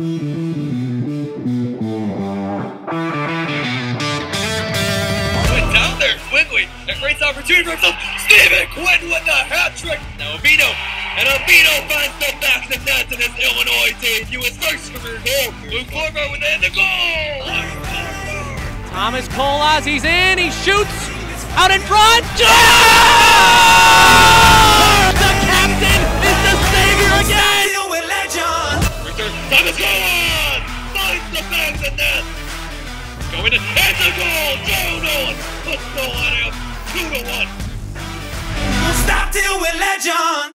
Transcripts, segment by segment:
Down there quickly. A great opportunity for himself. Stephen Quinn with the hat trick. Now Avino. And Avino finds the back of the net to this Illinois debut. His first career goal. Luke Corver with the goal. Thomas Colas, he's in. He shoots out in front. The captain is the savior again. Thomas Colas finds the back of the net. Going in, it's a goal! Joe Nolan puts the line up 2-1. We'll stop till we're legend.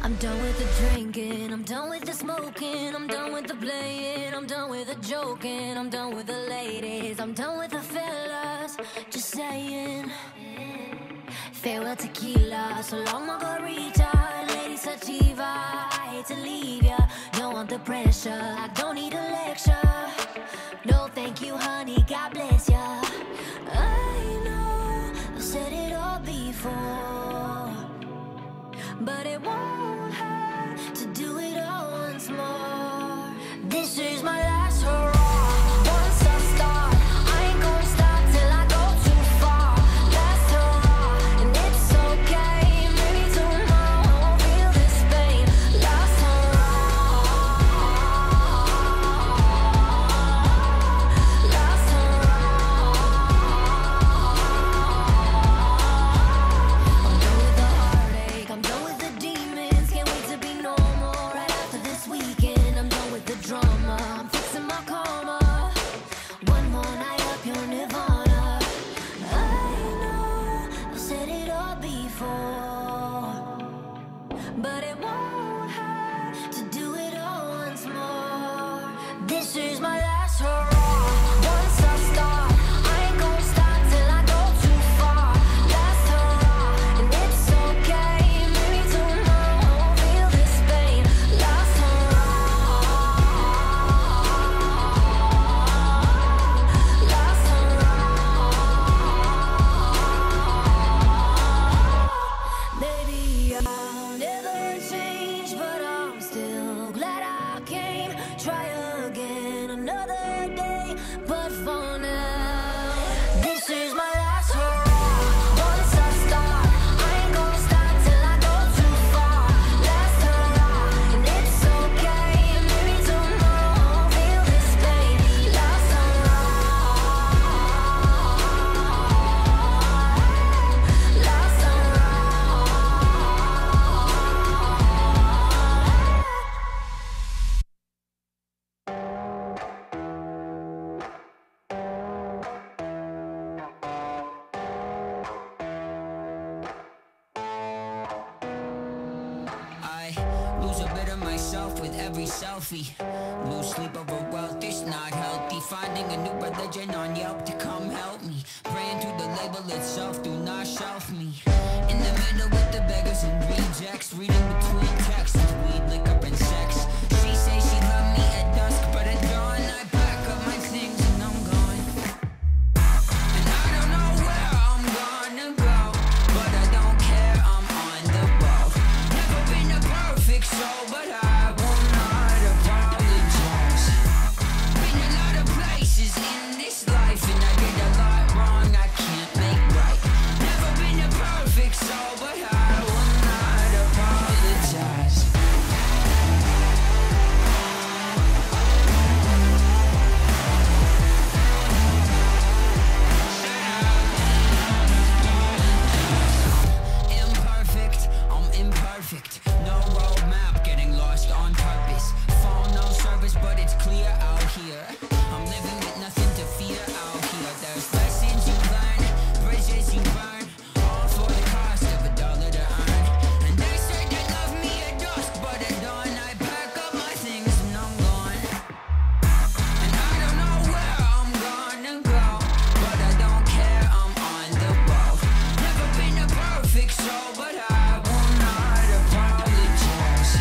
I'm done with the drinking, I'm done with the smoking, I'm done with the playing, I'm done with the joking, I'm done with the ladies, I'm done with the fellas, just saying. Farewell tequila, so long margarita, lady sativa, I hate to leave ya, don't want the pressure, I don't need a lecture, no thank you honey, God bless ya. I know, I've said it all before, but it won't hurt to do it all once more. This is my last hurrah. Once I start, I ain't gonna stop till I go too far. Last hurrah, and it's okay. Maybe tomorrow I won't feel this pain. Last hurrah. Last hurrah. I'm done with the heartache. I'm done every selfie. Lose sleep over wealth, it's not healthy. Finding a new religion on Yelp to come help me. Praying to the label itself, do not shelf me. In the middle with the beggars and rejects, reading between texts, weed, liquor, and sex. She say she love me at dusk, but at dawn I pack up my things and I'm gone. And I don't know where I'm gonna go, but I don't care, I'm on the road. Never been a perfect soul, but I will not apologize. Been a lot of places in this life, and I did a lot wrong I can't make right. Never been a perfect soul, but I will not apologize. Imperfect, I'm imperfect. No roadmap, getting lost on purpose. Phone no service, but it's clear out here. I'm living with nothing to fear out here. There's lessons you learn, bridges you burn, all for the cost of $1 to earn. And they say they love me at dusk, but at dawn I pack up my things and I'm gone. And I don't know where I'm gonna go, but I don't care, I'm on the road. Never been a perfect soul, but I will not apologize.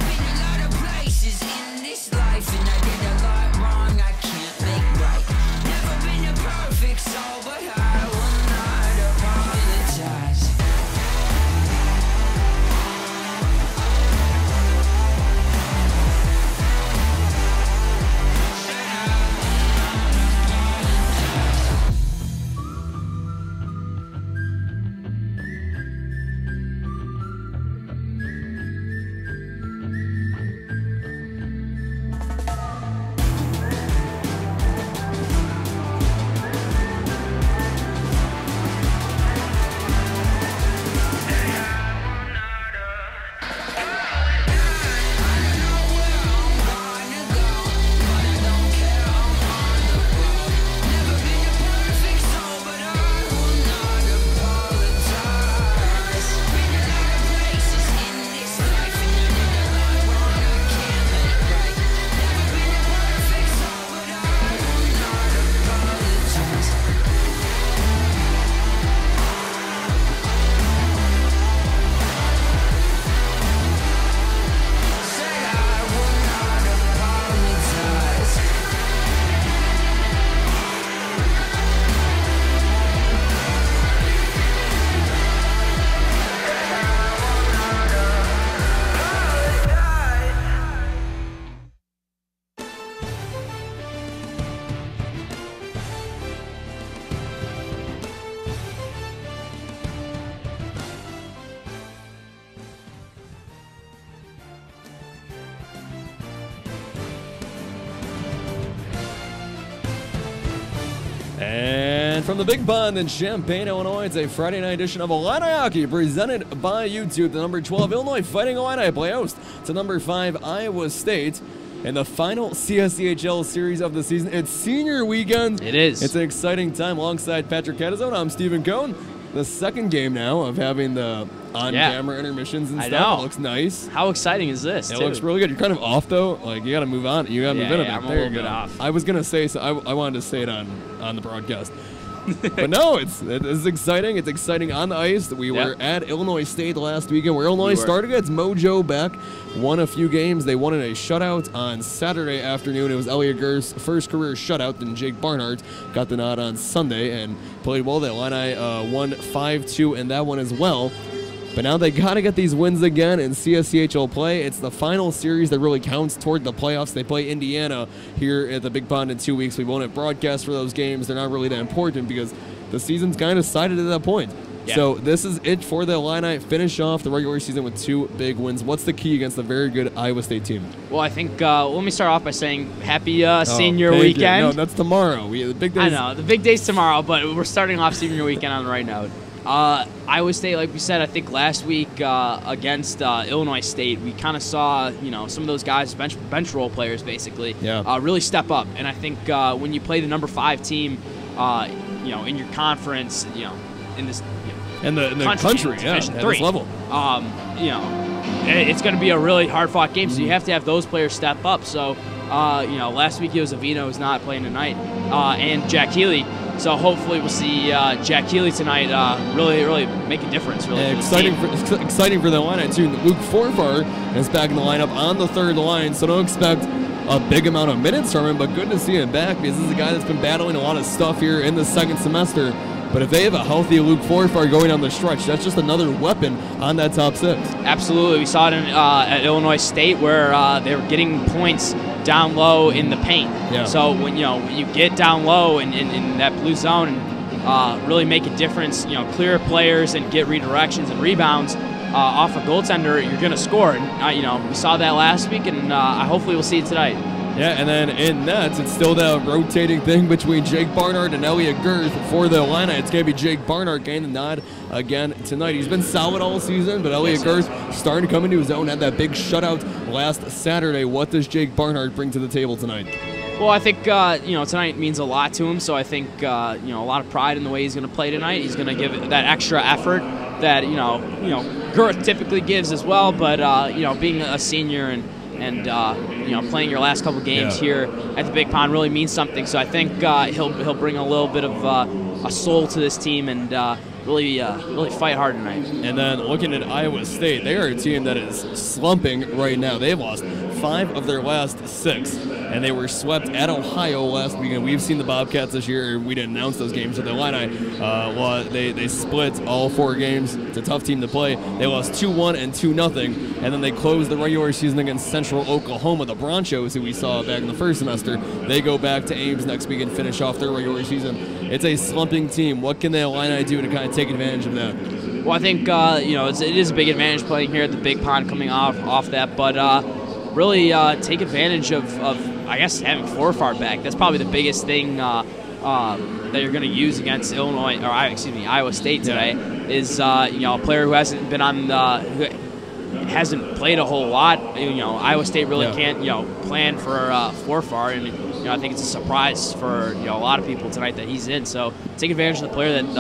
Been a lot of places in this life, and I did a lot wrong I can't make right. Never been a perfect soul, but I will not apologize. And from the Big Pond in Champaign, Illinois, it's a Friday night edition of Illini Hockey presented by YouTube. The number 12 Illinois Fighting Illini play host to number 5 Iowa State in the final CSCHL series of the season. It's senior weekend. It is. It's an exciting time alongside Patrick Catazone. I'm Stephen Cohn. The second game now of having the on-camera intermissions and stuff. I know. It looks nice. How exciting is this? It looks really good. You're kind of off though. Like you got to move on. You got to move in a bit. I'm a there little you go. bit off. I was gonna say so. I wanted to say it on the broadcast. But no, it's exciting. It's exciting on the ice. We were at Illinois State last weekend, where Illinois started its mojo back, won a few games. They won in a shutout on Saturday afternoon. It was Elliot Gur's first career shutout. Then Jake Barnhart got the nod on Sunday and played well. The Illini won 5-2 in that one as well. But now they got to get these wins again in CSCHL play. It's the final series that really counts toward the playoffs. They play Indiana here at the Big Pond in 2 weeks. We won't have broadcast for those games. They're not really that important because the season's kind of decided at that point. Yeah. So this is it for the Illini. Finish off the regular season with 2 big wins. What's the key against the very good Iowa State team? Well, I think let me start off by saying happy senior weekend. No, that's tomorrow. The big days. I know. The big day's tomorrow, but we're starting off senior weekend on the right note. Iowa State, like we said, I think last week against Illinois State, we kind of saw, some of those guys, bench role players, basically, really step up. And I think when you play the number 5 team, in your conference, in this, in the country, at this level, it's going to be a really hard-fought game, so you have to have those players step up. So, last week it was Avino who's not playing tonight, and Jack Healy. So hopefully we'll see Jack Healy tonight really make a difference. Really, exciting for the lineup too. Luke Forfar is back in the lineup on the third line, so don't expect a big amount of minutes from him, but good to see him back because this is a guy that's been battling a lot of stuff here in the second semester. But if they have a healthy Luke Forfar going down the stretch, that's just another weapon on that top six. Absolutely. We saw it at Illinois State where they were getting points down low in the paint. Yeah. So when you get down low in that blue zone and really make a difference, clear players and get redirections and rebounds off a goaltender, you're going to score. And we saw that last week, and hopefully we'll see it tonight. Yeah, and then in nets, it's still that rotating thing between Jake Barnard and Elliot Girth for the Illini. It's going to be Jake Barnard getting the nod again tonight. He's been solid all season, but Elliot Girth starting to come into his own, had that big shutout last Saturday. What does Jake Barnard bring to the table tonight? Well, I think tonight means a lot to him, so I think a lot of pride in the way he's going to play tonight. He's going to give that extra effort that Girth typically gives as well, but being a senior and playing your last couple games here at the Big Pond really means something. So I think he'll bring a little bit of a soul to this team and really fight hard tonight. And then looking at Iowa State, they are a team that is slumping right now. They've lost 5 of their last 6, and they were swept at Ohio last weekend. We've seen the Bobcats this year. We didn't announce those games, so the Illini, they split all 4 games. It's a tough team to play. They lost 2-1 and 2-0, and then they closed the regular season against Central Oklahoma, the Bronchos, who we saw back in the first semester. They go back to Ames next week and finish off their regular season. It's a slumping team. What can the Illini do to kind of take advantage of that? Well, I think it is a big advantage playing here at the Big Pond, coming off that, but really take advantage of I guess having Forfar back. That's probably the biggest thing that you're going to use against Iowa State today. Is a player who hasn't been on who hasn't played a whole lot. Iowa State really can't plan for Forfar, and I think it's a surprise for a lot of people tonight that he's in. So take advantage of the player that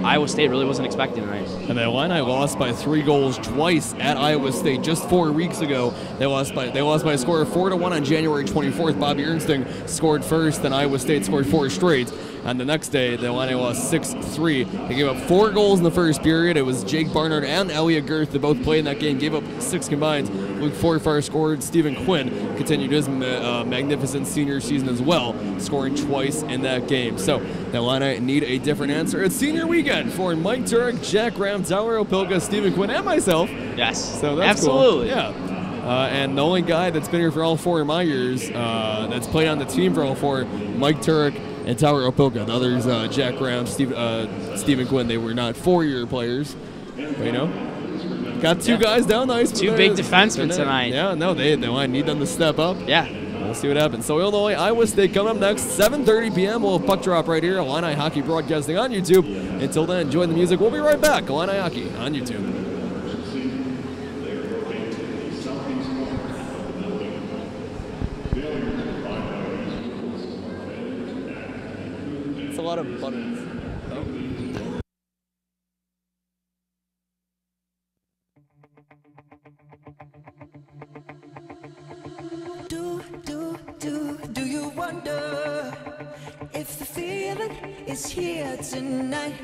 Iowa State really wasn't expecting tonight. And the Illini lost by 3 goals twice at Iowa State just 4 weeks ago. They lost by a score of 4-1 on January 24th. Bobby Ernsting scored first, then Iowa State scored 4 straight. And the next day, the Illini lost 6-3. They gave up 4 goals in the first period. It was Jake Barnard and Elliot Girth that both played in that game, gave up 6 combined. Luke Forfar scored. Stephen Quinn continued his magnificent senior season as well, scoring twice in that game. So the Illini need a different answer. It's senior weekend for Mike Turek, Jack Graham, Tyler Opilka, Stephen Quinn, and myself. Yes, so that's absolutely. Cool. Yeah. And the only guy that's been here for all 4 of my years, that's played on the team for all 4, Mike Turek and Tyler Opilka. The others, Jack Graham, Stephen Quinn, they were not 4-year players. But, got 2 guys down the ice. 2 big defensemen tonight. Yeah, no, they need them to step up. Yeah. We'll see what happens. So Illinois, Iowa State coming up next, 7:30 p.m. We'll have puck drop right here. Illini Hockey broadcasting on YouTube. Until then, enjoy the music. We'll be right back. Illini Hockey on YouTube. It's a lot of buttons. Do you wonder if the feeling is here tonight?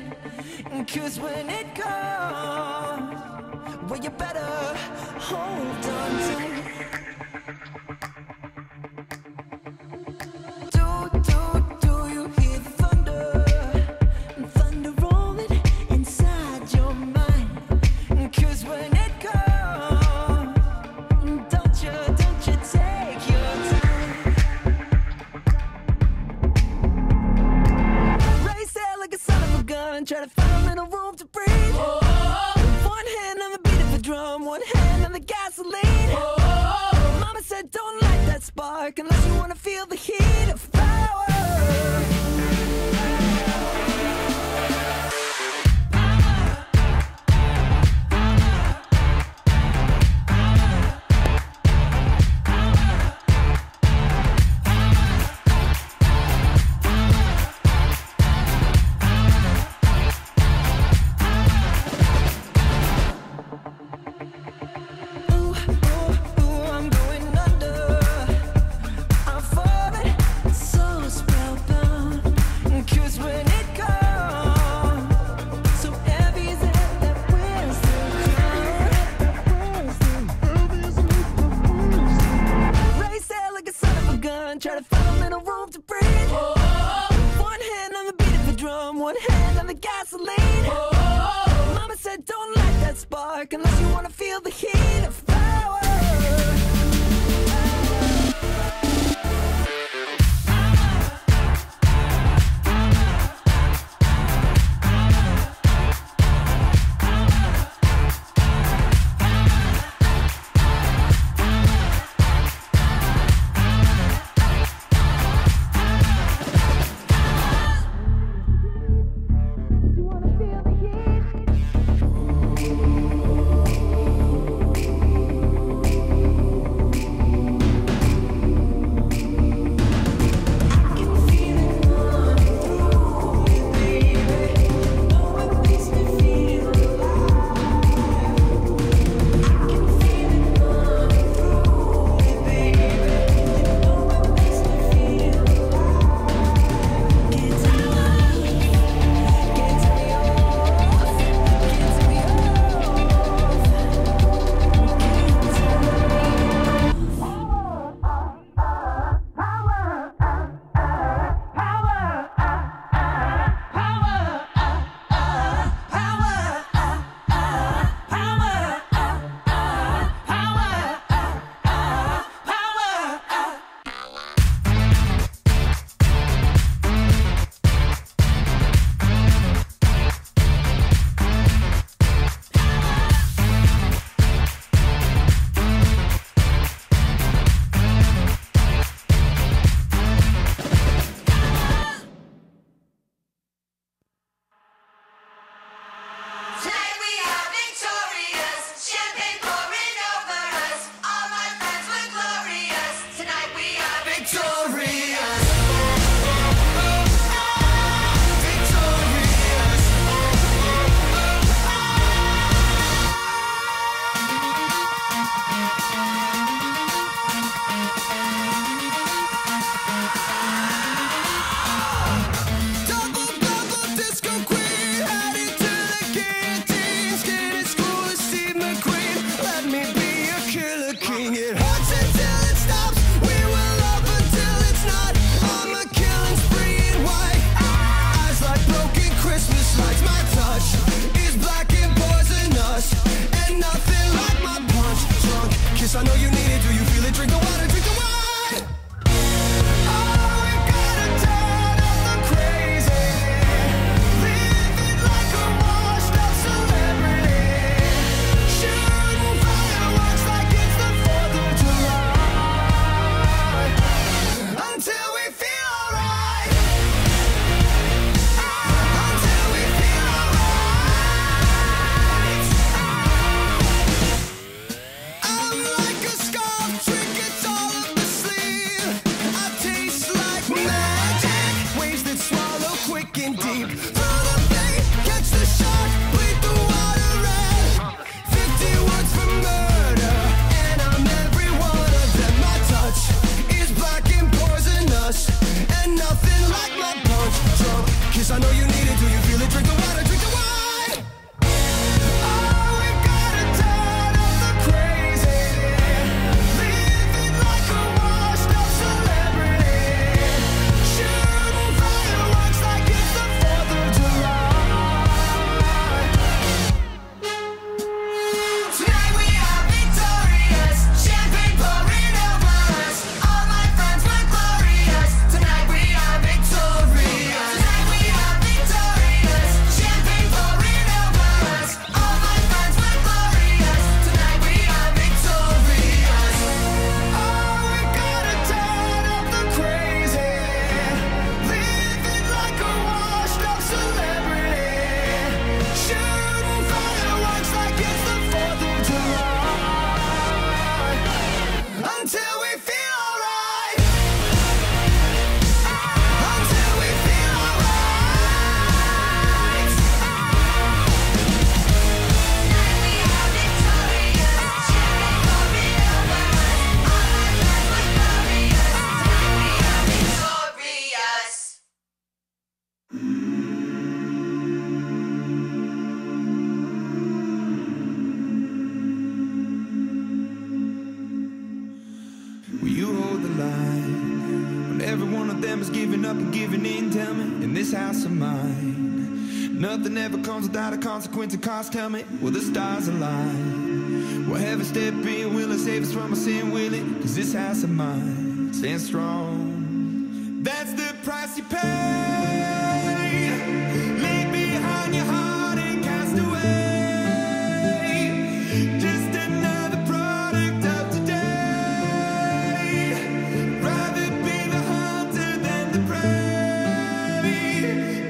'Cause when it comes, well, you better hold on tight. Do you hear the thunder? Thunder rolling inside your mind. 'Cause when it comes, don't you take your time. Race there like a son of a gun, try to find a little room to breathe. One hand on the beat of the drum, one hand on the gasoline. Mama said don't light that spark unless you wanna feel the heat of power. spark unless you wanna feel the heat of power. Tonight we are victorious, champagne pouring over us. All my friends were glorious. Tonight we are victorious. Double disco queen, headed to the guillotine. Skin at school is Steve McQueen. Let me be a killer king. It hurts until it stops. We will love until it's not. I'm a killing spree in white. Eyes like broken Christmas lights. My touch is black and poisonous, and nothing like my punch. Drunk kiss, I know you need it. Do you feel it? Drink the water, drink the wine. Oh, we gotta turn up the crazy. Living like a washed up celebrity. Shooting fireworks like it's the 4th of July. Until we feel alright. Until we feel alright. I'm like a scarf trick, it's all up the sleeve. I taste like magic, waves that swallow quick and deep. Throw the bait, catch the shark, bleed the water red. 50 words for murder, and I'm every one of them. My touch is black and poisonous, and nothing like my punch. Drunk kiss, I know you need it. Do you feel it? Drink the water, drink the wine. Oh, we gotta turn up the crazy. Living like a washed up celebrity. Shooting fireworks like it's the 4th of July. Tonight we are victorious, champagne pouring over us. All my friends were glorious. Tonight we are victorious. Tonight we are victorious, champagne pouring over us. All my friends were glorious. Tonight we are victorious. Oh, we gotta turn up the crazy. Living like a washed up celebrity. Shooting fireworks like it's the 4th of July. Until we feel alright. Until we feel alright. Tonight we are victorious, champagne pouring over us. All my friends were glorious. Tonight we are victorious. Will you hold the line when every one of them is giving up and giving in? Tell me, in this house of mine, Nothing ever comes without a consequence and cost. Tell me, will the stars align? Will heaven step in? Will it save us from our sin? Will it? Cause this house of mine stands strong. That's the price you pay. Leave behind your heart and cast away. Just another product of today. Rather be the hunter than the prey.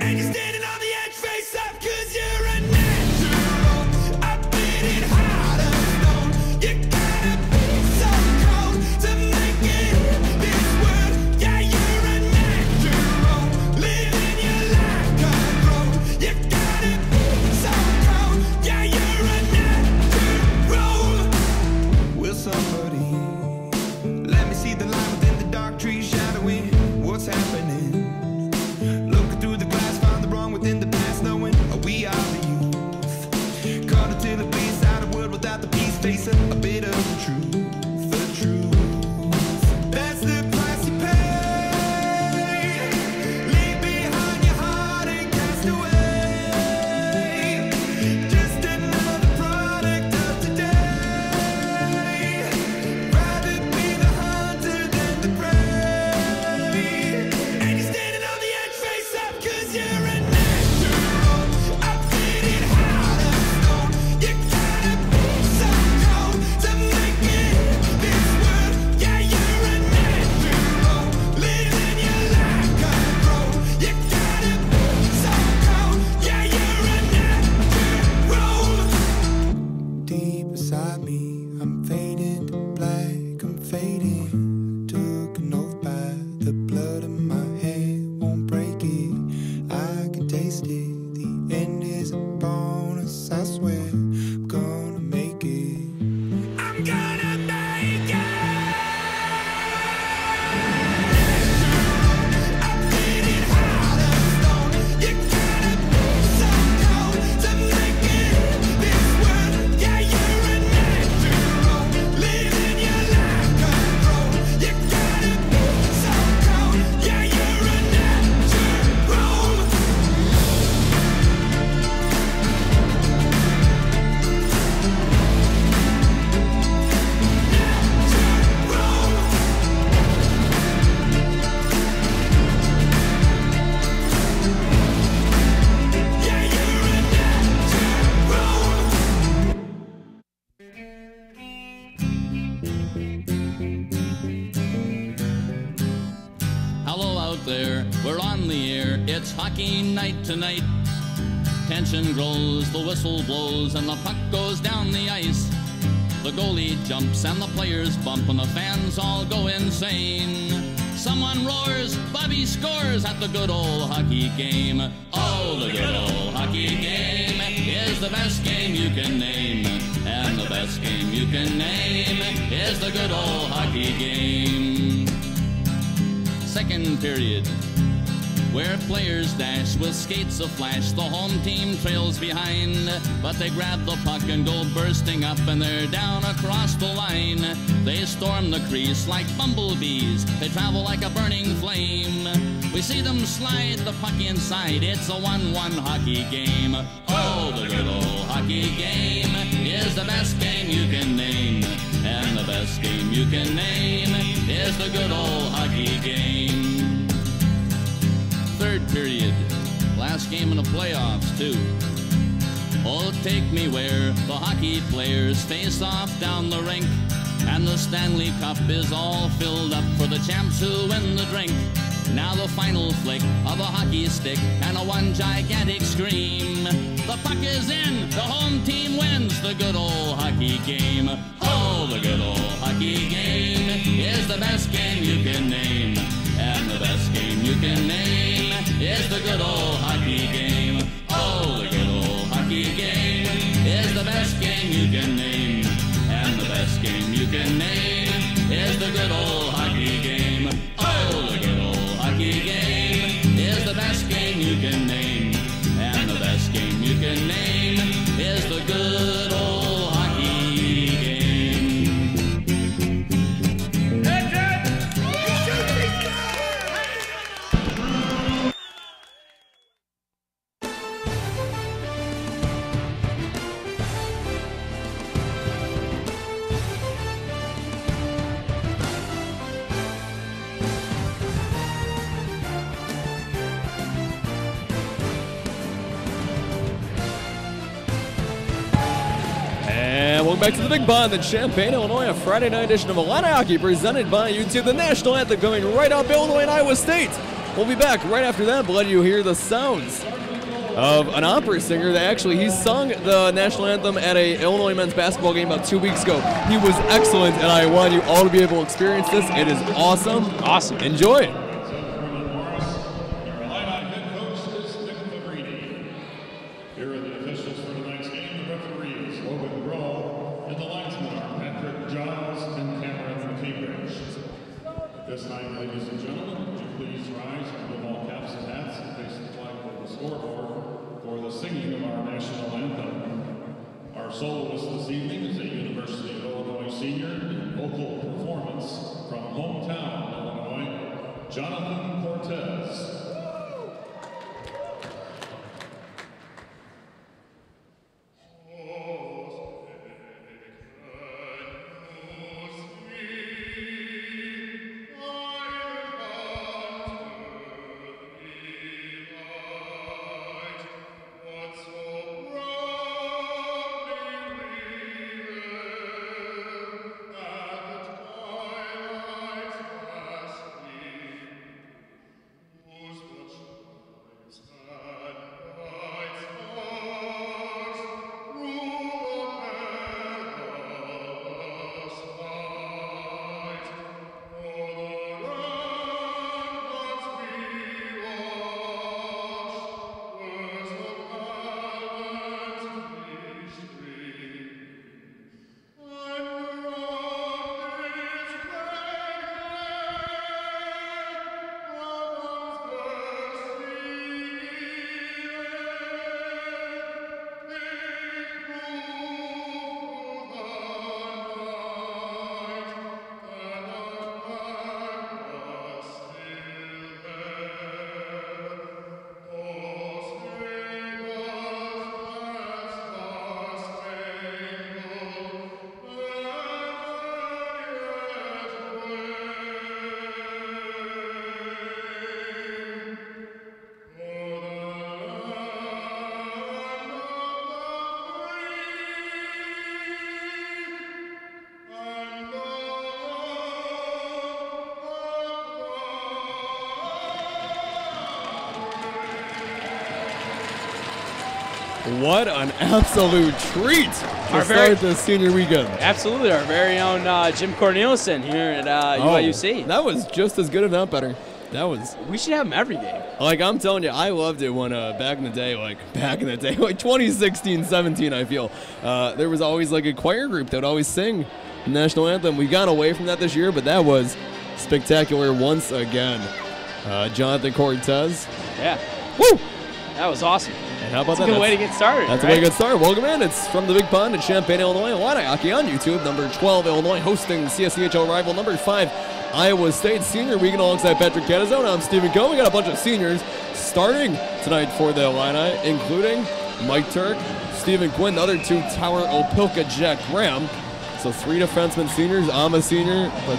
And you're standing on the edge, face up, cause you're a natural. I bit it hard of stone. You gotta be so cold to make it in this world. Yeah, you're a natural. Living your life control. You gotta be so cold. Yeah, you're a natural. Will somebody let me see the light within the dark trees shadowing what's happening? Looking through the glass, find the wrong within the past, knowing we are the youth. Caught until the beast out of world without the peace, facing a bit of the truth, the truth. That's the price you pay. Leave behind your heart and cast away. Just another product of today. Rather be the hunter than the prey. And you're standing on the edge, face up, cause you're a natural. I bit it hard of stone. You gotta be so cold to make it in this world. Yeah, you're a natural. Living your life control. You gotta be so cold. Yeah, you're a natural. Deep inside me, I'm fading to black, I'm fading. Took an oath by the blood in my head, won't break it. I can taste it. The end is a bonus, I swear. I'm gonna make it. I'm gonna make it. I bit it hard of stone. You gotta be so cold to make it in this world. Yeah, you're a natural. Living your life control. You gotta be so cold. Yeah, you're a natural. Yeah, you're a Hello out there, we're on the air. It's hockey night tonight. Tension grows, the whistle blows, and the puck goes down the ice. The goalie jumps and the players bump and the fans all go insane. Someone roars, Bobby scores at the good old hockey game. Oh, the good old hockey game is the best game you can name. And the best game you can name is the good old hockey game. Second period, where players dash with skates aflash. The home team trails behind, but they grab the puck and go bursting up, and they're down across the line. They storm the crease like bumblebees. They travel like a burning flame. We see them slide the puck inside. It's a 1-1 hockey game. Oh, the good old hockey game is the best game you can name. And the best game you can name is the good old hockey game. Third period, last game in the playoffs too. Oh, take me where the hockey players face off down the rink, and the Stanley Cup is all filled up for the champs who win the drink. Now the final flick of a hockey stick and a one gigantic scream. The puck is in, the home team wins the good old hockey game. Oh, the good old hockey game is the best game you can name. And the best game you can name is the good old hockey game. Oh, the good old hockey game is the best game you can name. And the best game you can name is the good old hockey game. Oh, the good old hockey game is the best game you can name. And the best game you can name is the good old hockey game. Welcome back to the Big Pond in Champaign, Illinois, a Friday night edition of Illini Hockey presented by YouTube. The national anthem coming right up, Illinois and Iowa State. We'll be back right after that, but let you hear the sounds of an opera singer that he sung the national anthem at a Illinois men's basketball game about 2 weeks ago. He was excellent, and I want you all to be able to experience this. It is awesome. Awesome. Enjoy it. This night, ladies and gentlemen, would you please rise with all caps and hats and face the flag of the scoreboard for the singing of our national anthem. Our soloist this evening is a University of Illinois senior in vocal performance from hometown Illinois, Jonathan Cortez. What an absolute treat to start the senior weekend. Absolutely. Our very own Jim Corneliuson here at UIUC. That was just as good, if not better. We should have him every game. I'm telling you, I loved it when back in the day, like 2016, 17, I feel. There was always like a choir group that would always sing the national anthem. We got away from that this year, but that was spectacular once again. Jonathan Cortez. Yeah. Woo! That was awesome. And how about That's a good way to get started. That's a way to get started. Welcome in. It's from the Big Pond in Champaign, Illinois. Illini Hockey on YouTube. Number 12, Illinois, hosting CSCHL rival number 5, Iowa State Senior Weekend alongside Patrick Catazone. I'm Stephen Coe. We got a bunch of seniors starting tonight for the Illini, including Mike Turk, Stephen Quinn, the other two, Tower Opilka, Jack Graham. So 3 defensemen seniors. I'm a senior, but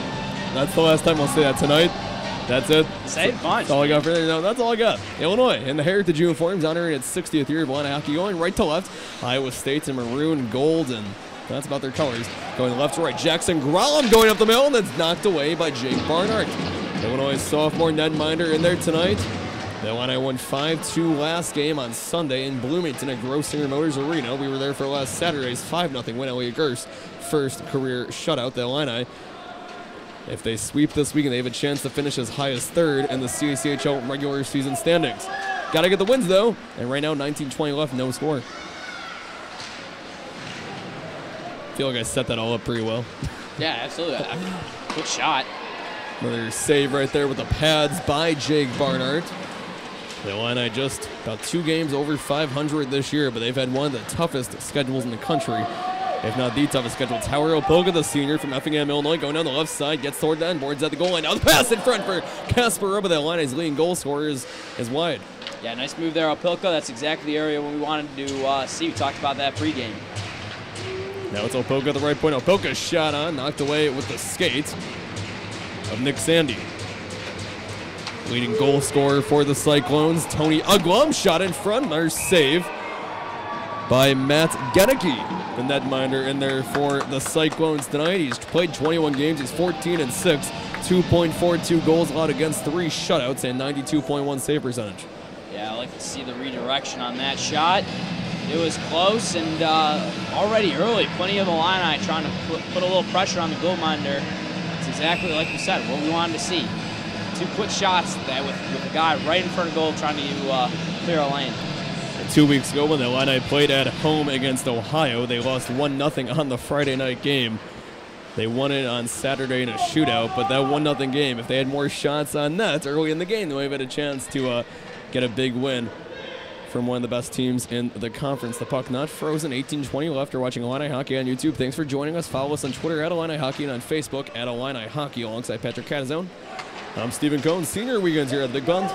that's the last time I'll say that tonight. That's it. Same bunch. That's all I got for there. No, that's all I got. Illinois in the Heritage uniforms, honoring its 60th year of Illini hockey, going right to left. Iowa State's in maroon and gold, and that's about their colors. Going left to right, Jackson Grollam going up the middle, and that's knocked away by Jake Barnhart. Illinois sophomore Ned Minder in there tonight. The Illini won 5-2 last game on Sunday in Bloomington at Grosinger Motors Arena. We were there for last Saturday's 5-0 win. Elliot Gerst's first career shutout. The Illini, if they sweep this weekend, they have a chance to finish as high as 3rd in the CACHL regular season standings. Got to get the wins, though. And right now, 19-20 left, no score. I feel like I set that all up pretty well. Yeah, absolutely. Good shot. Another save right there with the pads by Jake Barnhart. The Illini just about 2 games over 500 this year, but they've had one of the toughest schedules in the country, if not the toughest schedule. Tower Opilka, the senior from Effingham, Illinois, going down the left side, gets toward the end, boards at the goal line. Now the pass in front for Casper Rubba. The Illini's leading goal scorer is wide. Yeah, nice move there, Opilka. That's exactly the area we wanted to see. We talked about that pregame. Now it's Opilka at the right point. Opilka's shot on, knocked away with the skate of Nick Sandy. Leading goal scorer for the Cyclones, Tony Uglum, shot in front, another save by Matt Gedicke, the netminder in there for the Cyclones tonight. He's played 21 games. He's 14-6, 2.42 goals allowed against, 3 shutouts, and 92.1 save percentage. Yeah, I like to see the redirection on that shot. It was close, and already early, plenty of Illini trying to put a little pressure on the goaltender. It's exactly like you said, what we wanted to see. 2 quick shots that with a guy right in front of goal trying to clear a lane. 2 weeks ago when the Illini played at home against Ohio, they lost 1-0 on the Friday night game. They won it on Saturday in a shootout, but that 1-0 game, if they had more shots on net early in the game, they might have had a chance to get a big win from one of the best teams in the conference. The puck not frozen, 18-20 left. You're watching Illini Hockey on YouTube. Thanks for joining us. Follow us on Twitter at Illini Hockey and on Facebook at Illini Hockey alongside Patrick Catazone. I'm Stephen Cohn, Senior Weekends here at the Big Bend.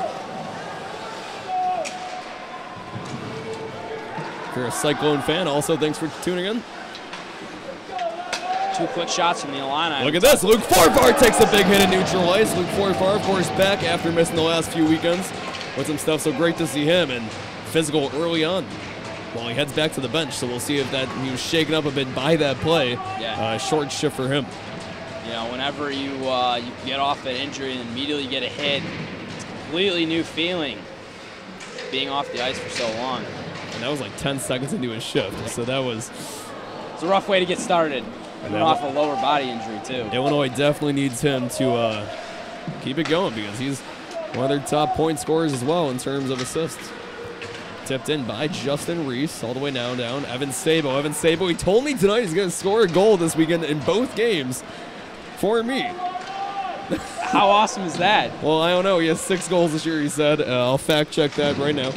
If you're a Cyclone fan, also thanks for tuning in. 2 quick shots from the Illini. Look at this. Luke Forfar takes a big hit in neutral ice. Luke Forfar, of course, back after missing the last few weekends with some stuff, so great to see him and physical early on while he heads back to the bench. So we'll see if that he was shaken up a bit by that play. Yeah. Short shift for him. You know, whenever you get off an injury and immediately get a hit, it's a completely new feeling being off the ice for so long. And that was like 10 seconds into his shift, so that was... It's a rough way to get started. Coming off a lower body injury, too. Illinois definitely needs him to keep it going because he's one of their top point scorers as well in terms of assists. Tipped in by Justin Reese, all the way now down. Evan Sabo. Evan Sabo, he told me tonight he's going to score a goal this weekend in both games for me. How awesome is that? Well, I don't know. He has 6 goals this year, he said. I'll fact check that right now.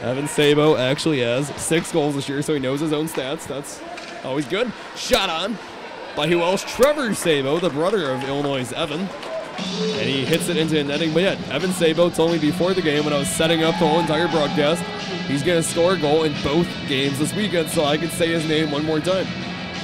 Evan Sabo actually has 6 goals this year, so he knows his own stats. That's always good. Shot on by who else? Trevor Sabo, the brother of Illinois' Evan. And he hits it into the netting. But yeah, Evan Sabo told me before the game when I was setting up the whole entire broadcast, he's going to score a goal in both games this weekend, so I could say his name one more time.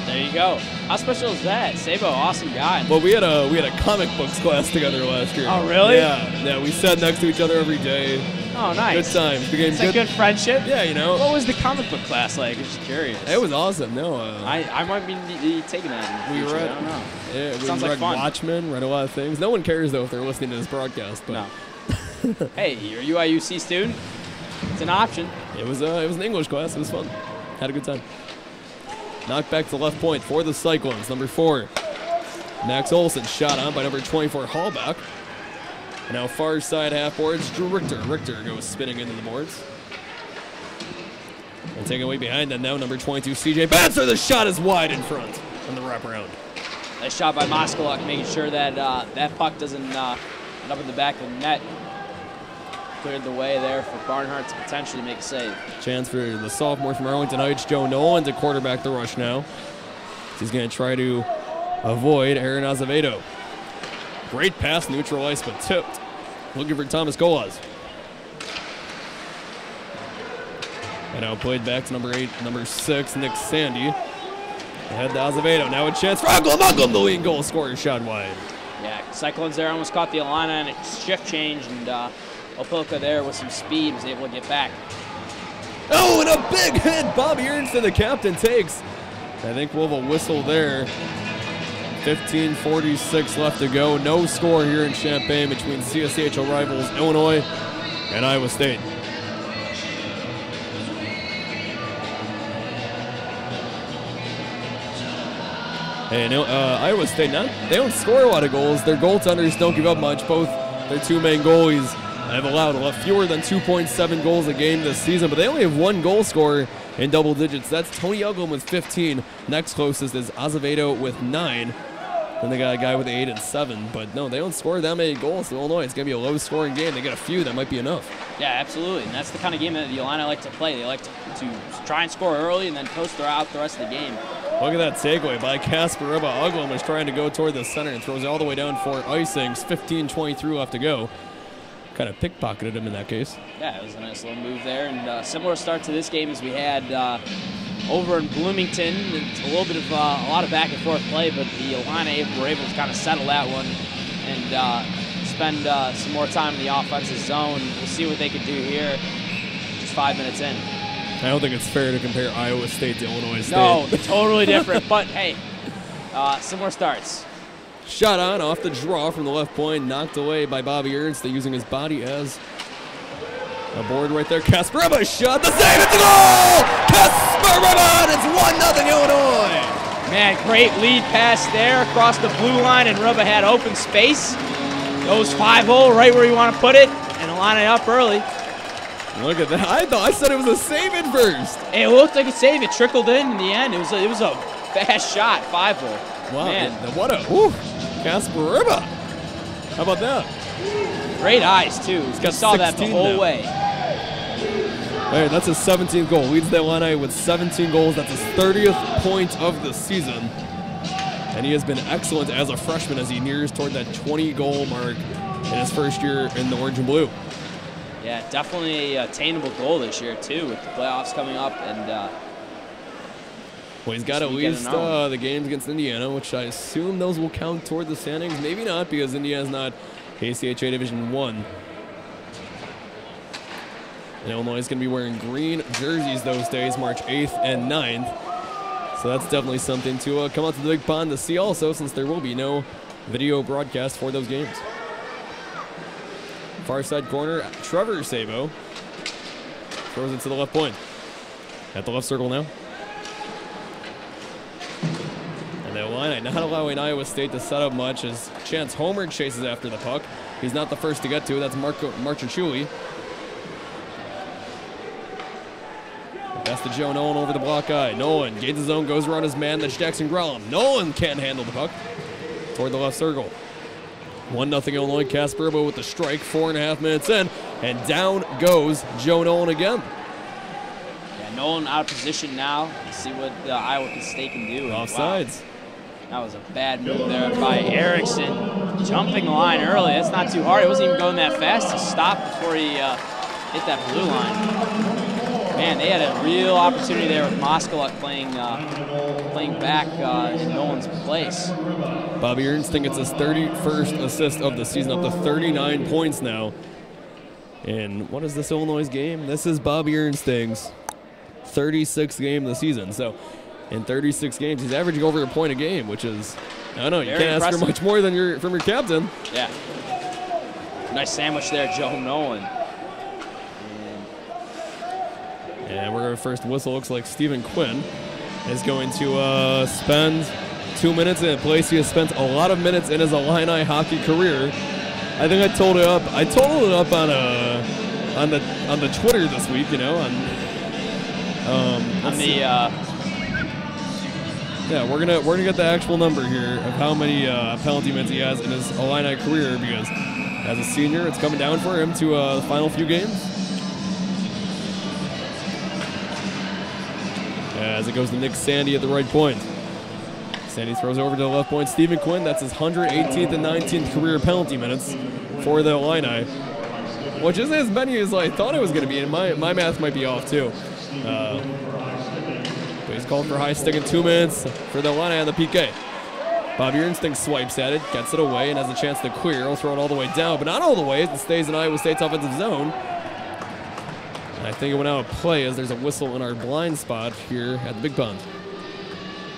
There you go. How special is that? Sabo, awesome guy. Well, we had a comic books class together last year. Oh, really? Yeah, we sat next to each other every day. Oh, nice. Good times. It's a good friendship. Yeah, you know. What was the comic book class like? I'm just curious. It was awesome. No, I might be taking that. In the future. I don't know. Yeah, we Sounds read like fun. Watchmen, read a lot of things. No one cares though if they're listening to this broadcast. But no. Hey, you're a UIUC student. It's an option. It was an English class. It was fun. Had a good time. Knocked back to the left point for the Cyclones. Number 4, Max Olson, shot on by number 24 Hallback. And now far side half boards, Drew Richter. Richter goes spinning into the boards. And taking away behind them now, number 22 CJ Batzer. The shot is wide in front on the wraparound. Nice shot by Moskaluk, making sure that that puck doesn't end up in the back of the net. Cleared the way there for Barnhart to potentially make a save. Chance for the sophomore from Arlington Heights, Joe Nolan, to quarterback the rush now. He's going to try to avoid Aaron Azevedo. Great pass, neutral ice, but tipped. Looking for Thomas Colas. And now played back to number 8, number 6, Nick Sandy. Ahead to Azevedo. Now a chance for Aglum, the leading goal scorer, shot wide. Yeah, Cyclones there almost caught the Illini on a shift change, and Opilka there with some speed was able to get back. Oh, and a big hit. Bobby Ernst, the captain, takes. I think we'll have a whistle there. 15:46 left to go. No score here in Champaign between CSCHL rivals Illinois and Iowa State. And Iowa State, they don't score a lot of goals. Their goaltenders don't give up much. Both their 2 main goalies have allowed fewer than 2.7 goals a game this season, but they only have 1 goal scorer in double digits. That's Tony Uglum with 15. Next closest is Azevedo with 9. Then they got a guy with 8 and 7. But no, they don't score that many goals in Illinois. It's going to be a low-scoring game. They get a few. That might be enough. Yeah, absolutely. And that's the kind of game that the Illini like to play. They like to try and score early and then post throughout the rest of the game. Look at that takeaway by Casper Ribba. Uglum is trying to go toward the center and throws it all the way down for icings. 15:23 left to go. Kind of pickpocketed him in that case. Yeah, it was a nice little move there. And similar start to this game as we had over in Bloomington. It's a little bit of a lot of back and forth play, but the Illini were able to kind of settle that one and spend some more time in the offensive zone. We'll see what they can do here. Just 5 minutes in. I don't think it's fair to compare Iowa State to Illinois State. No, totally different. But hey, similar starts. Shot on off the draw from the left point, knocked away by Bobby Ernst, using his body as a board right there. Kasparova shot, the save, it's a goal! Kasparova, and it's 1-0 Illinois! Man, great lead pass there across the blue line, and Rubba had open space. Goes 5-0 right where you want to put it, and line it up early. Look at that. I said it was a save at first. It looked like a save. It trickled in the end. It was a fast shot, 5-0. Wow, man. What a Kasparova. How about that? Great eyes, too. He saw that the whole now. way. All right, that's his 17th goal. Leads the Illini with 17 goals. That's his 30th point of the season. And he has been excellent as a freshman as he nears toward that 20-goal mark in his first year in the orange and blue. Yeah, definitely a attainable goal this year, too, with the playoffs coming up. And well, he's got at least the games against Indiana, which I assume those will count toward the standings. Maybe not, because Indiana's not ACHA Division I. And Illinois is going to be wearing green jerseys those days, March 8th and 9th. So that's definitely something to come out to the Big Pond to see also, since there will be no video broadcast for those games. Far side corner, Trevor Sabo throws it to the left point. At the left circle now. And the Illini not allowing Iowa State to set up much as Chance Homer chases after the puck. He's not the first to get to it. That's Marchachuli. That's to Joe Nolan over the block eye. Nolan gains his own, goes around his man. That's Jackson Grellum. Nolan can't handle the puck. Toward the left circle. 1-0 Illinois. Kasparova with the strike. 4.5 minutes in. And down goes Joe Nolan again. Yeah, Nolan out of position now. Let's see what Iowa State can do. Offsides. Wow. That was a bad move there by Erickson. Jumping the line early. That's not too hard. He wasn't even going that fast. He stopped before he hit that blue line. Man, they had a real opportunity there with Moskalik playing back in Nolan's place. Bobby Ernst thinks it's his 31st assist of the season, up to 39 points now. And what is this Illinois game? This is Bobby Ernst's 36th game of the season. So in 36 games, he's averaging over a point a game, which is, I don't know, you can't ask for much more than from your captain. Yeah. Nice sandwich there, Joe Nolan. And we're going to first whistle. Looks like Stephen Quinn is going to spend 2 minutes in a place he has spent a lot of minutes in his Illini hockey career. I think I totaled it up on the Twitter this week. You know, yeah, we're gonna get the actual number here of how many penalty minutes he has in his Illini career, because as a senior, it's coming down for him to the final few games. As it goes to Nick Sandy at the right point. Sandy throws over to the left point. Stephen Quinn, that's his 118th and 19th career penalty minutes for the Illini, which isn't as many as I thought it was going to be, and my math might be off too. But he's called for high stick in 2 minutes for the Illini on the PK. Bobby Ernst swipes at it, gets it away, and has a chance to clear. He'll throw it all the way down, but not all the way. It stays in Iowa State's offensive zone. I think it went out of play as there's a whistle in our blind spot here at the Big Pond.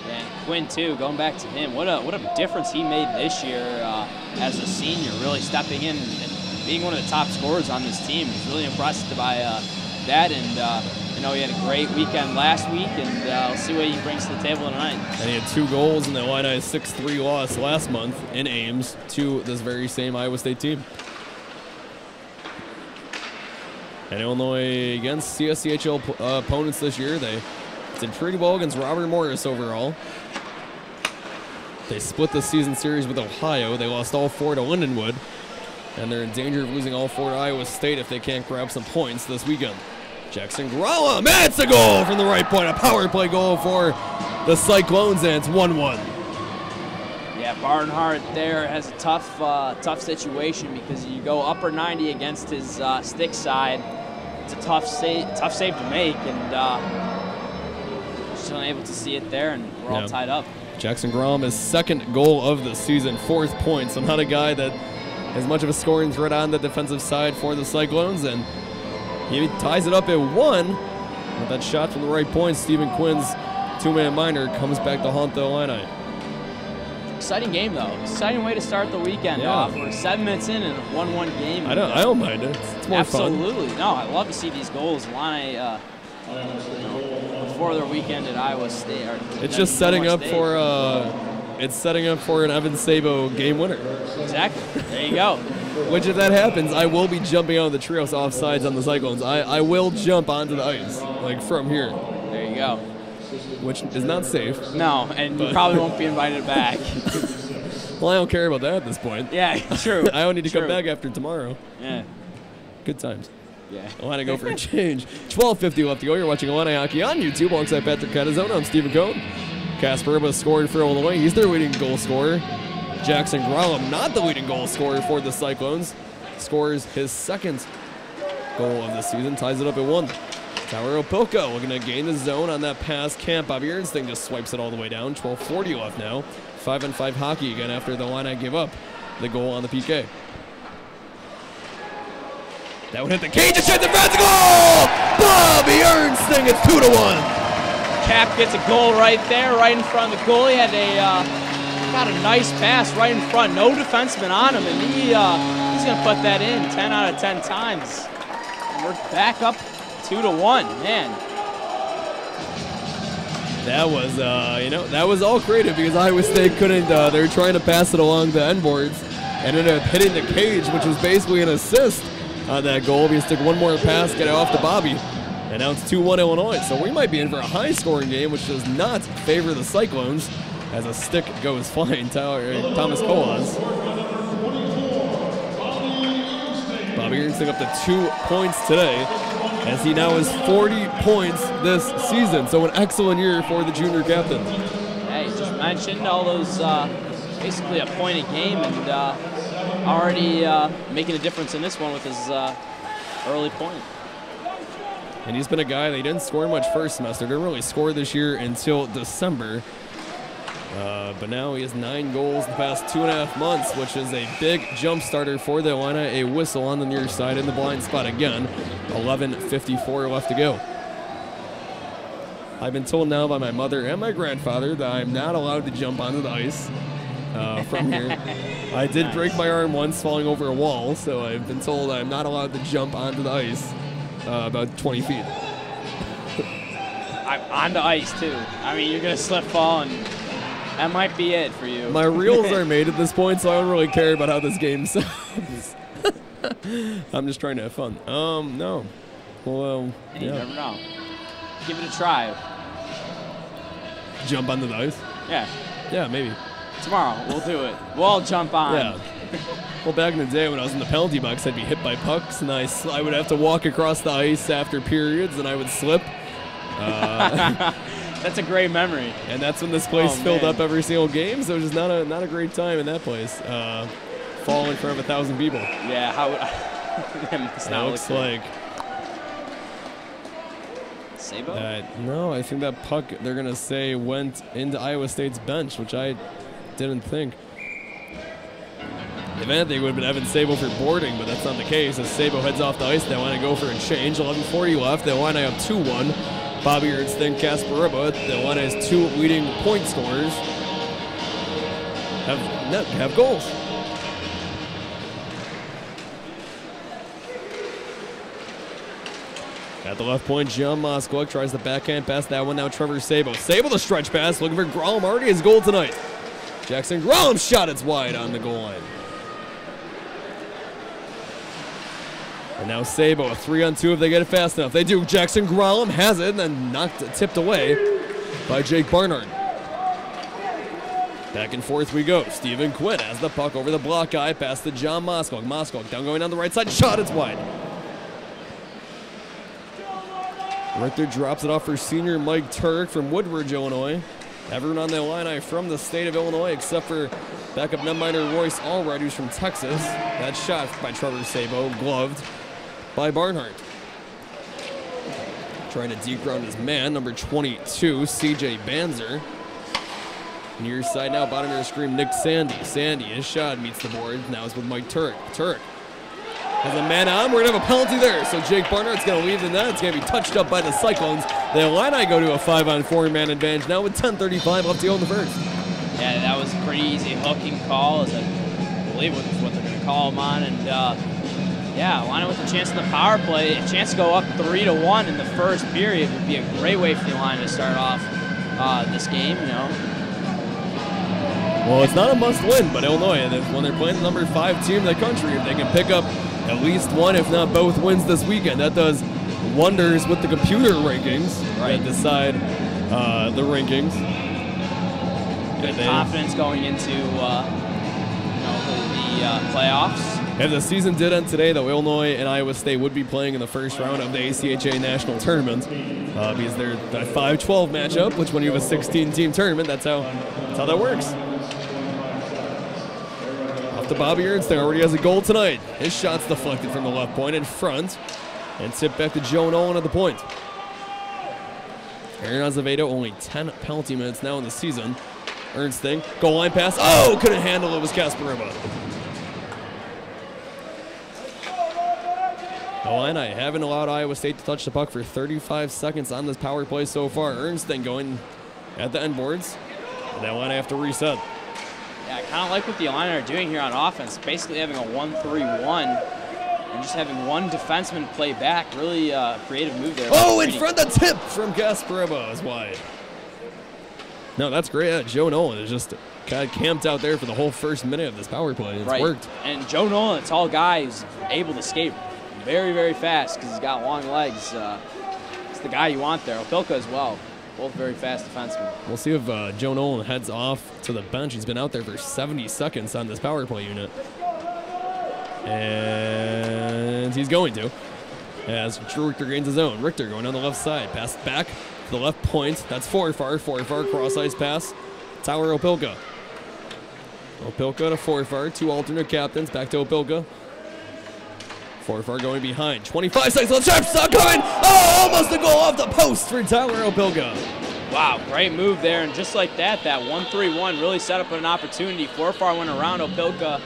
And Quinn, too, going back to him, what a difference he made this year as a senior, really stepping in and being one of the top scorers on this team. He's really impressed by that, and I know he had a great weekend last week, and we'll see what he brings to the table tonight. And he had 2 goals in the Illini's 6-3 loss last month in Ames to this very same Iowa State team. And Illinois against CSCHL opponents this year, they did pretty well against Robert Morris overall. They split the season series with Ohio. They lost all 4 to Lindenwood, and they're in danger of losing all 4 to Iowa State if they can't grab some points this weekend. Jackson Grellum, it's a goal from the right point, a power play goal for the Cyclones, and it's 1-1. Yeah, Barnhart there has a tough situation because you go upper 90 against his stick side. It's a tough save to make, and just unable to see it there, and we're all tied up. Jackson Grellum, his 2nd goal of the season, 4th point, so not a guy that has much of a scoring threat on the defensive side for the Cyclones, and he ties it up at 1, With that shot from the right point, Stephen Quinn's two-man minor comes back to haunt the Illini. Exciting game, though. Exciting way to start the weekend off. We're 7 minutes in and a 1-1 game. I don't mind it. It's more fun. Absolutely. No, I love to see these goals. Illini, before their weekend at Iowa State. It's just setting up for an Evan Sabo game winner. Exactly. There you go. Which, if that happens, I will be jumping out of the trios offsides on the Cyclones. I will jump onto the ice, like from here. There you go. Which is not safe. No, and you probably won't be invited back. Well, I don't care about that at this point. Yeah, true. I don't need to come back after tomorrow. Yeah. Good times. Yeah. Illini go for a change. 12:50 left to go. You're watching Illini Hockey on YouTube alongside Patrick Catazona. I'm Stephen Cohn. Casper Urba scoring for Illinois. He's their leading goal scorer. Jackson Grolum, not the leading goal scorer for the Cyclones, scores his second goal of the season, ties it up at 1. Tyler Opilko looking to gain the zone on that pass. Camp Bobby Ernstine just swipes it all the way down. 12:40 left now. 5-on-5 hockey again after the Illini give up the goal on the PK. That would hit the cage and shot the front goal! Bobby Ernstine, it's 2-1. Cap gets a goal right there, right in front of the goal. He had got a nice pass right in front. No defenseman on him, and he's going to put that in 10 out of 10 times. And we're back up 2-1, man. That was, that was all creative because Iowa State couldn't. They were trying to pass it along the end boards and ended up hitting the cage, which was basically an assist on that goal. He just took one more pass, get it off to Bobby, and now it's 2-1 Illinois. So we might be in for a high-scoring game, which does not favor the Cyclones as a stick goes flying. Thomas Colas. Bobby Ernstine up to 2 points today, as he now has 40 points this season. So an excellent year for the junior captain. Yeah, you just mentioned all those, basically a point a game, and already making a difference in this one with his early point. And he's been a guy that he didn't score much first semester. Didn't really score this year until December. But now he has 9 goals in the past 2.5 months, which is a big jump starter for the Illini. A whistle on the near side in the blind spot again. 11:54 left to go. I've been told now by my mother and my grandfather that I'm not allowed to jump onto the ice from here. I did break my arm once falling over a wall, so I've been told I'm not allowed to jump onto the ice about 20 feet. On the ice, too. I mean, you're going to slip, fall, and that might be it for you. My reels are made at this point, so I don't really care about how this game sounds. I'm just trying to have fun. No. Well, you never know. Give it a try. Jump onto the ice? Yeah. Yeah, maybe. Tomorrow, we'll do it. We'll all jump on. Yeah. Well, back in the day when I was in the penalty box, I'd be hit by pucks, and I would have to walk across the ice after periods, and I would slip. That's a great memory. And that's when this place filled up every single game, so it was not a great time in that place. Fall in front of 1,000 people. Yeah, how it looks like. Sabo? No, I think that puck, they're going to say, went into Iowa State's bench, which I didn't think. If anything, it would have been Evan Sabo for boarding, but that's not the case. As Sabo heads off the ice, they want to go for a change. 11:40 left. They line up 2-1. Bobby Ernstine, Casper Urba. The Illini has 2 leading point scorers. Have goals. At the left point, John Moskowik tries the backhand pass. That one now Trevor Sabo. Sabo the stretch pass, looking for Grolum. Already his goal tonight. Jackson Grolum shot. It's wide on the goal line. And now Sabo, a 3-on-2 if they get it fast enough. They do. Jackson Grolum has it and then tipped away by Jake Barnard. Back and forth we go. Stephen Quinn has the puck over the block guy. Pass to John Moskowik. Moskowik down going down the right side. Shot. It's wide. Richter drops it off for senior Mike Turk from Woodbridge, Illinois. Everyone on the Illini from the state of Illinois except for backup netminder Royce Allred, who's from Texas. That shot by Trevor Sabo, gloved by Barnhart. Trying to deground his man, number 22, CJ Banzer. Near side now, bottom of the screen, Nick Sandy. Sandy, his shot meets the board. Now it's with Mike Turk. Turk Has a man on. We're going to have a penalty there. So Jake Barnhart's going to leave the net. It's going to be touched up by the Cyclones. The Illini go to a 5-on-4 man advantage now with 10:35 left to go in the first. Yeah, that was a pretty easy hooking call, as I believe was what they're going to call him on. And yeah, Illini with a chance in the power play, a chance to go up 3-1 in the first period would be a great way for the Illini to start off this game, you know. Well, it's not a must-win, but Illinois, when they're playing the number 5 team in the country, if they can pick up at least one, if not both, wins this weekend, that does wonders with the computer rankings that decide the rankings. Good confidence going into the playoffs. If the season did end today, though, Illinois and Iowa State would be playing in the first round of the ACHA National Tournament because they're that 5-12 matchup, which when you have a 16-team tournament, that's how that works. Off to Bobby Ernst, already has a goal tonight. His shot's deflected from the left point in front and tipped back to Joe Nolan at the point. Aaron Azevedo, only 10 penalty minutes now in the season. Ernsting, goal line pass. Oh, couldn't handle it. Was Kasparova. Illini haven't allowed Iowa State to touch the puck for 35 seconds on this power play so far. Ernsting going at the end boards. And Illini have to reset. Yeah, I kind of like what the Illini are doing here on offense. Basically having a 1-3-1 and just having one defenseman play back. Really creative move there. Oh, in front of the tip from Kasparova is wide. No, that's great. Yeah, Joe Nolan is just kind of camped out there for the whole first minute of this power play. It's worked. And Joe Nolan, a tall guy, who's able to skate very, very fast because he's got long legs. It's the guy you want there. Opilka as well. Both very fast defensemen. We'll see if Joe Nolan heads off to the bench. He's been out there for 70 seconds on this power play unit. And he's going to. As Drew Richter gains his own. Richter going on the left side. Pass back to the left point. That's Forfar. Forfar cross-ice pass. Tyler Opilka. Opilka to Forfar. 2 alternate captains. Back to Opilka. Forfar going behind. 25 seconds left. Sharp stop coming. Oh, almost a goal off the post for Tyler Opilka. Wow, great move there. And just like that 1-3-1 really set up an opportunity. Forfar went around Opilka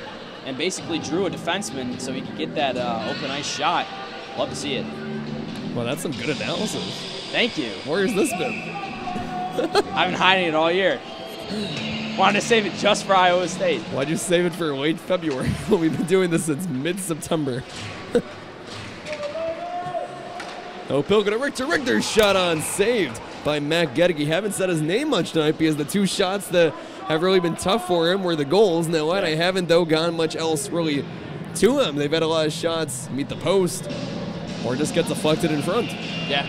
and basically drew a defenseman so he could get that open ice shot. Love to see it. Well, that's some good analysis. Thank you. Where's this been? I've been hiding it all year. Wanted to save it just for Iowa State. Why'd you save it for late February? We've been doing this since mid-September. Opilka to Richter. Richter's shot on, saved by Matt Gedeke. Haven't said his name much tonight because the 2 shots that have really been tough for him were the goals. Now, I haven't, though, gone much else really to him. They've had a lot of shots meet the post or just get deflected in front. Yeah.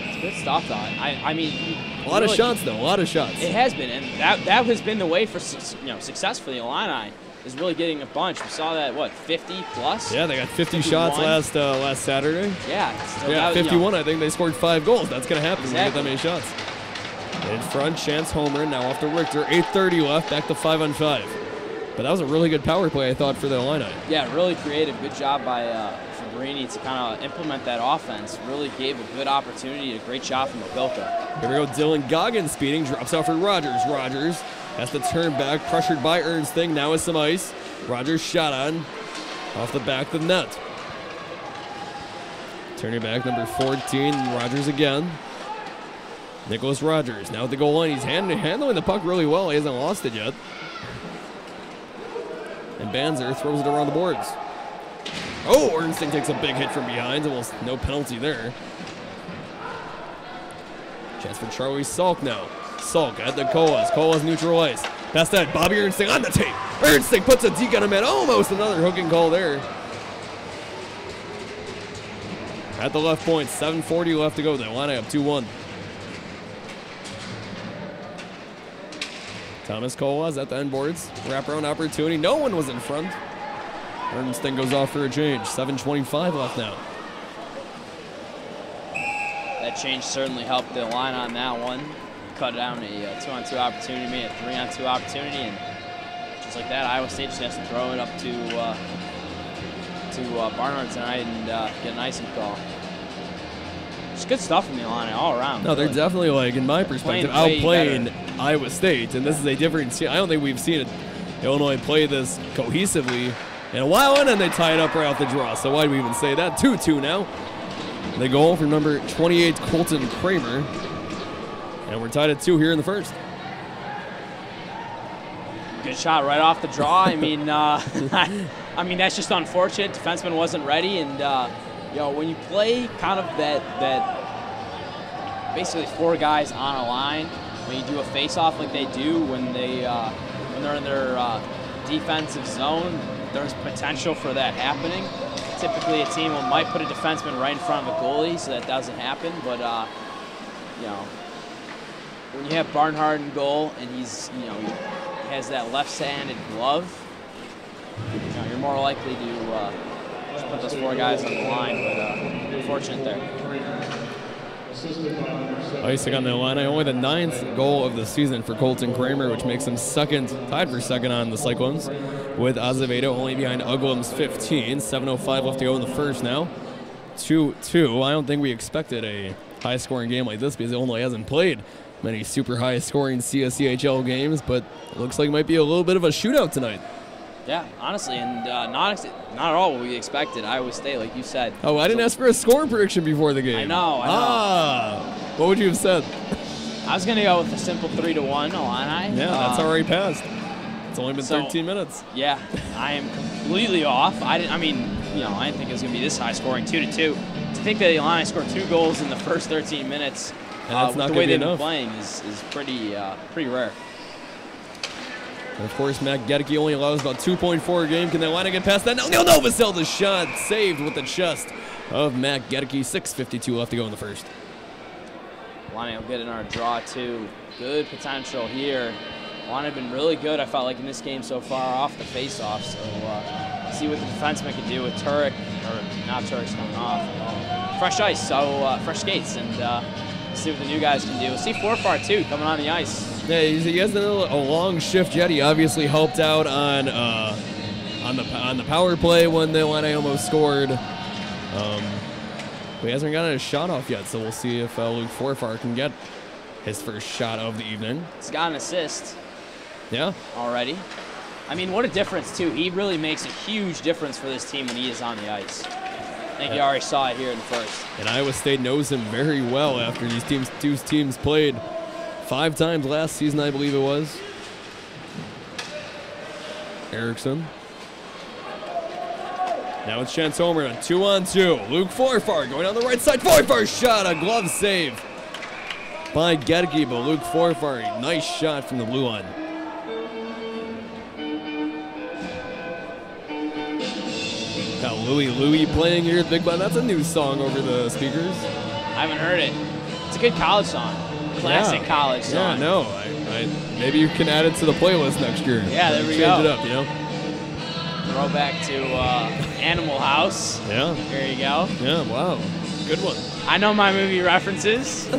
It's good stuff, though. I mean, a lot of shots, though. A lot of shots. It has been, and that has been the way for success for the Illini. Is really getting a bunch. We saw that, what, 50 plus? Yeah, they got 50 shots last Saturday. Yeah. 51. I think they scored 5 goals. That's going to happen when you get that many shots. In front, chance home run. Now off to Richter. 8:30 left. Back to 5-on-5. But that was a really good power play, I thought, for the Illini. Yeah, really creative. Good job by Fabrini to kind of implement that offense. Really gave a good opportunity. A great shot from Opilka. Here we go. Dylan Goggins speeding. Drops off for Rogers. Rogers has to turn back, pressured by Ernsting. Now with some ice. Rogers shot on. Off the back of the net. Turning back, number 14, Rogers again. Nicholas Rogers now at the goal line. He's handling the puck really well. He hasn't lost it yet. And Banzer throws it around the boards. Oh, Ernsting takes a big hit from behind. Almost no penalty there. Chance for Charlie Salk now. Salk at the Colas. Colas neutral ice. Past that, Bobby Ernsting on the tape. Ernsting puts a deke on him, and almost another hooking call there. At the left point, 7:40 left to go. They line up 2-1. Thomas Colas at the end boards. Wraparound opportunity. No one was in front. Ernsting goes off for a change. 7:25 left now. That change certainly helped the line on that one. Cut down a 2-on-2 opportunity, made a 3-on-2 opportunity, and just like that, Iowa State just has to throw it up to Barnard tonight and get an icing call. It's good stuff from the Illini all around. No, they're definitely, like, in my perspective, outplaying Iowa State, and this is a different team. I don't think we've seen Illinois play this cohesively in a while, and then they tie it up right off the draw. So why do we even say that? 2-2 now. The goal from number 28, Colton Kramer. And we're tied at 2 here in the first. Good shot right off the draw. I mean, that's just unfortunate. Defenseman wasn't ready, and when you play kind of that basically 4 guys on a line, when you do a face-off like they do when they're in their defensive zone, there's potential for that happening. Typically, a team might put a defenseman right in front of a goalie, so that doesn't happen. But when you have Barnhart in goal and he has that left-handed glove, you're more likely to just put those 4 guys on the line. But unfortunate there. Icing on the Illini, only the 9th goal of the season for Colton Kramer, which makes him tied for second on the Cyclones, with Azevedo only behind Uglam's 15. 7:05 left to go in the first now. 2-2. I don't think we expected a high-scoring game like this because Illinois hasn't played many super high-scoring CSCHL games, but it looks like it might be a little bit of a shootout tonight. Yeah, honestly, and not at all what we expected. Iowa State, like you said. Oh, I didn't ask for a score prediction before the game. I know. What would you have said? I was going to go with a simple 3-1 Illini. Yeah, that's already passed. It's only been 13 minutes. Yeah, I am completely off. I didn't think it was going to be this high scoring, 2-2. To think that the Illini scored 2 goals in the first 13 minutes that's with not the way they've enough. been playing is pretty rare. And of course, Matt Gedeke only allows about 2.4 a game. Can the Illini get past that? No, Novosel, the shot saved with the chest of Matt Gedeke. 6:52 left to go in the first. Illini will get in our draw too. Good potential here. Illini have been really good, I felt like, in this game so far off the face-off. So see what the defenseman can do with Turek, or not Turek's coming off. Fresh ice, so fresh skates, and see what the new guys can do. We'll see Forfar too coming on the ice. Yeah, he has a long shift yet. He obviously helped out on the power play when the Illini almost scored. But he hasn't gotten a shot off yet, so we'll see if Luke Forfar can get his first shot of the evening. He's got an assist. Yeah. Already. I mean, what a difference too. He really makes a huge difference for this team when he is on the ice. I think you already saw it here in the first. And Iowa State knows him very well after these two teams played 5 times last season, I believe it was. Erickson. Now it's Chance Homer on 2-on-2. Luke Forfar going on the right side. Forfar's shot, a glove save by Gedeke, but Luke Forfar, a nice shot from the blue line. Now Louie playing here at Big Button. That's a new song over the speakers. I haven't heard it. It's a good college song. Classic college song. Yeah, no. Maybe you can add it to the playlist next year. Yeah, there we go. Change it up, Throwback to Animal House. Yeah. There you go. Yeah, wow. Good one. I know my movie references.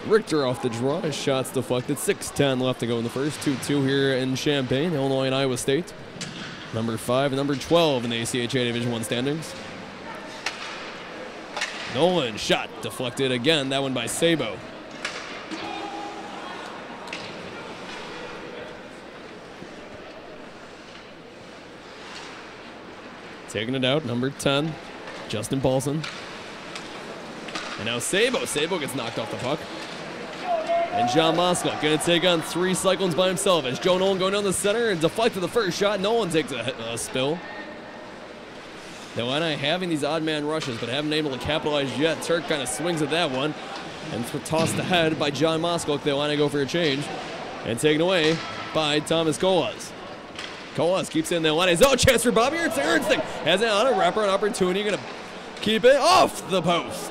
Richter off the draw. His shot's deflected. 6:10 left to go in the first. 2-2 here in Champaign, Illinois and Iowa State. Number 5 and number 12 in the ACHA Division I standings. Nolan, shot deflected again. That one by Sabo. Taking it out, number 10, Justin Paulson. And now Sabo. Sabo gets knocked off the puck. And John Moskal going to take on 3 Cyclones by himself as Joe Nolan going down the center and deflected the first shot. Nolan takes a spill. The Illini having these odd man rushes, but haven't been able to capitalize yet. Turk kind of swings at that one and tossed ahead by John Moskal. The Illini go for a change and taken away by Thomas Colas. Colas keeps it in the Illini's. Oh, chance for Bobby Ernst. Has it on a wrapper, an opportunity. Going to keep it off the post.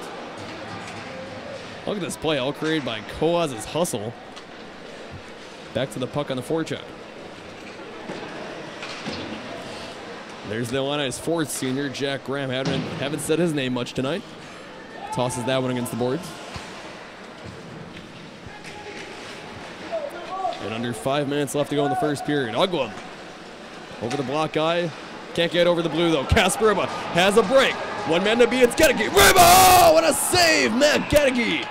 Look at this play, all created by Colas' hustle. Back to the puck on the forecheck. There's the Illini's 4th senior, Jack Graham. Haven't said his name much tonight. Tosses that one against the boards. And under 5 minutes left to go in the first period. Uglum over the block guy. Can't get over the blue though. Kasparova has a break. One man to beat. It's Gedeke. Ribbo! Oh, what a save, Matt Gedeke.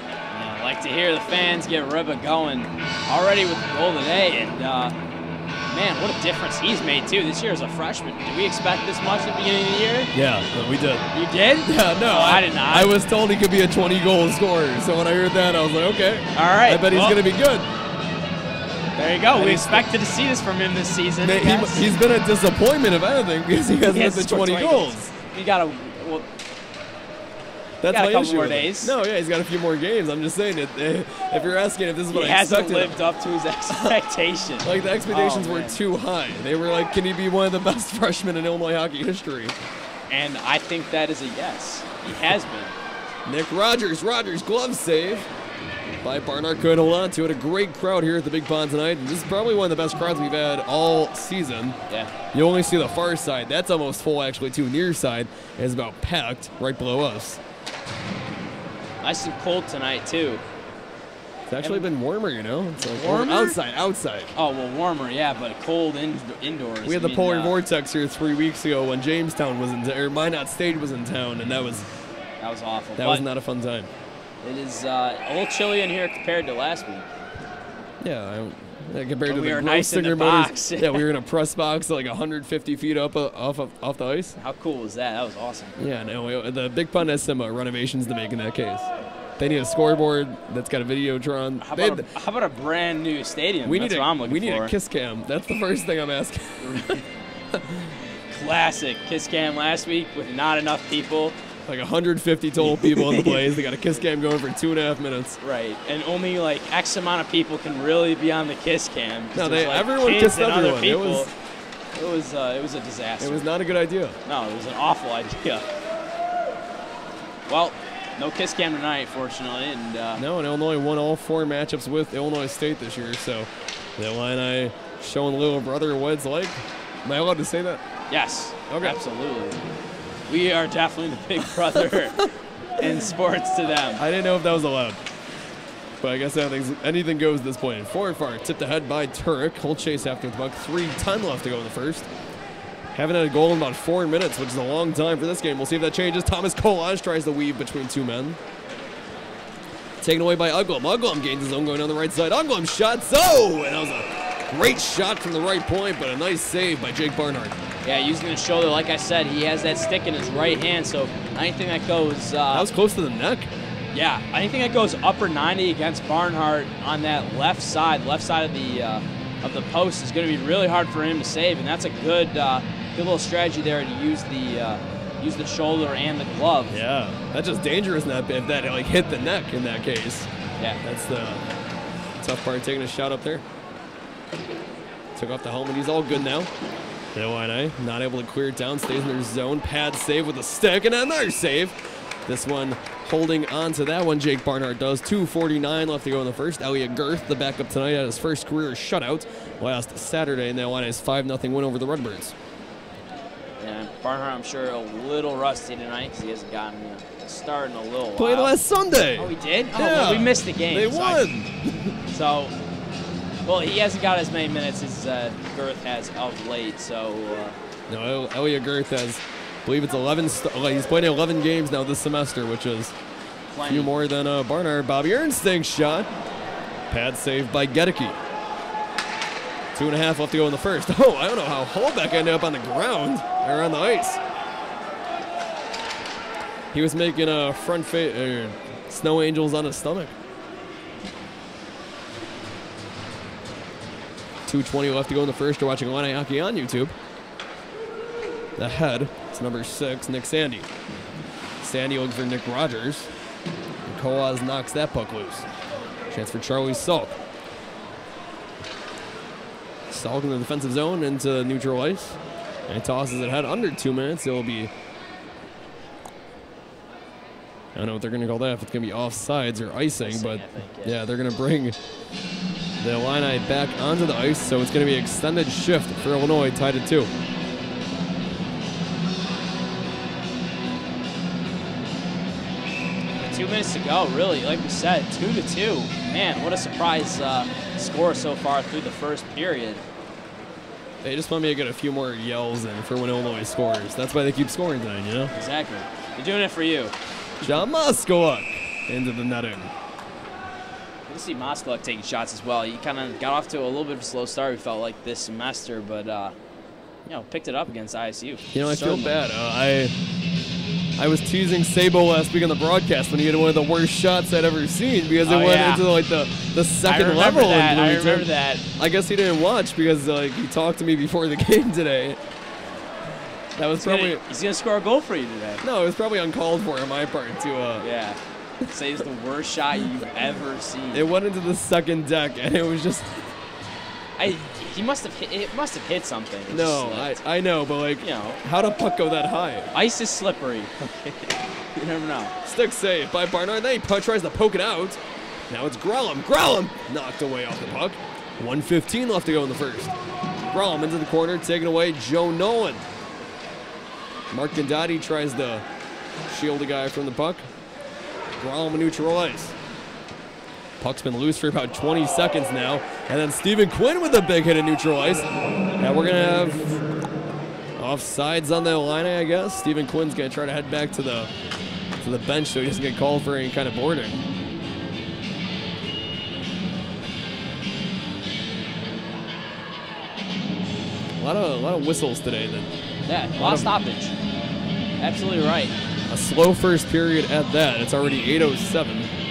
Yeah, like to hear the fans get Ribba going already with the goal today. And, man, what a difference he's made, too. This year as a freshman. Did we expect this much at the beginning of the year? Yeah, we did. You did? Yeah, no. Oh, I did not. I was told he could be a 20-goal scorer. So when I heard that, I was like, okay. All right. I bet he's going to be good. There you go. We expected to see this from him this season. He's been a disappointment, if anything, because he hasn't hit the 20 goals. You got to... Well, that's got my a couple issue more with it. days. No, yeah, he's got a few more games. I'm just saying, if you're asking if this is what I expected. He hasn't lived up to his expectations. Like, the expectations were too high. They were like, can he be one of the best freshmen in Illinois hockey history? And I think that is a yes. He has been. Nick Rogers glove save by Barnhart. Could hold on to it. A great crowd here at the Big Pond tonight. And this is probably one of the best crowds we've had all season. Yeah. You only see the far side. That's almost full, actually, too. Near side is about packed right below us. Nice and cold tonight, too. It's actually been warmer, you know. It's like warmer? Outside. Oh, well, warmer, yeah, but cold indoors. We had the polar vortex here 3 weeks ago when Jamestown was in or Minot State was in town, and that was awful. That was not a fun time. It is a little chilly in here compared to last week. Yeah, compared to we the were gross nice in the Singer motors. box. Yeah, we were in a press box like 150 feet up off the ice. How cool was that? That was awesome. Yeah, no, the Big Pond has some renovations to make in that case. They need a scoreboard that's got a Videotron. How about a brand new stadium? That's what I'm looking for. We need a kiss cam. That's the first thing I'm asking. Classic kiss cam last week with not enough people. Like 150 total people in the place. They got a kiss cam going for 2.5 minutes. Right, and only like X amount of people can really be on the kiss cam. No, like everyone kissed everyone. It was a disaster. It was not a good idea. No, it was an awful idea. Well, no kiss cam tonight, fortunately, and no, and Illinois won all 4 matchups with Illinois State this year. So the Illini showing little brother what it's like. Am I allowed to say that? Yes. Okay. Absolutely. We are definitely the big brother in sports to them. I didn't know if that was allowed. But I guess anything goes at this point. Forward far, tipped ahead by Turek. He'll chase after with about 3:10 left to go in the first. Haven't had a goal in about 4 minutes, which is a long time for this game. We'll see if that changes. Thomas Kolaj tries to weave between 2 men. Taken away by Uglum. Uglum gains his own going on the right side. Uglum shot. And that was a great shot from the right point, but a nice save by Jake Barnhart. Yeah, using his shoulder. Like I said, he has that stick in his right hand, so anything that goes... that was close to the neck. Yeah, anything that goes upper 90 against Barnhart on that left side of the post is going to be really hard for him to save, and that's a good little strategy there to use the shoulder and the glove. Yeah, that's just dangerous if that like hit the neck in that case. Yeah, that's the tough part, taking a shot up there. Took off the helmet. He's all good now. The Illini not able to clear it down, stays in their zone. Pad save with a stick, and another save. This one holding on to that one, Jake Barnhart does. 2:49 left to go in the first. Elliot Girth, the backup tonight, had his first career shutout last Saturday, and the Illini's 5-0 win over the Redbirds. Yeah, Barnhart, I'm sure, a little rusty tonight because he hasn't gotten a start in a little while. Played last Sunday. Oh, he did? Oh, yeah. Well, we missed the game. They won. Well, he hasn't got as many minutes as Girth has of late, so... No, Elliot Girth has, I believe it's 11, he's played 11 games now this semester, which is a few more than Barnhart. Bobby Ernstink's shot. Pad saved by Gedeke. 2.5 left to go in the first. Oh, I don't know how Holbeck ended up on the ground, or on the ice. He was making a snow angels on his stomach. 2:20 left to go in the first. You're watching Illini Hockey on YouTube. The head, it's number 6, Nick Sandy. Sandy looking for Nick Rogers. And Koaz knocks that puck loose. Chance for Charlie Salk. Salk in the defensive zone into neutral ice. And he tosses it ahead under 2 minutes. It'll be, I don't know what they're going to call that, if it's going to be offsides or icing, but yeah, they're going to bring the Illini back onto the ice, so it's going to be extended shift for Illinois, tied at 2. Two minutes to go, really. Like we said, 2-2. Man, what a surprise score so far through the first period. They just want me to get a few more yells in for when Illinois scores. That's why they keep scoring tonight, you know? Exactly. They're doing it for you. John Moskowik into the netting. We'll see Moskalik taking shots as well. He kind of got off to a little bit of a slow start, we felt like, this semester, but, picked it up against ISU. You know, I feel bad. I was teasing Sabo last week on the broadcast when he had one of the worst shots I'd ever seen because it went into, like, the second level. I remember that. I guess he didn't watch because, like, he talked to me before the game today. That was He's going to score a goal for you today. No, it was probably uncalled for on my part to say it's the worst shot you've ever seen. It went into the second deck, and it was just... He must have hit. It must have hit something. No, I know, but like, how did puck go that high? Ice is slippery. You never know. Stick save by Barnard. Then he tries to poke it out. Now it's Grellum. Grellum knocked away off the puck. 1:15 left to go in the first. Grellum into the corner, taking away Joe Nolan. Mark Gandati tries to shield a guy from the puck. Grellum a neutral ice. Puck's been loose for about 20 seconds now. And then Stephen Quinn with a big hit at neutral ice. And we're going to have offsides on the line, I guess. Stephen Quinn's going to try to head back to the bench so he doesn't get called for any kind of boarding. A lot of whistles today. Yeah, a lot of stoppage. Absolutely right. A slow first period at that. It's already 8:07.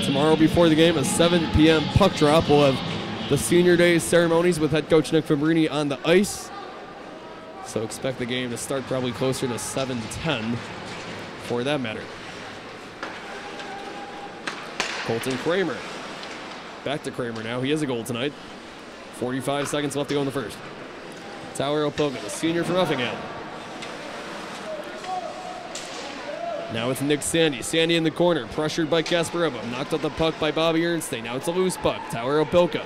Tomorrow before the game, a 7 p.m. puck drop. We'll have the Senior Day ceremonies with head coach Nick Fabrini on the ice. So expect the game to start probably closer to 7:10 for that matter. Colton Kramer. Back to Kramer now. He has a goal tonight. 45 seconds left to go in the first. Tower Opoga, the senior from Effingham. Now it's Nick Sandy. Sandy in the corner, pressured by Kasper Ebba. Knocked out the puck by Bobby Ernstein. Now it's a loose puck. Tower Opilka.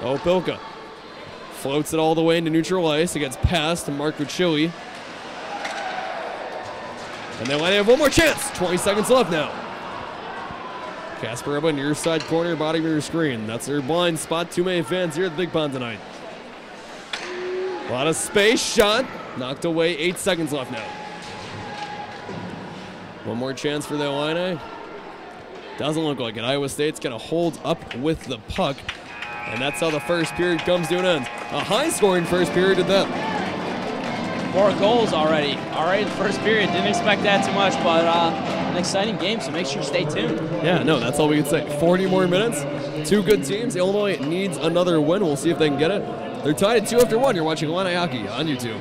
Opilka floats it all the way into neutral ice. It gets past to Mark Uchili. And they have one more chance. 20 seconds left now. Kasper Ebba near side corner, bottom of your screen. That's their blind spot. Too many fans here at the Big Pond tonight. A lot of space. Shot. Knocked away. 8 seconds left now. One more chance for the Illini. Doesn't look like it. Iowa State's going to hold up with the puck. And that's how the first period comes to an end. A high-scoring first period at that. 4 goals already. All right, the first period. Didn't expect that too much, but an exciting game, so make sure you stay tuned. Yeah, no, that's all we can say. 40 more minutes. 2 good teams. Illinois needs another win. We'll see if they can get it. They're tied at 2 after 1. You're watching Illini Hockey on YouTube.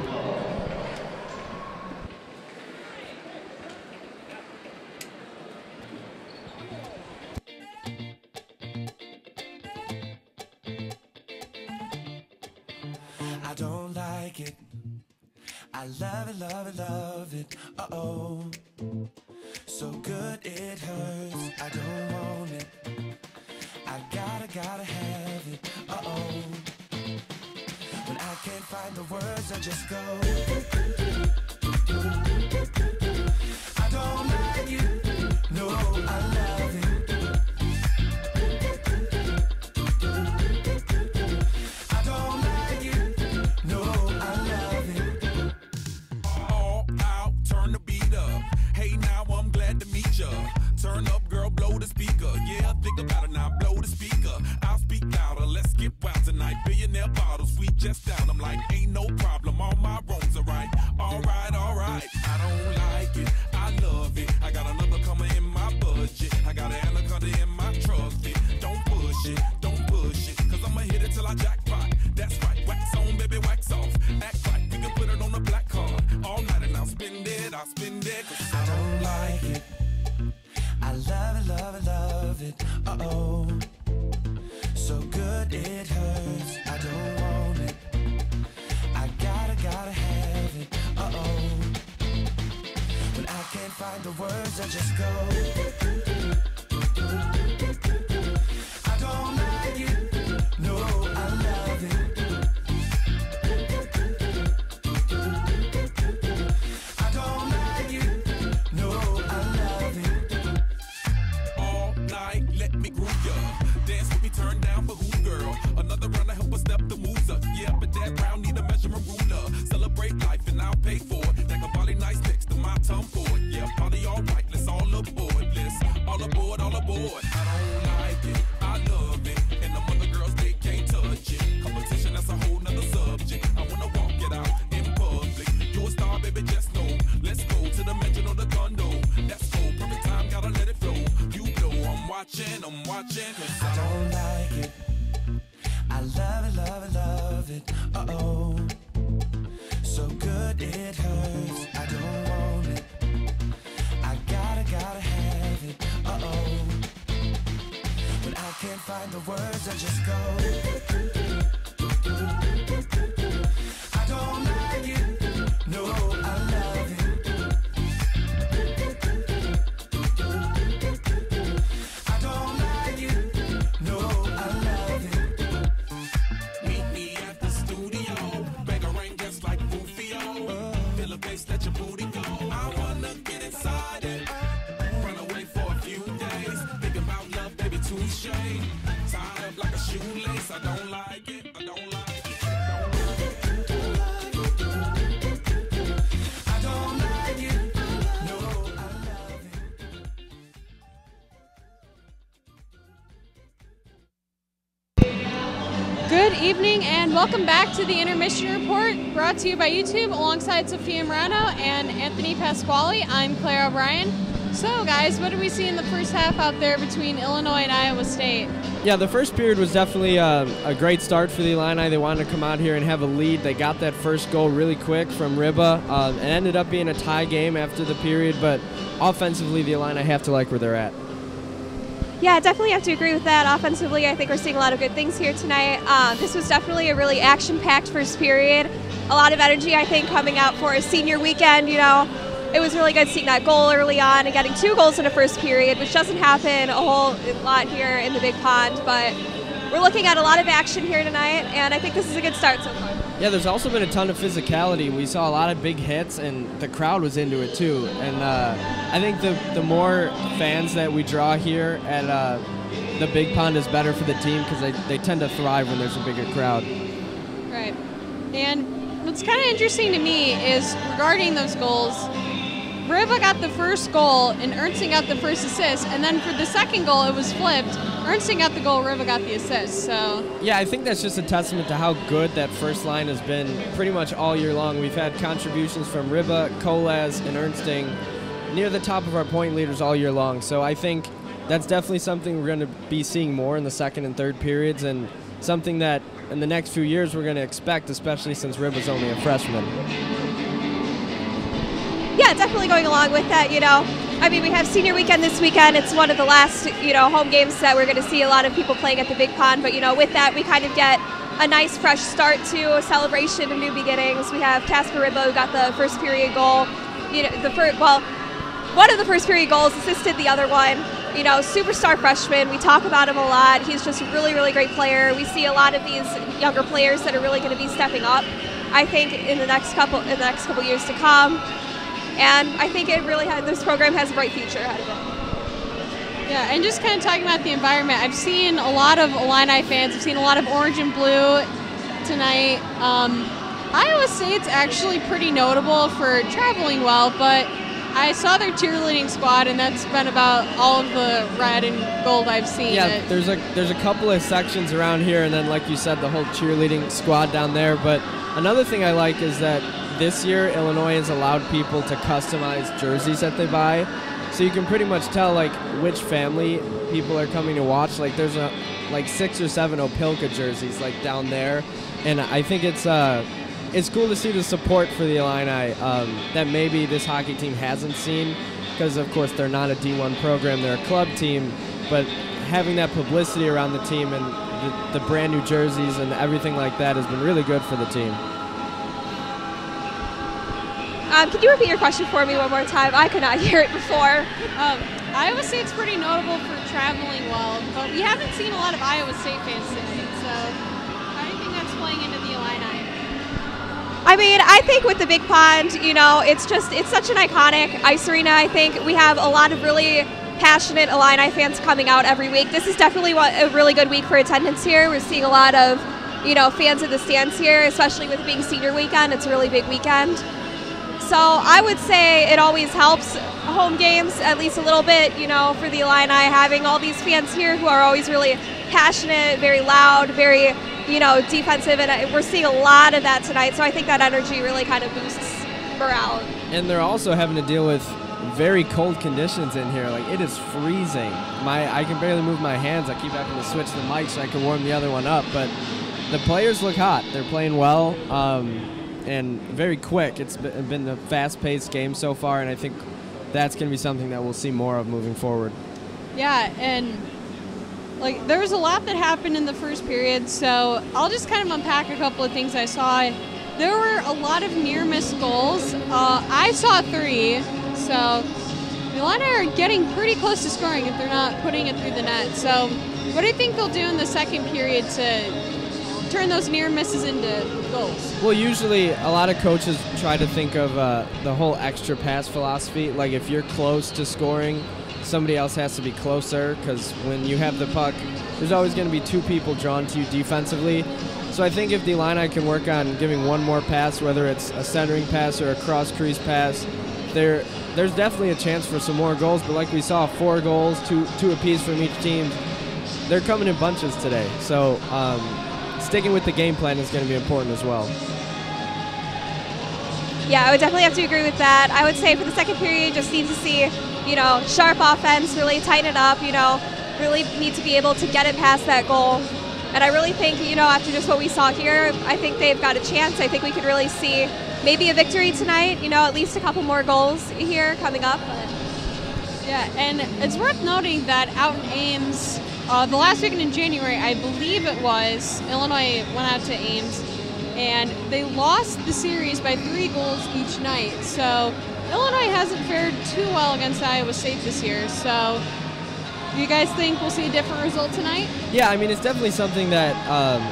I love it, love it, love it, uh-oh. So good it hurts, I don't want it. I gotta have it, uh-oh. When I can't find the words, I just go. I don't like it, no, I love it. I don't like it, no, I love it. All out, turn the beat up. Hey, now I'm glad to meet ya. Turn up, girl, blow the speaker. Yeah, think about it now, blow the speaker. I'll speak louder, let's get wild tonight. Billionaire bottles, we just down. I'm like, ain't no problem, all my wrongs are right. Alright, alright, I don't like it, I love it. I got another coming in my budget. I got an anaconda in my trusty. Don't push it, cause I'ma hit it till I jackpot. That's right, wax on, baby, wax off. Act right, we can put it on the black card. All night and I'll spend it, cause I don't like it. I love it, love it, love it, uh-oh. So good it hurts, I don't want it. I gotta have it, uh-oh. When I can't find the words, I just go. I don't like it, no, I love it. I don't like it, no, I love it. All night, let me groove ya. Dance with me, turn down for who, girl? Another round to help us step the moves up. Yeah, but that round need a measurement ruler. Celebrate life and I'll pay for it. Like a body nice next to my tongue for it. Yeah, party all right, let's all aboard. Let's all aboard, all aboard. I don't like it, I love I'm watching, 'cause I don't like it. I love it, love it, love it. Uh-oh. So good it hurts. I don't want it. I gotta have it. Uh-oh. When I can't find the words, I just go. I don't like it. No, I love it. I don't like it. No, I love it. Meet me at the studio. Bang a ring just like Rufio. Feel a bass, let your booty go. I wanna get inside it. Run away for a few days. Think about love, baby, touche. Tied up like a shoelace. I don't like it. I don't like it. I don't like it. No, I love it. Good evening and welcome back to the Intermission Report, brought to you by YouTube alongside Sophia Morano and Anthony Pasquale. I'm Claire O'Brien. So guys, what did we see in the first half out there between Illinois and Iowa State? Yeah, the first period was definitely a great start for the Illini. They wanted to come out here and have a lead. They got that first goal really quick from Riba. It ended up being a tie game after the period, but offensively the Illini have to like where they're at. Yeah, definitely have to agree with that. Offensively, I think we're seeing a lot of good things here tonight. This was definitely a really action-packed first period. A lot of energy, I think, coming out for a senior weekend. You know, it was really good seeing that goal early on and getting 2 goals in a first period, which doesn't happen a whole lot here in the Big Pond. But we're looking at a lot of action here tonight, and I think this is a good start so far. Yeah, there's also been a ton of physicality. We saw a lot of big hits, and the crowd was into it too. And I think the more fans that we draw here at the Big Pond is better for the team, because they tend to thrive when there's a bigger crowd. Right. And what's kind of interesting to me is regarding those goals, Riva got the first goal and Ernsten got the first assist, and then for the second goal it was flipped. Ernsten got the goal, Riva got the assist. So yeah, I think that's just a testament to how good that first line has been pretty much all year long. We've had contributions from Riba, Kolaz, and Ernsten near the top of our point leaders all year long. So I think that's definitely something we're going to be seeing more in the second and third periods, and something that in the next few years we're going to expect, especially since Riba's only a freshman. Yeah, definitely going along with that, you know. I mean, we have senior weekend this weekend. It's one of the last, you know, home games that we're going to see a lot of people playing at the Big Pond. But, you know, with that, we kind of get a nice fresh start to a celebration of new beginnings. We have Casper Riba, who got the first period goal. You know, one of the first period goals, assisted the other one. You know, superstar freshman. We talk about him a lot. He's just a really, really great player. We see a lot of these younger players that are really going to be stepping up, I think, in the next couple years to come. And I think this program has a bright future ahead of it. yeah, and just kind of talking about the environment, I've seen a lot of Illini fans. I've seen a lot of orange and blue tonight. Iowa State's actually pretty notable for traveling well, but I saw their cheerleading squad, and that's been about all of the red and gold I've seen. Yeah, there's a couple of sections around here, and then, like you said, the whole cheerleading squad down there. But another thing I like is that this year Illinois has allowed people to customize jerseys that they buy, so you can pretty much tell like which family people are coming to watch. Like there's like 6 or 7 Opilka jerseys like down there, and I think it's cool to see the support for the Illini that maybe this hockey team hasn't seen, because of course they're not a D1 program, they're a club team, but having that publicity around the team and the brand new jerseys and everything like that has been really good for the team. Could you repeat your question for me one more time? I could not hear it before. Iowa State's pretty notable for traveling well, but we haven't seen a lot of Iowa State fans tonight, so how do you think that's playing into the Illini? I mean, I think with the Big Pond, you know, it's such an iconic ice arena. I think we have a lot of really passionate Illini fans coming out every week. This is definitely a really good week for attendance here. We're seeing a lot of, you know, fans in the stands here, especially with it being senior weekend. It's a really big weekend. So I would say it always helps home games at least a little bit, you know, for the Illini, having all these fans here who are always really passionate, very loud, very, you know, defensive, and we're seeing a lot of that tonight. So I think that energy really kind of boosts morale. And they're also having to deal with very cold conditions in here. Like, it is freezing. I can barely move my hands. I keep having to switch the mic so I can warm the other one up. But the players look hot. They're playing well and very quick. It's been a fast-paced game so far, and I think that's going to be something that we'll see more of moving forward. Yeah, and like there was a lot that happened in the first period, so I'll just kind of unpack a couple of things I saw. There were a lot of near-miss goals. I saw 3, so the Illini are getting pretty close to scoring if they're not putting it through the net. So what do you think they'll do in the second period to turn those near misses into goals? Well, usually a lot of coaches try to think of the whole extra pass philosophy. Like, if you're close to scoring, somebody else has to be closer, because when you have the puck, there's always going to be 2 people drawn to you defensively. So I think if the Illini can work on giving one more pass, whether it's a centering pass or a cross-crease pass, there's definitely a chance for some more goals. But like we saw, 4 goals, two apiece from each team. They're coming in bunches today. So sticking with the game plan is going to be important as well. Yeah, I would definitely have to agree with that. I would say for the second period, just need to see, sharp offense, really tighten it up, really need to be able to get it past that goal. And I really think, after just what we saw here, I think they've got a chance. I think we could really see maybe a victory tonight, at least a couple more goals here coming up. Yeah, and it's worth noting that out in Ames, the last weekend in January, I believe it was, Illinois went out to Ames, and they lost the series by 3 goals each night. So Illinois hasn't fared too well against Iowa State this year. So do you guys think we'll see a different result tonight? Yeah, I mean, it's definitely something that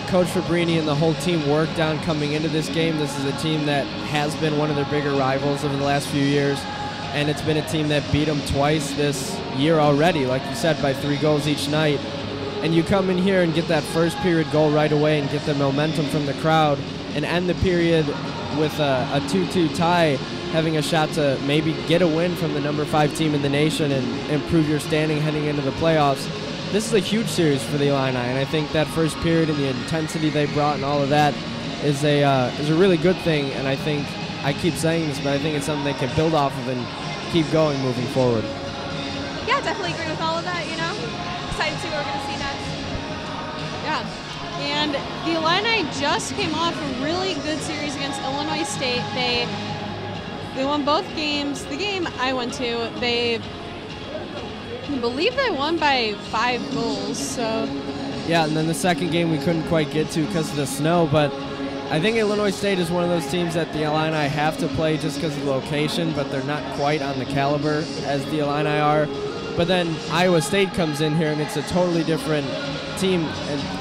Coach Fabrini and the whole team worked on coming into this game. This is a team that has been one of their bigger rivals over the last few years, and it's been a team that beat them twice this year already, like you said, by 3 goals each night. And you come in here and get that first period goal right away and get the momentum from the crowd and end the period with a 2-2 tie, having a shot to maybe get a win from the number 5 team in the nation and improve your standing heading into the playoffs. This is a huge series for the Illini, and I think that first period and the intensity they brought and all of that is a really good thing. And I think, I keep saying this, but I think it's something they can build off of and keep going moving forward. Yeah, definitely agree with all of that, Excited to see what we're going to see next. Yeah. And the Illini just came off a really good series against Illinois State. They won both games. The game I went to, I believe they won by 5 goals. So yeah, and then the second game we couldn't quite get to because of the snow, but I think Illinois State is one of those teams that the Illini have to play just because of the location, but they're not quite on the caliber as the Illini are. But then Iowa State comes in here, and it's a totally different team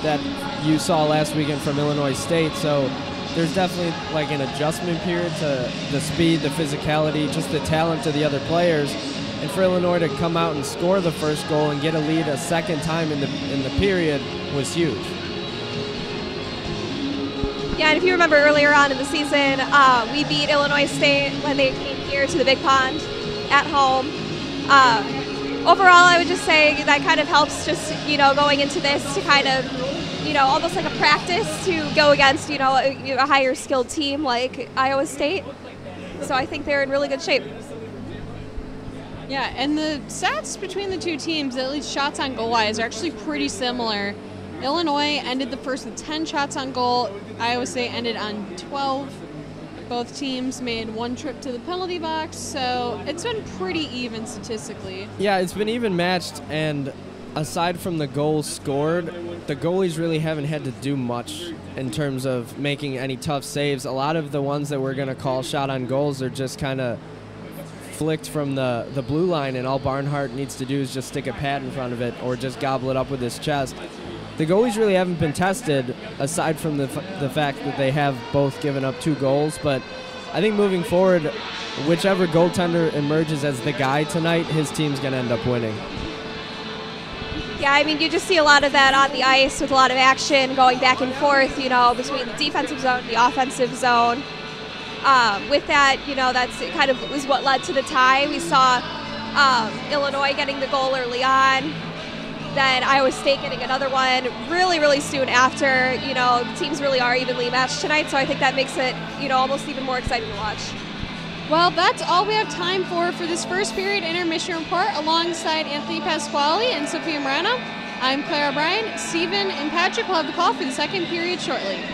that you saw last weekend from Illinois State. So there's definitely like an adjustment period to the speed, the physicality, just the talent of the other players. And for Illinois to come out and score the first goal and get a lead a second time in the period was huge. Yeah, and if you remember earlier on in the season, we beat Illinois State when they came here to the Big Pond at home. Overall, I would just say that kind of helps just, going into this to kind of, almost like a practice to go against, a higher skilled team like Iowa State. So I think they're in really good shape. yeah, and the stats between the two teams, at least shots on goal wise, are actually pretty similar. Illinois ended the first with 10 shots on goal. Iowa State ended on 12. Both teams made 1 trip to the penalty box, so it's been pretty even statistically. Yeah, it's been even matched, and aside from the goals scored, the goalies really haven't had to do much in terms of making any tough saves. A lot of the ones that we're going to call shot on goals are just kind of flicked from the blue line, and all Barnhart needs to do is just stick a pad in front of it or just gobble it up with his chest. The goalies really haven't been tested, aside from the fact that they have both given up 2 goals. But I think moving forward, whichever goaltender emerges as the guy tonight, his team's going to end up winning. Yeah, I mean, you just see a lot of that on the ice with a lot of action going back and forth, between the defensive zone and the offensive zone. With that, that's kind of was what led to the tie. We saw Illinois getting the goal early on. Then Iowa State getting another one really, really soon after. Teams really are evenly matched tonight, so I think that makes it, almost even more exciting to watch. Well, that's all we have time for this first period intermission report. Alongside Anthony Pasquale and Sophia Morano, I'm Claire O'Brien. Steven and Patrick will have the call for the second period shortly.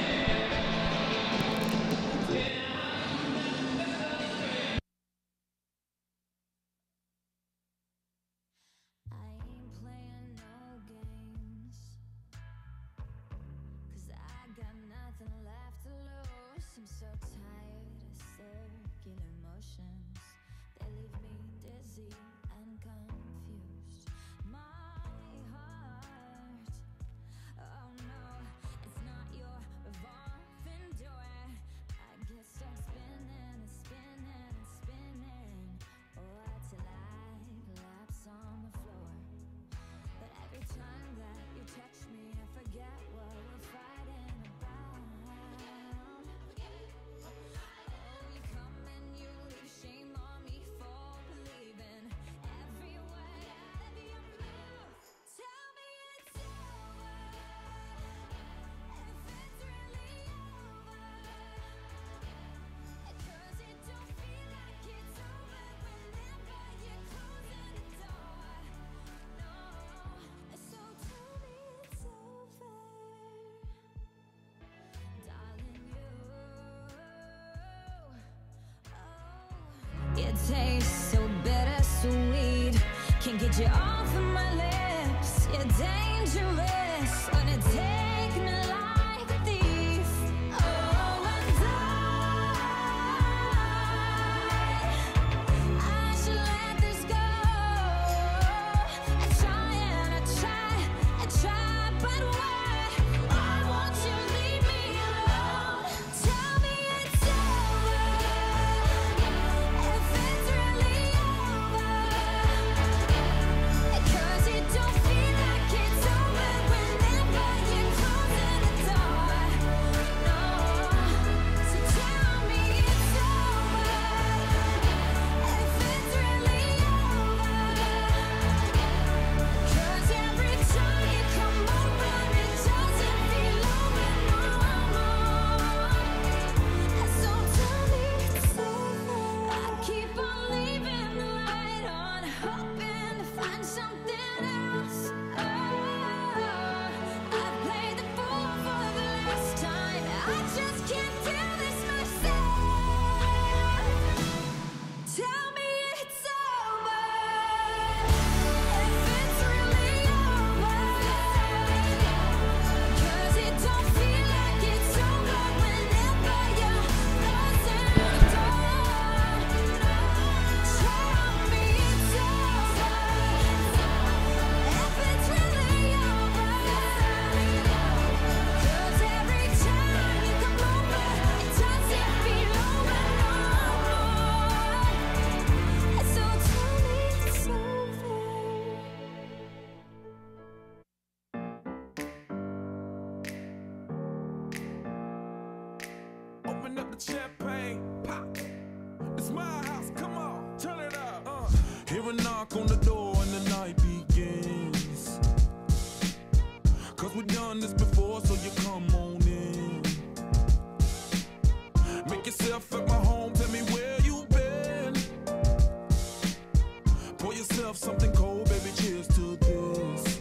It tastes so bittersweet. Can't get you off of my lips. You're dangerous. Wanna take me like a thief. Oh, and I should let this go. I try and I try, but why? Why won't you leave me alone? Tell me it's over. If it's really over, 'cause it don't feel like it's over whenever you're closing the door. No, so tell me it's over. If it's really over, 'cause every time you come over, it doesn't feel over no more. So tell me it's over. I keep on leaving the light on, hoping to find something else. I've played the fool for the last time. I just can't do this myself. Tell me it's over. If it's really over, 'cause it don't feel like it's over whenever you're closing the door. Tell me it's over. If it's really over, 'cause every time you come over, it doesn't feel over no more. So tell me it's over. Open up the champagne, pop. It's my house, come on, turn it up. Hear a knock on the door and the night begins. 'Cause we've done this before, so you come on in. Make yourself at my home, tell me where you've been. Pour yourself something cold, baby, cheers to this.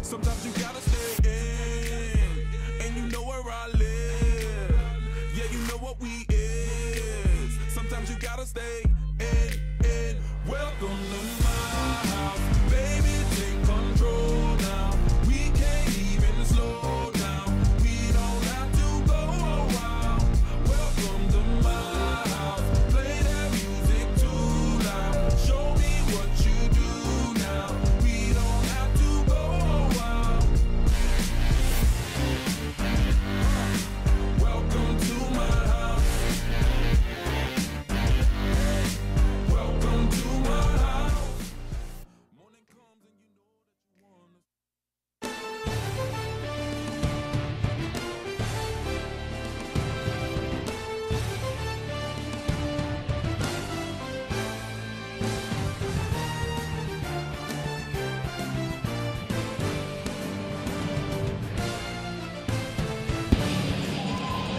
Sometimes you gotta stay in, and you know where I live. Yeah, you know what we is. Sometimes you gotta stay in. Welcome to my house, baby, take control now. We can't even slow down. We don't have to go a while. Welcome to my house, play that music too loud. Show me what you do now. We don't have to go a while. Welcome to my house. Welcome to my house. Morning comes and you know that you wanna.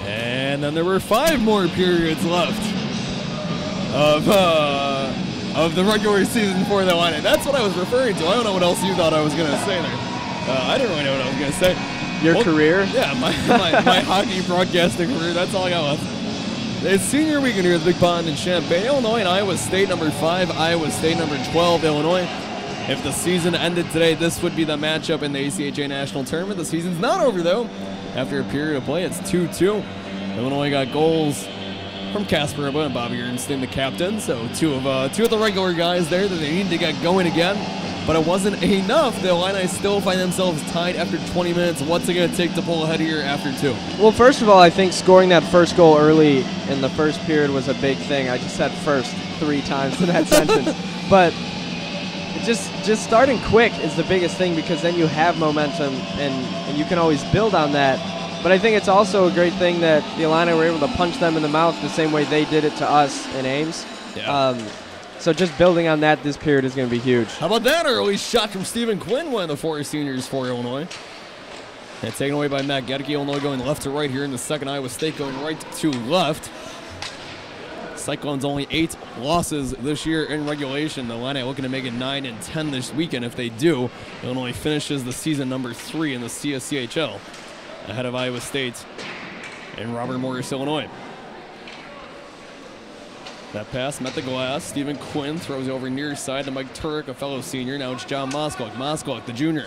And then there were 5 more periods left. of the regular season for the Illini. That's what I was referring to. I don't know what else you thought I was going to say there. I didn't really know what I was going to say. Your career? Yeah, my hockey broadcasting career. That's all I got left. It's senior weekend here at the Big Pond in Champaign, Illinois, and Iowa State number 5, Iowa State number 12, Illinois. If the season ended today, this would be the matchup in the ACHA National Tournament. The season's not over, though. After a period of play, it's 2-2. Illinois got goals from Casper Ribba and Bobby Ernstein, the captain. So two of the regular guys there that they needed to get going again. But it wasn't enough. The Illini still find themselves tied after 20 minutes. What's it going to take to pull ahead here after 2? Well, first of all, I think scoring that first goal early in the first period was a big thing. I just said first 3 times in that sentence. But just starting quick is the biggest thing, because then you have momentum and you can always build on that. But I think it's also a great thing that the Illini were able to punch them in the mouth the same way they did it to us in Ames. Yeah. So just building on that this period is going to be huge. How about that early shot from Stephen Quinn, one of the 4 seniors for Illinois. And taken away by Matt Gedeke. Illinois going left to right here in the second. Iowa State going right to left. Cyclones only 8 losses this year in regulation. The Illini looking to make it 9-10 this weekend. If they do, Illinois finishes the season number 3 in the CSCHL, ahead of Iowa State and Robert Morris, Illinois. That pass met the glass. Stephen Quinn throws over near side to Mike Turek, a fellow senior. Now it's John Moskalik. Moskalik, the junior,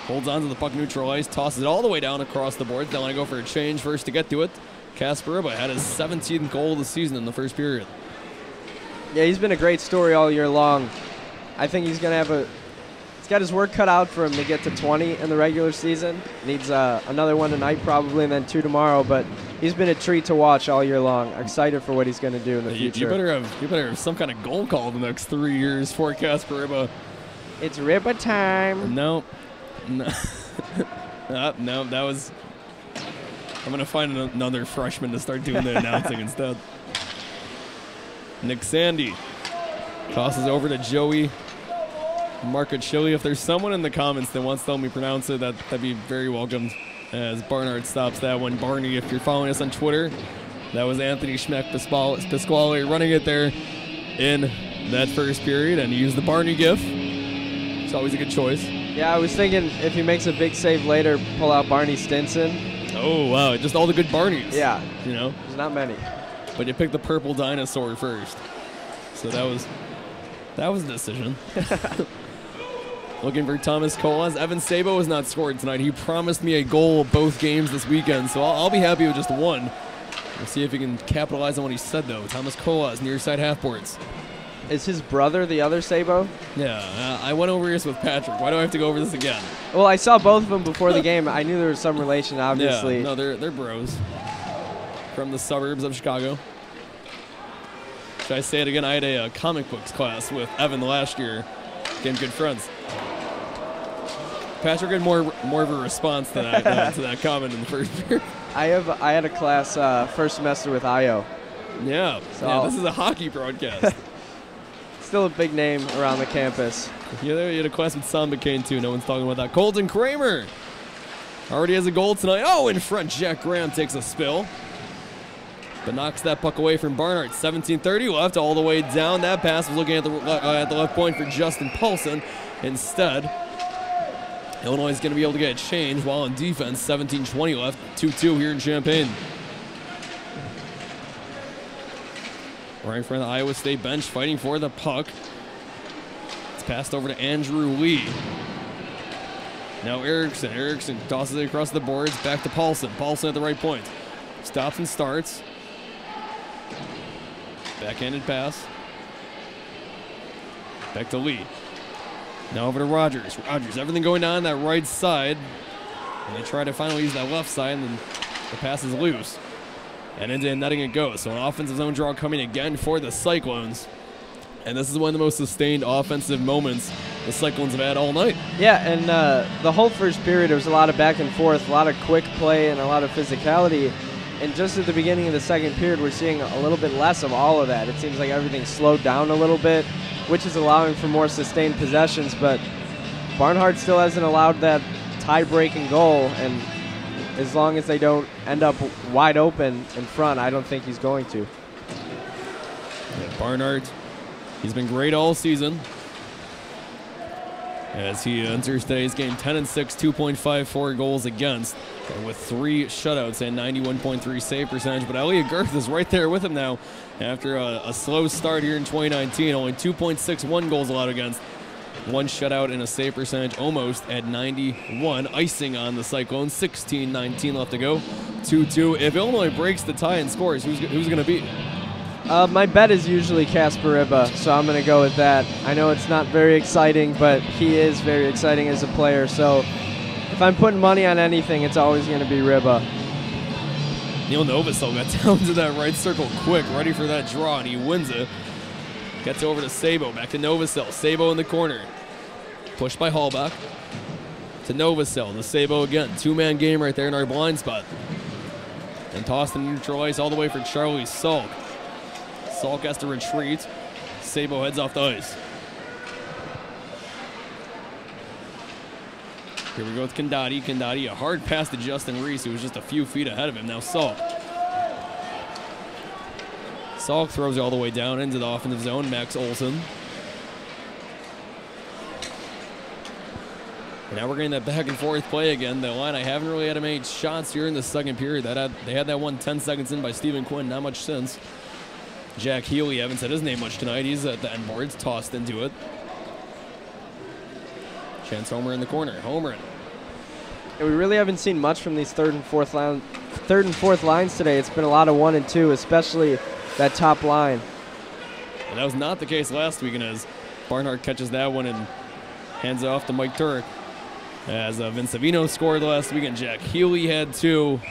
holds on to the puck neutral ice, tosses it all the way down across the board. They'll want to go for a change first to get to it. Casper Ribba had his 17th goal of the season in the first period. Yeah, he's been a great story all year long. I think he's going to have he's got his work cut out for him to get to 20 in the regular season. Needs another one tonight probably, and then 2 tomorrow, but he's been a treat to watch all year long. Excited for what he's going to do in the future. You better have some kind of goal call the next 3 years for Casper Ribba. It's Ribba time. No. No, that was... I'm going to find another freshman to start doing the announcing instead. Nick Sandy tosses over to Joey Marcachilli. If there's someone in the comments that wants to help me pronounce it, that'd be very welcome, as Barnard stops that one. Barney, if you're following us on Twitter, that was Anthony Schmeck-Pasquale running it there in that first period, and he used the Barney gif. It's always a good choice. Yeah, I was thinking if he makes a big save later, pull out Barney Stinson. Oh, wow. Just all the good Barneys. Yeah. You know? There's not many. But you picked the purple dinosaur first. So that was a decision. Looking for Thomas Colas. Evan Sabo has not scored tonight. He promised me a goal both games this weekend, so I'll be happy with just one. We'll see if he can capitalize on what he said, though. Thomas Colas, near side half-boards. Is his brother the other Sabo? Yeah, I went over this with Patrick. Why do I have to go over this again? Well, I saw both of them before the game. I knew there was some relation, obviously. Yeah, no, they're bros from the suburbs of Chicago. Should I say it again? I had a comic books class with Evan last year. Became good friends. Patrick had more of a response to that comment in the first period. I had a class first semester with Io. Yeah, so yeah, this is a hockey broadcast. Still a big name around the campus. Yeah, you had a class with Sam McCain, too. No one's talking about that. Colton Kramer already has a goal tonight. Oh, in front, Jack Graham takes a spill, but knocks that puck away from Barnard. 17:30 left, all the way down. That pass was looking at the left point for Justin Paulson. Instead, Illinois is going to be able to get a change while on defense. 17:20 left, 2-2 here in Champaign. Right in front of the Iowa State bench, fighting for the puck. It's passed over to Andrew Lee. Now Erickson. Erickson tosses it across the boards, back to Paulson. Paulson at the right point. Stops and starts. Backhanded pass. Back to Lee. Now over to Rogers. Rogers, everything going on that right side. And they try to finally use that left side, and then the pass is loose. And into netting it goes. So an offensive zone draw coming again for the Cyclones. And this is one of the most sustained offensive moments the Cyclones have had all night. Yeah, and the whole first period, there was a lot of back and forth, a lot of quick play, and a lot of physicality. And just at the beginning of the second period, we're seeing a little bit less of all of that. It seems like everything slowed down a little bit, which is allowing for more sustained possessions. But Barnhart still hasn't allowed that tie-breaking goal, and as long as they don't end up wide open in front, I don't think he's going to. And Barnhart, he's been great all season. As he enters today's game 10-6, 2.54 goals against, and with 3 shutouts and 91.3 save percentage. But Elliot Girth is right there with him now after a slow start here in 2019. Only 2.61 goals allowed against, 1 shutout and a save percentage almost at 91. Icing on the Cyclones, 16-19 left to go. 2-2. If Illinois breaks the tie and scores, who's going to beat? My bet is usually Casper Ribba, so I'm going to go with that. I know it's not very exciting, but he is very exciting as a player. So if I'm putting money on anything, it's always going to be Ribba. Neil Novosel got down to that right circle quick, ready for that draw, and he wins it. Gets over to Sabo, back to Novosel. Sabo in the corner. Pushed by Hallback. To Novosel, to Sabo again. 2-man game right there in our blind spot. And tossed in neutral ice all the way for Charlie Salk. Salk has to retreat. Sabo heads off the ice. Here we go with Kandati. Kandati, a hard pass to Justin Reese, who was just a few feet ahead of him. Now Salk. Salk throws it all the way down into the offensive zone. Max Olson. And now we're getting that back and forth play again. The Illini haven't really had many shots here in the second period. They had that one 10 seconds in by Stephen Quinn, not much since. Jack Healy, haven't said his name much tonight. He's at the end boards, tossed into it. Chance Homer in the corner. Homer. Yeah, we really haven't seen much from these third and fourth lines today. It's been a lot of 1 and 2, especially that top line. And that was not the case last weekend as Barnhart catches that one and hands it off to Mike Turek. As Vince Savino scored last weekend, Jack Healy had 2.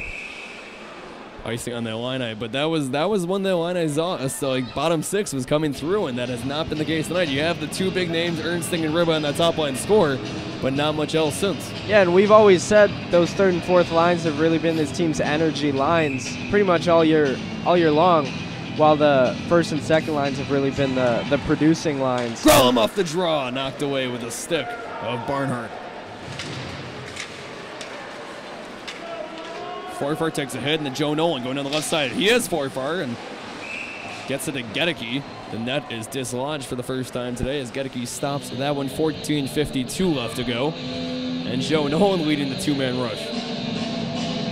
Icing on the Illini, but that was when the Illini so like bottom 6 was coming through, and that has not been the case tonight. You have the 2 big names, Ernsting and Ribba, on that top line score, but not much else since. Yeah, and we've always said those third and fourth lines have really been this team's energy lines pretty much all year long, while the first and second lines have really been the producing lines. Grellum off the draw, knocked away with a stick of Barnhart. Forfar takes a hit, and then Joe Nolan going down the left side. He is Forfar and gets it to Gedeke. The net is dislodged for the first time today as Gedeke stops that one. 14:52 left to go. And Joe Nolan leading the 2-man rush.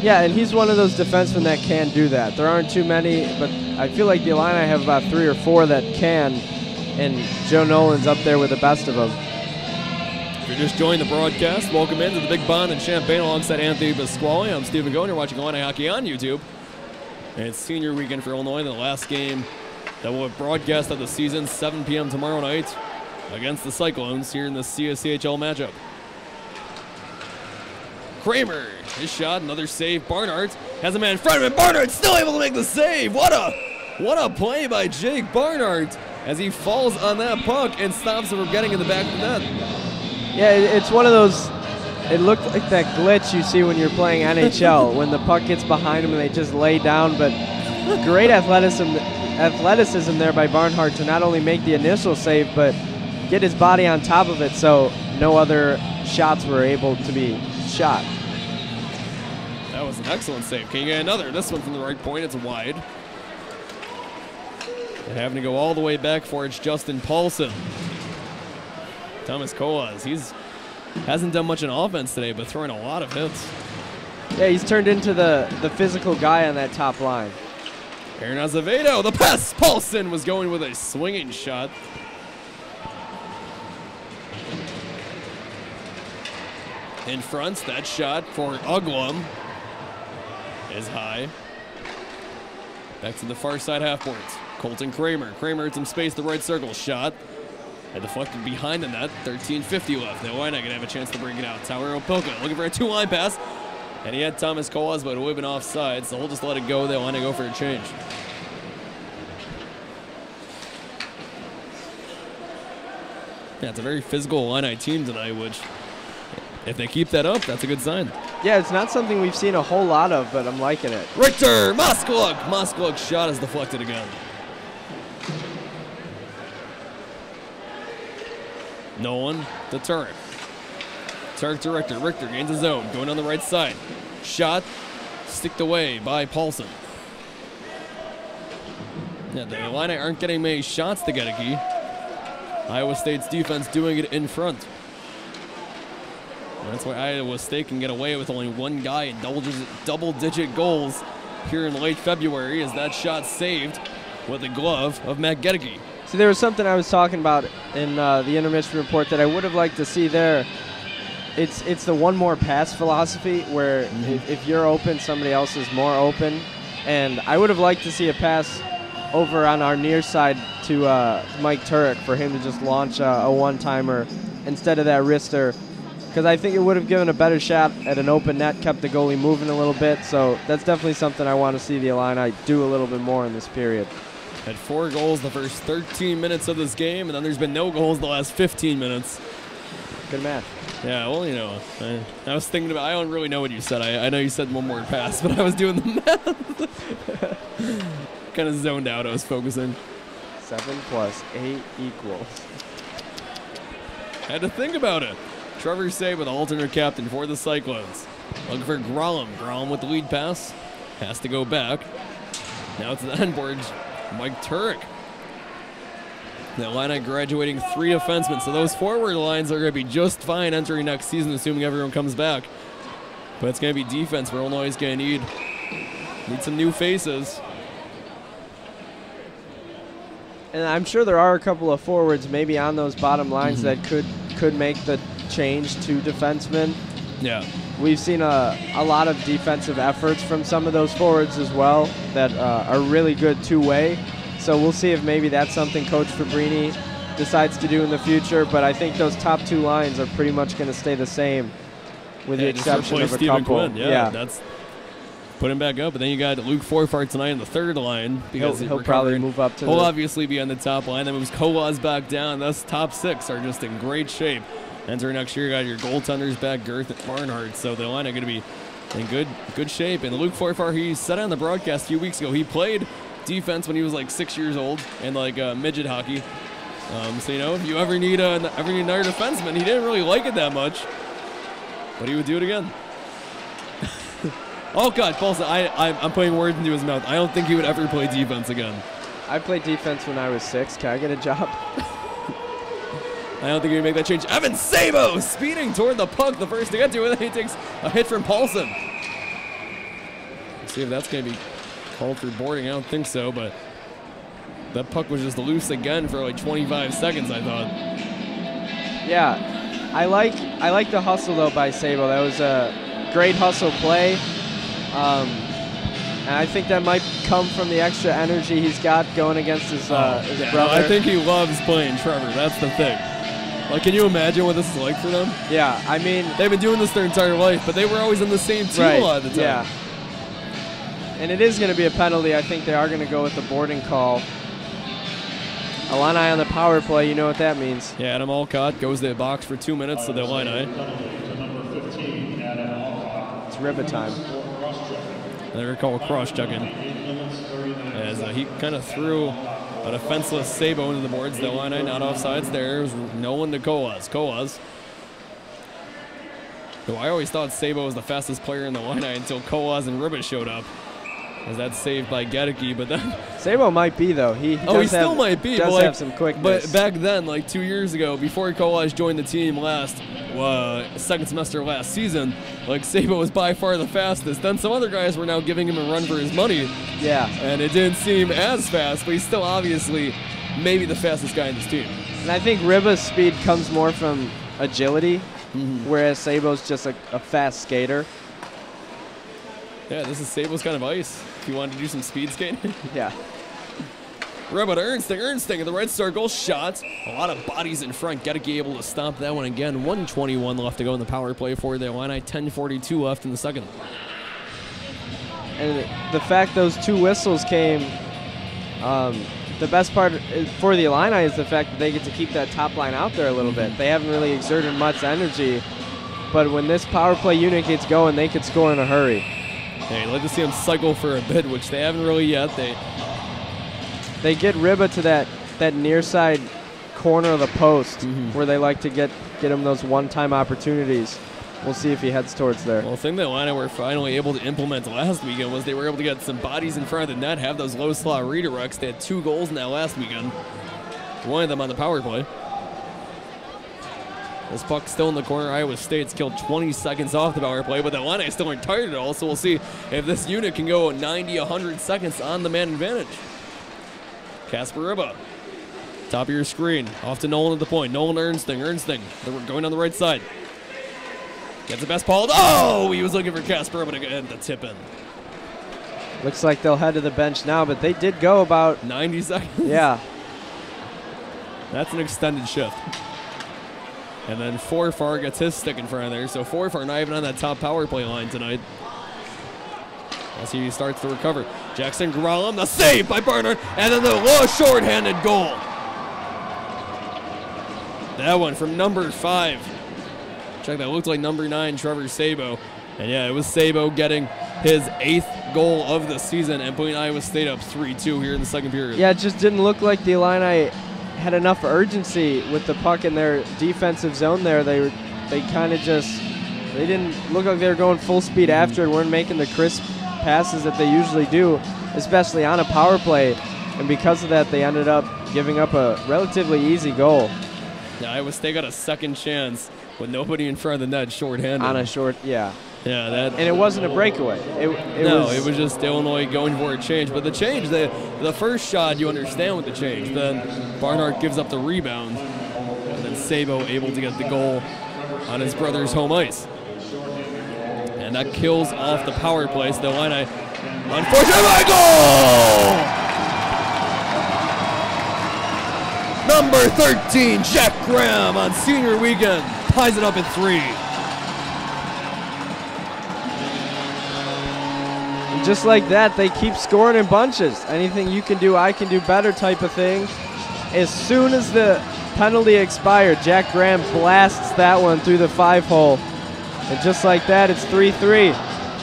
Yeah, and he's one of those defensemen that can do that. There aren't too many, but I feel like the Illini have about 3 or 4 that can, and Joe Nolan's up there with the best of them. If you're just joining the broadcast, welcome into the Big Bond in Champaign alongside Anthony Pasquale. I'm Stephen Goen. You're watching Illini Hockey on YouTube. And it's senior weekend for Illinois, the last game that will have broadcast of the season, 7 p.m. tomorrow night against the Cyclones here in the CSCHL matchup. Kramer, his shot, another save. Barnhart has a man in front of him. Barnhart still able to make the save. What a play by Jake Barnhart as he falls on that puck and stops him from getting in the back of the net. Yeah, it's one of those, it looked like that glitch you see when you're playing NHL, when the puck gets behind them and they just lay down, but great athleticism there by Barnhart to not only make the initial save, but get his body on top of it so no other shots were able to be shot. That was an excellent save. Can you get another? This one from the right point, it's wide. And having to go all the way back for it's Justin Paulson. Thomas Colas, hasn't done much in offense today, but throwing a lot of hits. Yeah, he's turned into the physical guy on that top line. Aaron Azevedo, the pass. Paulson was going with a swinging shot. In front, that shot for Uglum is high. Back to the far side half boards. Colton Kramer. Kramer had some space, the right circle shot. And deflected behind the net. 13:50 left. The Illini gonna have a chance to bring it out. Tyler Opilka looking for a 2-line pass. And he had Thomas Colas, but it would have been offside, so he'll just let it go. They want to go for a change. Yeah, it's a very physical Illini team tonight, which, if they keep that up, that's a good sign. Yeah, it's not something we've seen a whole lot of, but I'm liking it. Richter, Moskaluk. Moskaluk's shot is deflected again. Nolan to Turek. Turek to Richter. Richter gains his zone, going on the right side. Shot, sticked away by Paulson. Yeah, the Illini aren't getting many shots to Gedeke. Iowa State's defense doing it in front. And that's why Iowa State can get away with only one guy in double-digit goals here in late February, as that shot saved with the glove of Matt Gedeke. See, there was something I was talking about in the intermission report that I would have liked to see there. It's the one more pass philosophy where if you're open, somebody else is more open. And I would have liked to see a pass over on our near side to Mike Turek for him to just launch a one-timer instead of that wrister, because I think it would have given a better shot at an open net, kept the goalie moving a little bit. So that's definitely something I want to see the Illini do a little bit more in this period. Had 4 goals the first 13 minutes of this game, and then there's been no goals the last 15 minutes. Good math. Yeah, well, you know, I was thinking about, I don't really know what you said. I know you said one more pass, but I was doing the math. Kind of zoned out, I was focusing. 7 + 8 equals. Had to think about it. Trevor Sabo, the alternate captain for the Cyclones. Looking for Grolum. Grolum with the lead pass. Has to go back. Now it's the end board. Mike Turek. The Illini graduating 3 defensemen, so those forward lines are going to be just fine entering next season, assuming everyone comes back. But it's going to be defense where Illinois is going to need some new faces. And I'm sure there are a couple of forwards maybe on those bottom lines that could make the change to defensemen. Yeah. We've seen a lot of defensive efforts from some of those forwards as well that are really good two-way. So we'll see if maybe that's something Coach Fabrini decides to do in the future. But I think those top 2 lines are pretty much going to stay the same, with the exception of a Stephen couple. Quinn. Yeah, that's put him back up. But then you got Luke Forfart tonight in the 3rd line, because he'll probably move up to. He'll obviously be on the top line. That moves Kolas back down. Those top 6 are just in great shape. Entering next year, you got your goaltenders back, Girth and Barnhart. So the line are going to be in good shape. And Luke Forfart, he said on the broadcast a few weeks ago, he played defense when he was like 6 years old and like midget hockey. So you know, if you ever need another defenseman, he didn't really like it that much, but he would do it again. Oh God, Paulson, I'm putting words into his mouth. I don't think he would ever play defense again. I played defense when I was 6. Can I get a job? I don't think he would make that change. Evan Sabo speeding toward the puck, the first to get to it, and then he takes a hit from Paulson. Let's see if that's going to be called for boarding. I don't think so, but that puck was just loose again for like 25 seconds, I thought. Yeah, I like the hustle though by Sabo. That was a great hustle play, and I think that might come from the extra energy he's got going against his brother. I think he loves playing Trevor. That's the thing. Like, can you imagine what this is like for them? Yeah, I mean, they've been doing this their entire life, but they were always in the same team a lot of the time. Yeah. And it is going to be a penalty. I think they are going to go with the boarding call. Illini on the power play, you know what that means. Yeah, Adam Alcott goes to the box for 2 minutes to the Illini. It's ribbit time. And they recall cross-checking as he kind of threw a defenseless Sabo into the boards. The Illini not offsides there. There's no one to Kolas. Kolas, who I always thought Sabo was the fastest player in the Illini until Kolas and Ribbit showed up. As that's saved by Gedeke, but then Sabo might be though. He still might be. Does but have some quickness. But back then, like 2 years ago, before Kolas joined the team second semester last season, like Sabo was by far the fastest. Then some other guys were now giving him a run for his money. Yeah. And it didn't seem as fast, but he's still obviously maybe the fastest guy in this team. And I think Riba's speed comes more from agility, whereas Sabo's just a fast skater. Yeah, this is Sabo's kind of ice. If you wanted to do some speed skating. Yeah. Rebel to Ernsting in the red circle. Shot. A lot of bodies in front. Gedeke able to stop that one again. 1:21 left to go in the power play for the Illini. 10:42 left in the second. And the fact those 2 whistles came, the best part for the Illini is the fact that they get to keep that top line out there a little bit. They haven't really exerted much energy, but when this power play unit gets going, they could score in a hurry. Hey, I'd like to see them cycle for a bit, which they haven't really yet. They get Riba to that near side corner of the post where they like to get him those one-time opportunities. we'll see if he heads towards there. Well, the thing that Illini were finally able to implement last weekend was they were able to get some bodies in front of the net, have those low slot redirects. They had 2 goals in that last weekend. One of them on the power play. This puck's still in the corner. Iowa State's killed 20 seconds off the power play, but the Illini still aren't tired at all, so we'll see if this unit can go 90, 100 seconds on the man advantage. Casper Ribba. Top of your screen. Off to Nolan at the point. Nolan to Ernsting. Ernsting. They're going on the right side. Gets the best ball. Oh, he was looking for Casper Ribba to get the tip in. Looks like they'll head to the bench now, but they did go about 90 seconds. Yeah. That's an extended shift. And then Forfar gets his stick in front of there. So Forfar not even on that top power play line tonight. As he starts to recover. Jackson Grallum, the save by Barnard, and then the low short-handed goal. That one from number 5. Check that, looked like number 9, Trevor Sabo. And yeah, it was Sabo getting his 8th goal of the season and putting Iowa State up 3-2 here in the second period. Yeah, it just didn't look like the Illini had enough urgency with the puck in their defensive zone there. They kind of just, they didn't look like they were going full speed after it, weren't making the crisp passes that they usually do, especially on a power play. And because of that, they ended up giving up a relatively easy goal. Yeah, Iowa State got a second chance with nobody in front of the net short-handed. On a short, yeah. Yeah, that. And it wasn't a breakaway. It was just Illinois going for a change. But the change, the first shot, you understand with the change. Then Barnard gives up the rebound. And then Sabo able to get the goal on his brother's home ice. And that kills off the power play. So the Illini, unfortunately, goal! Number 13, Jack Graham on senior weekend. Ties it up at 3. Just like that, they keep scoring in bunches. Anything you can do, I can do better type of thing. As soon as the penalty expired, Jack Graham blasts that one through the 5-hole. And just like that, it's 3-3.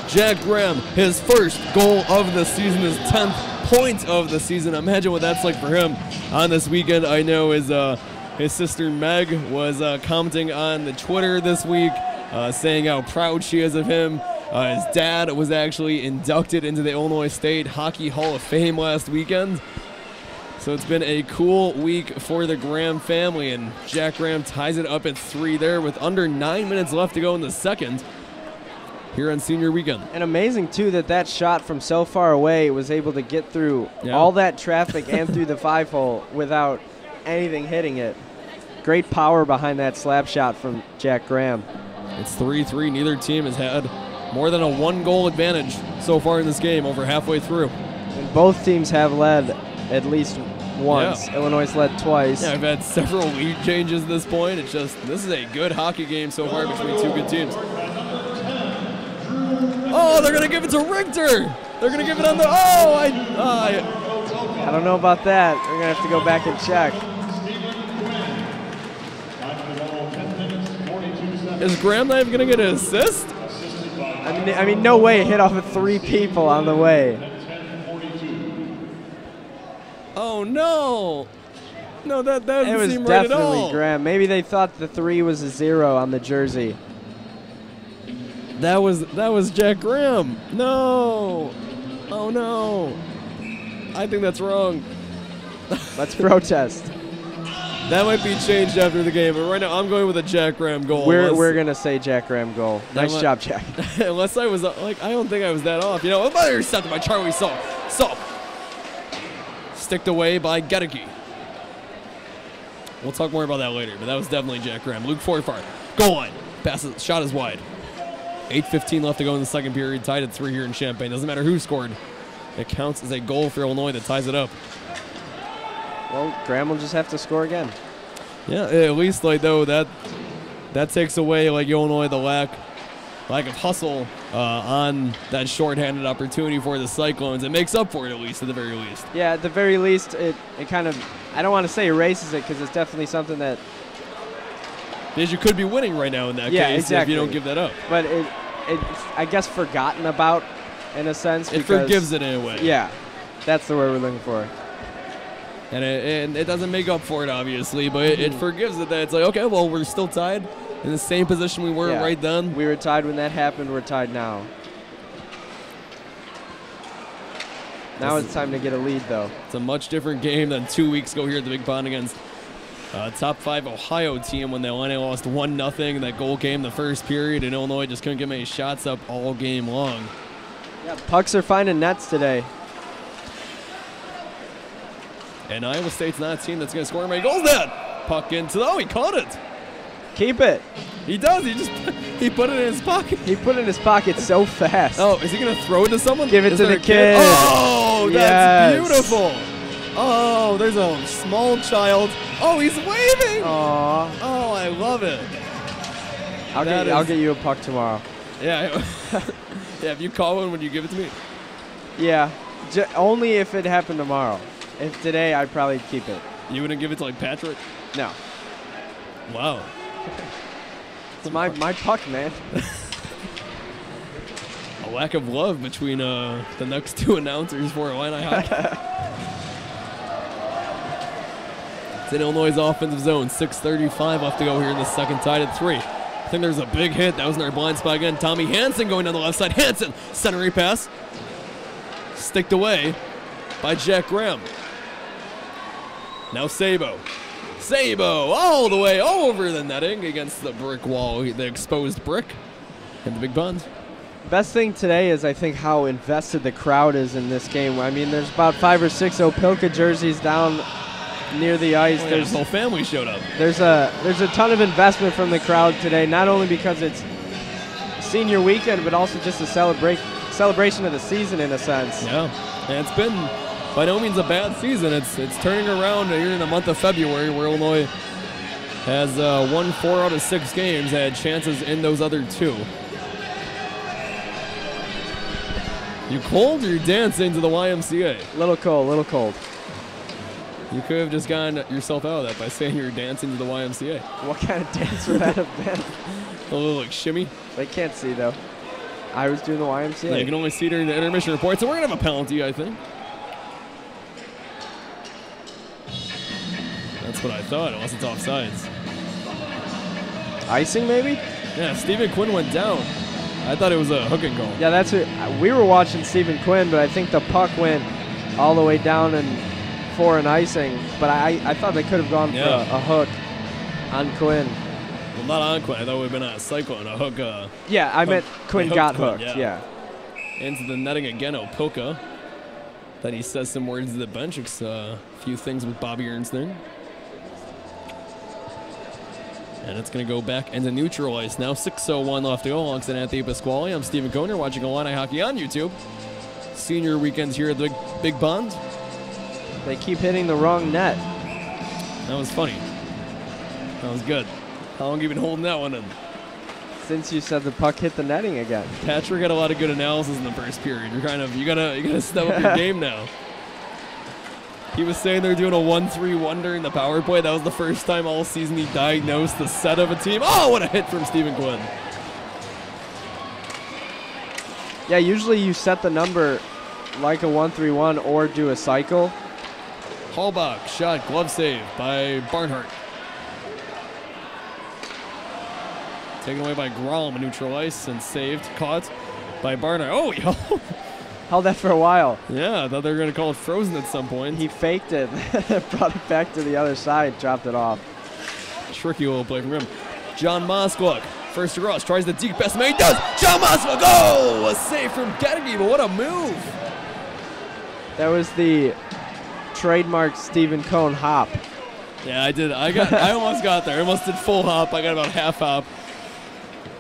Jack Graham, his first goal of the season, his 10th point of the season. Imagine what that's like for him on this weekend. I know his sister Meg was commenting on the Twitter this week, saying how proud she is of him. His dad was actually inducted into the Illinois State Hockey Hall of Fame last weekend. So it's been a cool week for the Graham family, and Jack Graham ties it up at 3 there with under 9 minutes left to go in the second here on senior weekend. And amazing, too, that shot from so far away was able to get through all that traffic and through the 5-hole without anything hitting it. Great power behind that slap shot from Jack Graham. It's 3-3. Neither team has had more than a 1-goal advantage so far in this game, over halfway through. And both teams have led at least once. Yeah. Illinois led twice. Yeah, I've had several lead changes at this point. It's just, this is a good hockey game so far between 2 good teams. Oh, they're going to give it to Richter. They're going to give it on the, I don't know about that. We're going to have to go back and check. Is Graham not even going to get an assist? I mean, no way it hit off of 3 people on the way. Oh, no. No, that doesn't seem right at all. It was definitely Graham. Maybe they thought the 3 was a 0 on the jersey. That was Jack Graham. No. Oh, no. I think that's wrong. Let's protest. That might be changed after the game, but right now I'm going with a Jack Graham goal. We're going to say Jack Graham goal. Nice job, Jack. Unless I was, I don't think I was that off. You know, intercepted by Charlie Salt. Sticked away by Gedeke. We'll talk more about that later, but that was definitely Jack Graham. Luke Forfar, goal line. Passes, shot is wide. 8:15 left to go in the second period. Tied at 3 here in Champaign. Doesn't matter who scored. It counts as a goal for Illinois that ties it up. Well, Graham will just have to score again. Yeah, at least though that takes away Illinois the lack of hustle on that shorthanded opportunity for the Cyclones. It makes up for it at the very least. Yeah, at the very least, it kind of, I don't want to say erases it because it's definitely something that. Because you could be winning right now in that case exactly. if you don't give that up. But it's, I guess, forgotten about in a sense. It forgives it in a way. Yeah, that's the word we're looking for. And it doesn't make up for it, obviously, but it forgives it that it's like, okay, well, we're still tied in the same position we were right then. We were tied when that happened. We're tied now. Now it's time to get a lead, though. It's a much different game than 2 weeks ago here at the Big Pond against top 5 Ohio team when they only lost 1-0. That goal came the first period, and Illinois just couldn't get many shots up all game long. Yeah, pucks are finding nets today. And Iowa State's not a team that's going to score many goals. That puck into he caught it. Keep it. He does. He put it in his pocket. He put it in his pocket so fast. Oh, is he going to throw it to someone? Give it to the kid. Oh, that's beautiful. Oh, there's a small child. Oh, he's waving. Aww. Oh, I love it. I'll get you a puck tomorrow. Yeah. Yeah, if you call one, would you give it to me? Yeah, only if it happened tomorrow. If today, I'd probably keep it. You wouldn't give it to, like, Patrick? No. Wow. It's my puck, man. A lack of love between the next two announcers for Illini hockey. It's in Illinois' offensive zone. 6:35 left to go here in the second, tied at 3. I think there's a big hit. That was in our blind spot again. Tommy Hansen going down the left side. Hansen, centering pass. Sticked away by Jack Graham. Now Sabo. Sabo all the way over the netting against the brick wall, the exposed brick in the Big Pond. Best thing today is I think how invested the crowd is in this game. I mean, there's about 5 or 6 Opelka jerseys down near the ice. Oh, yeah, his whole family showed up. There's a ton of investment from the crowd today, not only because it's senior weekend, but also just a celebration of the season in a sense. Yeah, and it's been by no means a bad season. It's turning around here in the month of February, where Illinois has won 4 out of 6 games, had chances in those other 2. You cold or you dancing to the YMCA? Little cold, little cold. You could have just gotten yourself out of that by saying you were dancing to the YMCA. What kind of dance would that have been? A little like shimmy. They can't see though. I was doing the YMCA. Yeah, you can only see during the intermission report, so we're gonna have a penalty, I think. That's what I thought, unless it's offsides. Icing maybe? Yeah, Stephen Quinn went down. I thought it was a hook and goal. Yeah, that's what we were watching Stephen Quinn, but I think the puck went all the way down and for an icing. But I thought they could have gone for a hook on Quinn. Well, not on Quinn. I thought it would have been a Cyclone, a hook. Yeah, I meant Quinn got Quinn, hooked. Yeah. Into the netting again, Opelka. Then he says some words to the bench. A few things with Bobby Ernst there. And it's going to go back into neutral ice now. 6:01 left to go alongside Anthony Pasquale. I'm Stephen Kohner watching Illini hockey on YouTube. Senior weekends here at the Big Pond. They keep hitting the wrong net. That was funny. That was good. How long have you been holding that one in? Since you said the puck hit the netting again. Patrick had a lot of good analysis in the first period. You gotta step up your game now. He was saying they're doing a 1-3-1 during the power play. That was the first time all season he diagnosed the set of a team. Oh, what a hit from Stephen Quinn. Yeah, usually you set the number like a 1-3-1 or do a cycle. Hallbach shot, glove save by Barnhart. Taken away by Grom, neutral ice, and saved, caught by Barnhart. Oh, he held that for a while. Yeah, I thought they were going to call it frozen at some point. He faked it, brought it back to the other side, dropped it off. Tricky little play from him. John Moskluck, first across, tries the deep pass, he does! John Moskluck, oh! A save from Getteke, but what a move! That was the trademark Stephen Cohn hop. Yeah, I did. I almost got there. I almost did full hop. I got about half hop.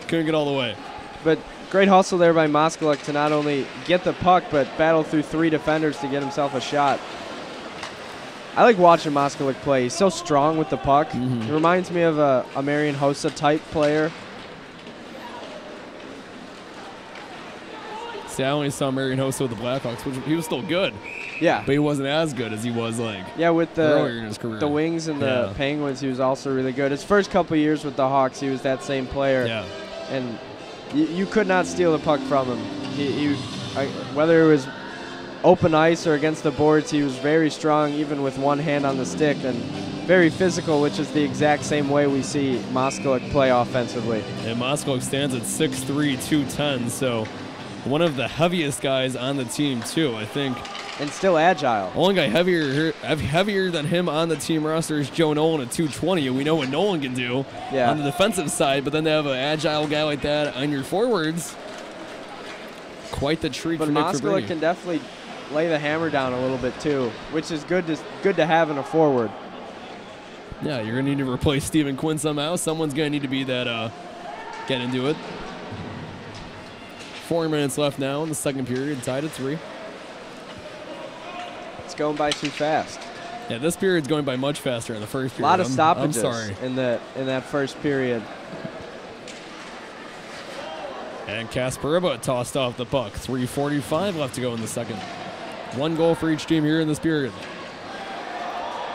Couldn't get all the way. But great hustle there by Moskluck to not only get the puck, but battle through 3 defenders to get himself a shot. I like watching Moskluck play. He's so strong with the puck. He reminds me of a Marian Hossa type player. See, I only saw Marian Hossa with the Blackhawks, which he was still good. Yeah. But he wasn't as good as he was with earlier in his career. The Wings and the Penguins, he was also really good. His first couple of years with the Hawks, he was that same player. Yeah. And you could not steal the puck from him. Whether it was open ice or against the boards, he was very strong, even with one hand on the stick, and very physical, which is the exact same way we see Moskalik play offensively. And Moskalik stands at 6'3", 210, so one of the heaviest guys on the team, too, I think. And still agile. Only guy heavier than him on the team roster is Joe Nolan at 220, and we know what Nolan can do on the defensive side, but then to have an agile guy like that on your forwards, quite the treat for Nick Fabrini. But Moskalik can definitely lay the hammer down a little bit too, which is good to have in a forward. Yeah, you're going to need to replace Stephen Quinn somehow. Someone's going to need to be that get into it. 4 minutes left now in the second period, tied at 3. It's going by too fast. Yeah, this period's going by much faster in the first period. A lot of stoppages I'm sorry. in that first period. And Kasparova tossed off the puck. 3:45 left to go in the second. 1 goal for each team here in this period.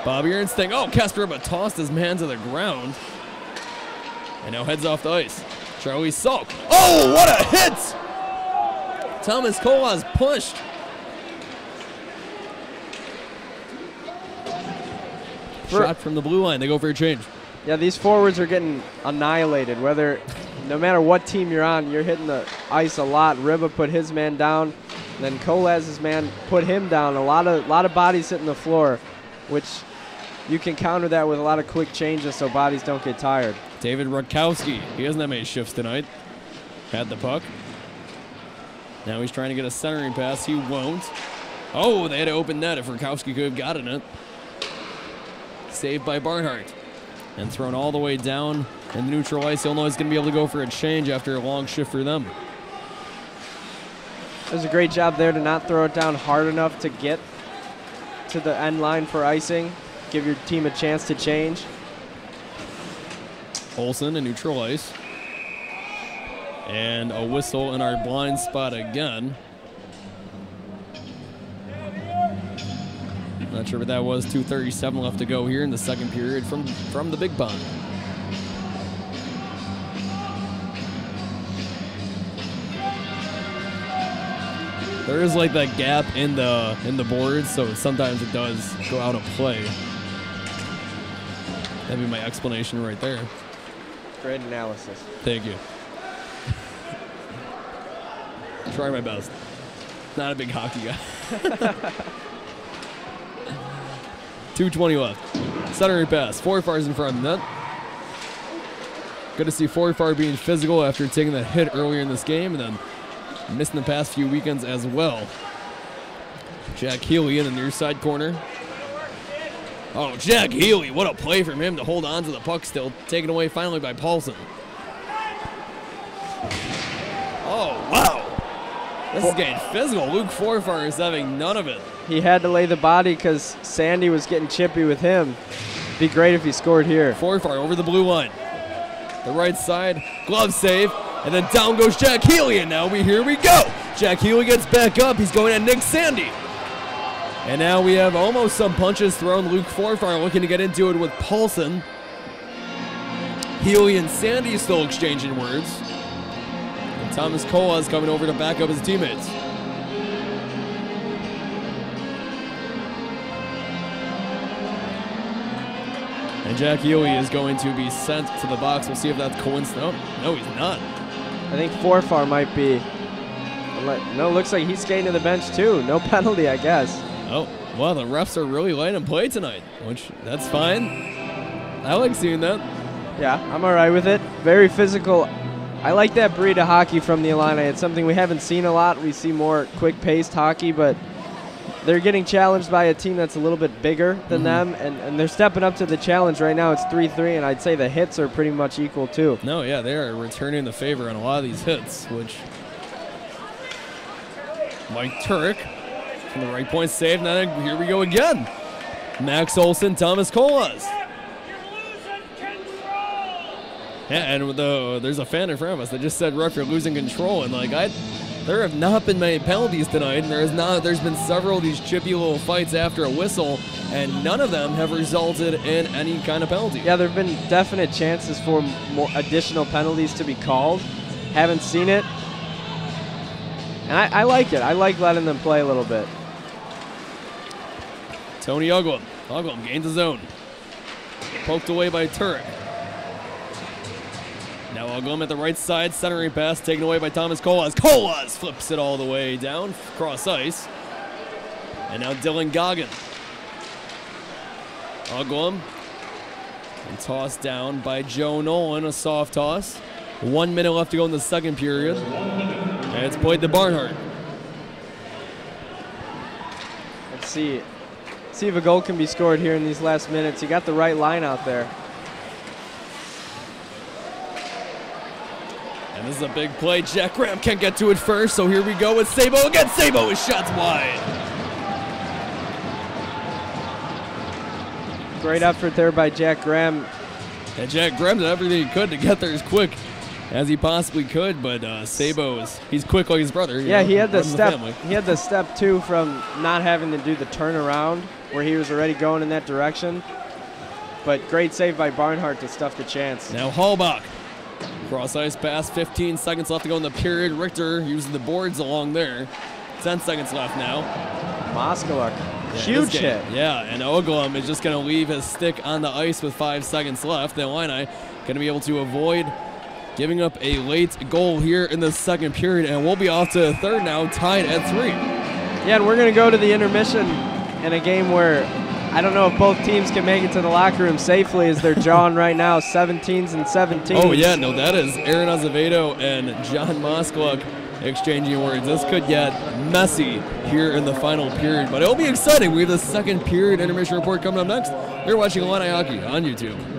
Bobby Ernst thing. Oh, Kasparova tossed his man to the ground. And now heads off the ice. Charlie Salk. Oh, what a hit! Thomas Kolas pushed. Shot from the blue line. They go for a change. Yeah, these forwards are getting annihilated. No matter what team you're on, you're hitting the ice a lot. Riba put his man down. Then Kolas's man put him down. A lot of bodies hitting the floor, which you can counter that with a lot of quick changes so bodies don't get tired. David Rutkowski. He hasn't had many shifts tonight. Had the puck. Now he's trying to get a centering pass. He won't. Oh, they had to open net if Rutkowski could have gotten it. Saved by Barnhart. And thrown all the way down in the neutral ice. Illinois is going to be able to go for a change after a long shift for them. It was a great job there to not throw it down hard enough to get to the end line for icing. Give your team a chance to change. Olsen in neutral ice. And a whistle in our blind spot again. Not sure what that was. 2:37 left to go here in the second period from the big pond. There is like that gap in the boards, so sometimes it does go out of play. That'd be my explanation right there. Great analysis. Thank you. Try my best. Not a big hockey guy. 2:20 left. Centering pass. Forfar's in front of the net. Good to see Forfar being physical after taking that hit earlier in this game and then missing the past few weekends as well. Jack Healy in the near side corner. Oh, Jack Healy. What a play from him to hold on to the puck still. Taken away finally by Paulson. Oh, wow. This is getting physical. Luke Forfar is having none of it. He had to lay the body because Sandy was getting chippy with him. Be great if he scored here. Forfar over the blue line. The right side, glove save, and then down goes Jack Healy, and now here we go. Jack Healy gets back up. He's going at Nick Sandy. And now we have almost some punches thrown. Luke Forfar looking to get into it with Paulson. Healy and Sandy still exchanging words. And Thomas Kolas coming over to back up his teammates. And Jack Healy is going to be sent to the box. We'll see if that's coincidental. No, he's not. I think Forfar might be. No, looks like he's skating to the bench too. No penalty, I guess. Oh, well, the refs are really letting him play tonight, which that's fine. I like seeing that. Yeah, I'm all right with it. Very physical. I like that breed of hockey from the Illini. It's something we haven't seen a lot. We see more quick-paced hockey, but they're getting challenged by a team that's a little bit bigger than them, and they're stepping up to the challenge right now. It's 3-3, and I'd say the hits are pretty much equal, too. No, yeah, they are returning the favor on a lot of these hits, which Mike Turek from the right point save. Now here we go again. Max Olson, Thomas Kolas. Yeah, and there's a fan in front of us that just said, "Ref, you're losing control," and there have not been many penalties tonight, and there's been several of these chippy little fights after a whistle, and none of them have resulted in any kind of penalty. Yeah, there have been definite chances for more additional penalties to be called. Haven't seen it. And I like it. I like letting them play a little bit. Tony Uglum. Uglum gains his own. Poked away by Turek. Now Uglum at the right side, centering pass taken away by Thomas Colas. Colas flips it all the way down, cross ice. And now Dylan Goggin. Uglum. And tossed down by Joe Nolan, a soft toss. 1 minute left to go in the second period. And it's played to Barnhart. Let's see if a goal can be scored here in these last minutes. You got the right line out there. And this is a big play. Jack Graham can't get to it first, so here we go with Sabo again. Sabo with shots wide. Great effort there by Jack Graham. And Jack Graham did everything he could to get there as quick as he possibly could, but Sabo he's quick like his brother. Yeah, he had the step. Family. He had the step too from not having to do the turnaround where he was already going in that direction. But great save by Barnhart to stuff the chance. Now Hallbach. Cross ice pass, 15 seconds left to go in the period. Richter using the boards along there. 10 seconds left now. Moskowik, yeah, huge hit. Yeah, and Uglum is just going to leave his stick on the ice with 5 seconds left. The Illini going to be able to avoid giving up a late goal here in the second period, and we'll be off to the third now, tied at 3. Yeah, and we're going to go to the intermission in a game where I don't know if both teams can make it to the locker room safely as they're drawing right now, 17s and 17s. Oh, yeah, no, that is Aaron Azevedo and John Moskowik exchanging words. This could get messy here in the final period, but it'll be exciting. We have the second period intermission report coming up next. You're watching Illini Hockey on YouTube.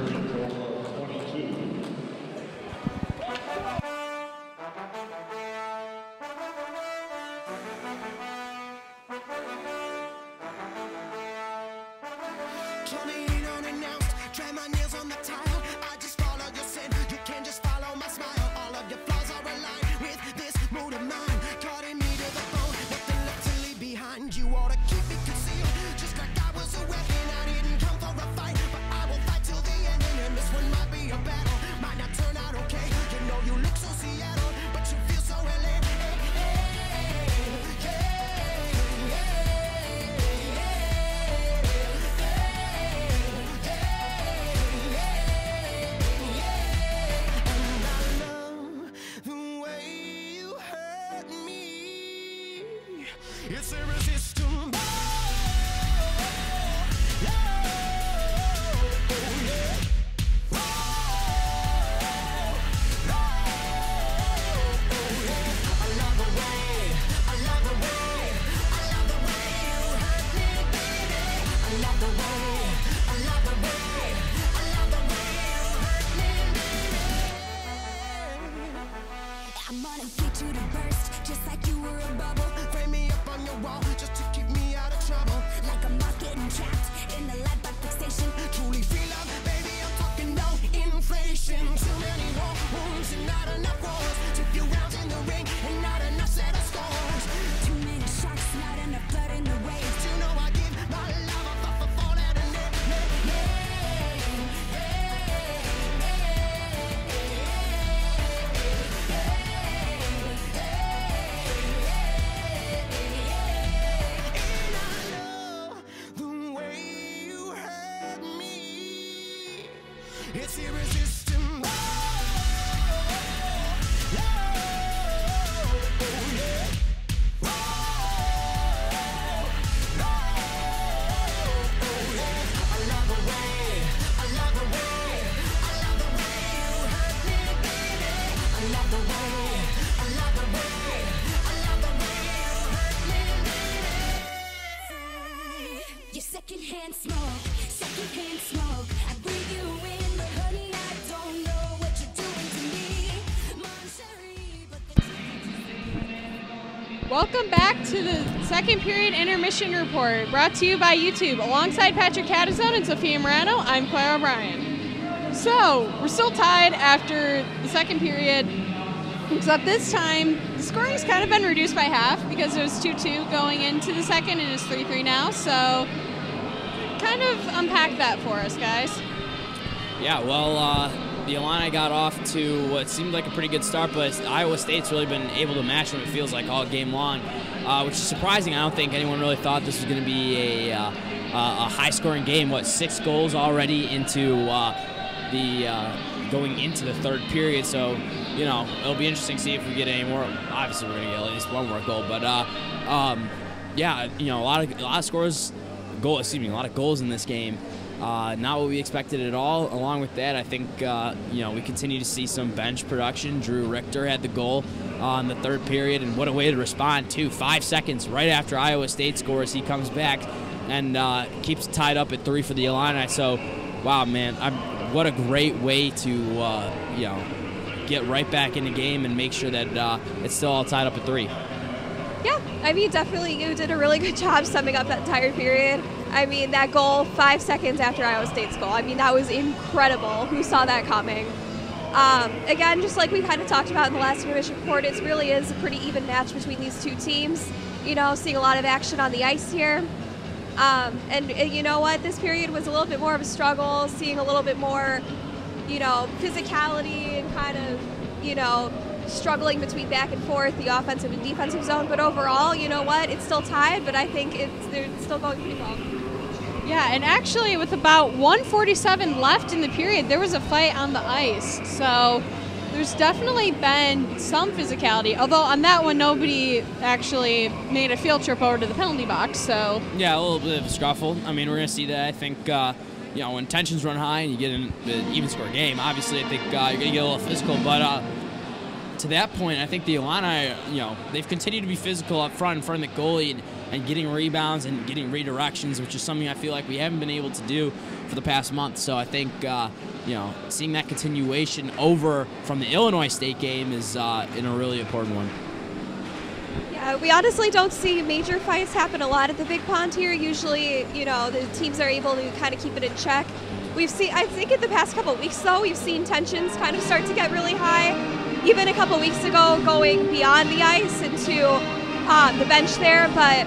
It's irresistible. I'm gonna get you to burst, just like you were a bubble. Frame me up on your wall, just to keep me out of trouble. Like a moth getting trapped in the light by fixation. Truly feel love, baby, I'm talking no inflation. Too many war wounds and not enough wars. Too few rounds in the ring and not enough set of scores. Too many sharks, not enough blood in the waves. You know I give my love a fall at a net. It's irresistible. Your secondhand smoke, secondhand smoke. I breathe you in, but honey, I don't know what you're doing to me. Welcome back to the second period intermission report, brought to you by YouTube. Alongside Patrick Catazone and Sophia Morano, I'm Claire O'Brien. So, we're still tied after the second period, except this time the scoring's kind of been reduced by half because it was 2-2 going into the second and it's 3-3 now. So, kind of unpack that for us, guys. Yeah, well, the Illini got off to what seemed like a pretty good start, but Iowa State's really been able to match them, it feels like, all game long, which is surprising. I don't think anyone really thought this was going to be a a high-scoring game. 6 goals already into going into the third period. So, it'll be interesting to see if we get any more. Obviously, we're going to get at least one more goal. But, yeah, a lot of scores, a lot of goals in this game. Not what we expected at all. Along with that, I think, we continue to see some bench production. Drew Richter had the goal in the third period, and what a way to respond, too. 5 seconds right after Iowa State scores, he comes back and keeps it tied up at 3 for the Illini. So, wow, man, what a great way to, get right back in the game and make sure that it's still all tied up at 3. Yeah, I mean, definitely you did a really good job summing up that entire period. I mean, that goal 5 seconds after Iowa State's goal, I mean, that was incredible. Who saw that coming? Again, just like we kind of talked about in the last intermission report, it really is a pretty even match between these two teams. Seeing a lot of action on the ice here. And you know what? This period was a little bit more of a struggle, seeing a little bit more, physicality and kind of, struggling between back and forth, the offensive and defensive zone. But overall, you know what? It's still tied, but I think they're still going pretty well. Yeah, and actually with about 1:47 left in the period, there was a fight on the ice. So there's definitely been some physicality. Although on that one, nobody actually made a field trip over to the penalty box. So yeah, a little bit of a scuffle. I mean, we're going to see that. I think, when tensions run high and you get an even score game, obviously I think you're going to get a little physical. But to that point, I think the Illini, they've continued to be physical up front in front of the goalie and getting rebounds and getting redirections, which is something I feel like we haven't been able to do for the past month. So I think, seeing that continuation over from the Illinois State game is a really important one. Yeah, we honestly don't see major fights happen a lot at the Big Pond here. Usually, the teams are able to kind of keep it in check. We've seen, I think in the past couple of weeks, though, we've seen tensions kind of start to get really high. Even a couple weeks ago, going beyond the ice into the bench there. But,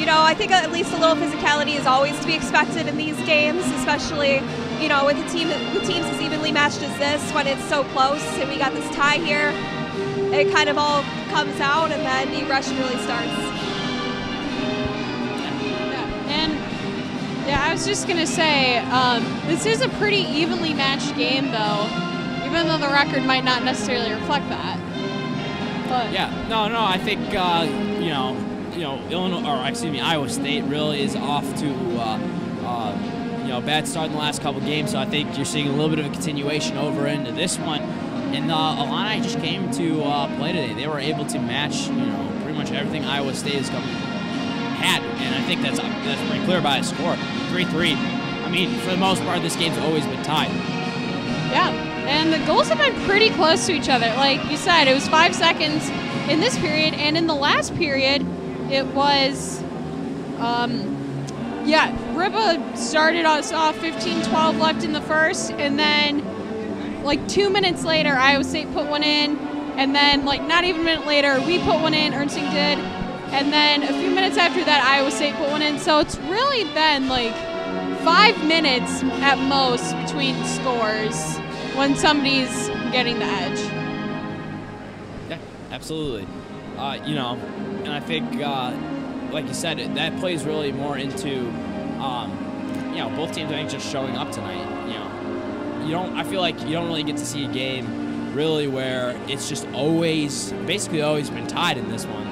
I think at least a little physicality is always to be expected in these games, especially, with the teams as evenly matched as this, when it's so close and we got this tie here. It kind of all comes out, and then the aggression really starts. Yeah, I was just going to say, this is a pretty evenly matched game, though. Even though the record might not necessarily reflect that. But yeah, no, I think Iowa State really is off to a bad start in the last couple games. So I think you're seeing a little bit of a continuation over into this one. And Illini just came to play today. They were able to match pretty much everything Iowa State had, and I think that's pretty clear by a score, 3-3. I mean, for the most part, this game's always been tied. Yeah. And the goals have been pretty close to each other. Like you said, it was 5 seconds in this period, and in the last period, it was, Ribba started us off 15-12 left in the first, and then, 2 minutes later, Iowa State put one in, and then, not even a minute later, we put one in, Ernstine did, and then a few minutes after that, Iowa State put one in. So it's really been, 5 minutes at most between scores when somebody's getting the edge. Yeah, absolutely. And I think, like you said, that plays really more into, both teams, I think, just showing up tonight. I feel like you don't really get to see a game really where it's just basically always been tied in this one.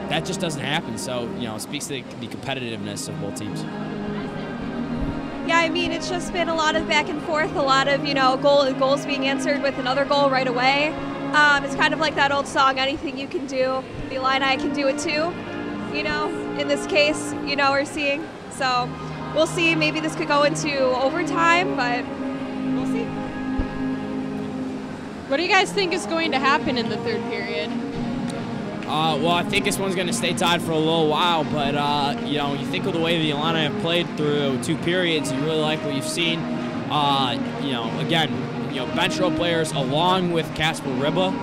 That just doesn't happen. So, it speaks to the competitiveness of both teams. Yeah, I mean, it's just been a lot of back and forth, a lot of, goals being answered with another goal right away. It's kind of like that old song, anything you can do, the Illini can do it too. In this case, we're seeing. So we'll see. Maybe this could go into overtime, but we'll see. What do you guys think is going to happen in the third period? Well, I think this one's going to stay tied for a little while, but, you think of the way the Illini have played through 2 periods, you really like what you've seen. Bench row players along with Casper Ribba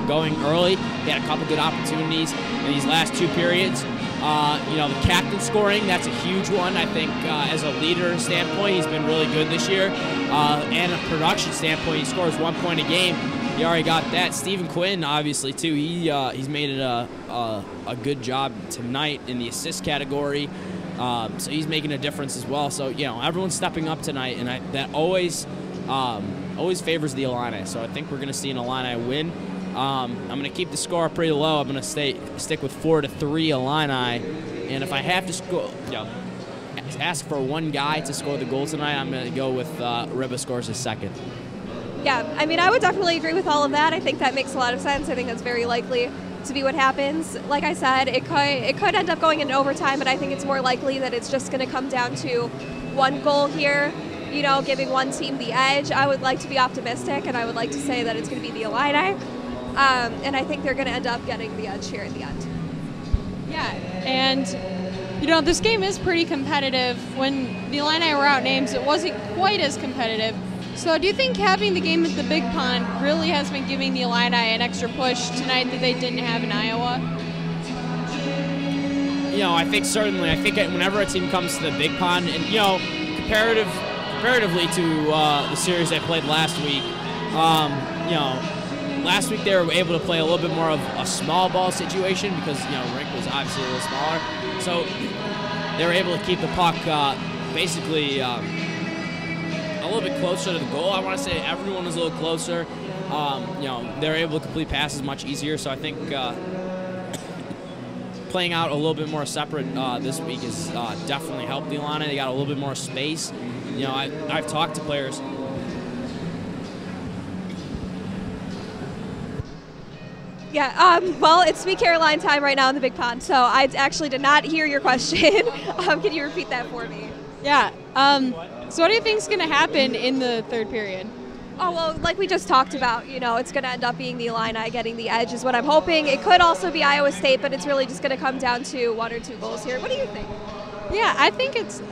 going early. He had a couple good opportunities in these last 2 periods. The captain scoring, that's a huge one. I think as a leader standpoint, he's been really good this year. And a production standpoint, he scores 1 point a game. He already got that. Stephen Quinn, obviously, too. He's made it a good job tonight in the assist category. So he's making a difference as well. So, everyone's stepping up tonight, and that always favors the Illini. So I think we're going to see an Illini win. I'm going to keep the score pretty low. I'm going to stick with 4-3 Illini. And if I have to score, ask for one guy to score the goal tonight, I'm going to go with Riba scores his second. Yeah, I mean, I would definitely agree with all of that. I think that makes a lot of sense. I think that's very likely to be what happens. Like I said, it could end up going into overtime, but I think it's more likely that it's just going to come down to one goal here, giving one team the edge. I would like to be optimistic, and I would like to say that it's going to be the Illini. And I think they're going to end up getting the edge here at the end. Yeah, and this game is pretty competitive. When the Illini were out names, it wasn't quite as competitive. So do you think having the game at the Big Pond really has been giving the Illini an extra push tonight that they didn't have in Iowa? I think certainly. I think whenever a team comes to the Big Pond, and comparatively to the series they played last week, last week they were able to play a little bit more of a small ball situation because rink was obviously a little smaller. So they were able to keep the puck basically a little bit closer to the goal. I want to say everyone was a little closer. They were able to complete passes much easier. So I think playing out a little bit more separate this week has definitely helped the Illini. They got a little bit more space. I've talked to players. Yeah, well, it's Sweet Caroline time right now in the Big Pond, so I actually did not hear your question. Can you repeat that for me? Yeah. So what do you think is going to happen in the third period? Oh, well, like we just talked about, it's going to end up being the Illini getting the edge is what I'm hoping. It could also be Iowa State, but it's really just going to come down to 1 or 2 goals here. What do you think? Yeah, I think it's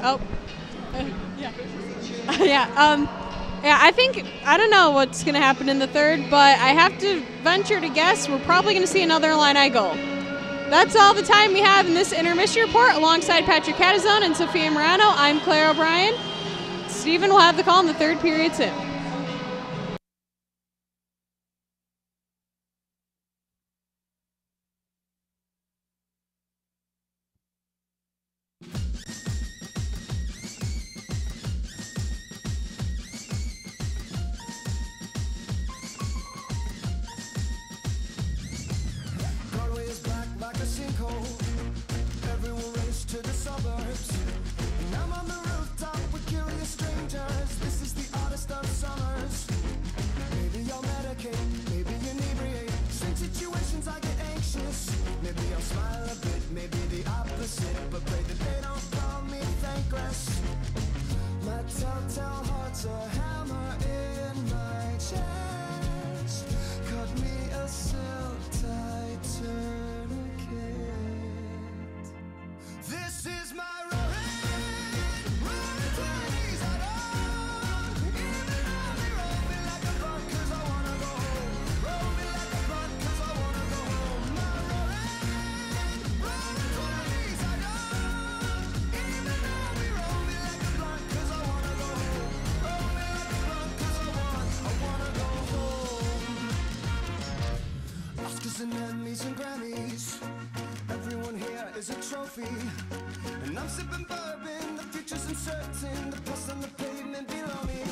I don't know what's going to happen in the third, but I have to venture to guess we're probably going to see another Illini goal. That's all the time we have in this intermission report. Alongside Patrick Catazone and Sophia Morano, I'm Claire O'Brien. Stephen will have the call in the third period soon. And Emmys and Grammys, everyone here is a trophy. And I'm sipping bourbon, the future's uncertain, the pulse on the pavement below me.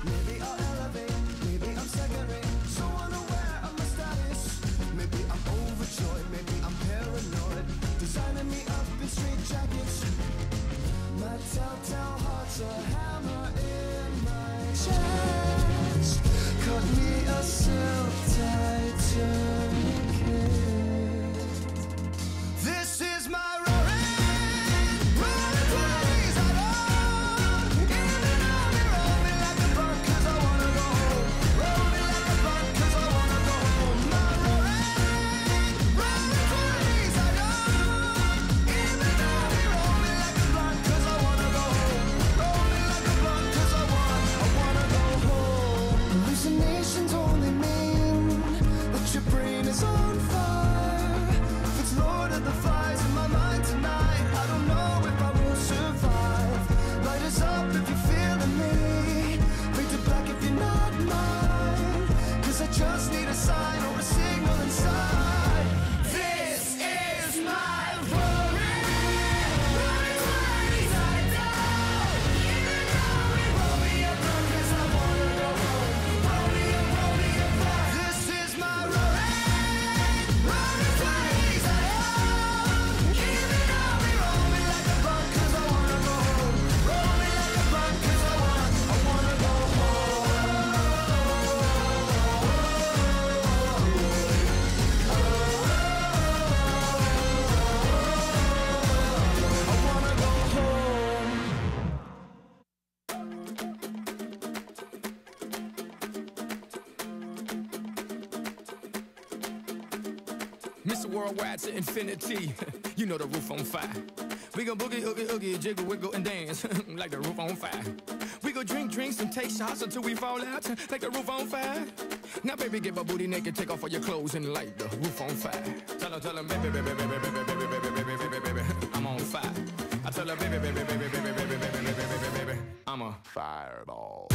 Maybe I'll elevate, maybe I'm second rate, so unaware of my status. Maybe I'm overjoyed, maybe I'm paranoid, designing me up in straight jackets. My telltale heart's a hammer in my chest. Cut me a silk tight tourniquet. This is my rolling 20s. I don't give me now. Roll me like a blunt 'cause I wanna go home. Roll me like a blunt 'cause I wanna go home. My rolling 20s. I don't give me now. Roll me like a blunt 'cause I wanna go home. Roll me like a blunt 'cause I wanna go home. Hallucinations only mean that you're breathing. Mr. Worldwide to infinity. You know the roof on fire. We gon' boogie, oogie, oogie, jiggle, wiggle, and dance like the roof on fire. We go drink drinks and take shots until we fall out like the roof on fire. Now, baby, get my booty naked, take off all your clothes and light the roof on fire. Tell her, baby, baby, baby, baby, baby, baby, baby, baby, baby, baby, I'm on fire. I tell her, baby, baby, baby, baby, baby, baby, baby, baby, baby, I'm a fireball.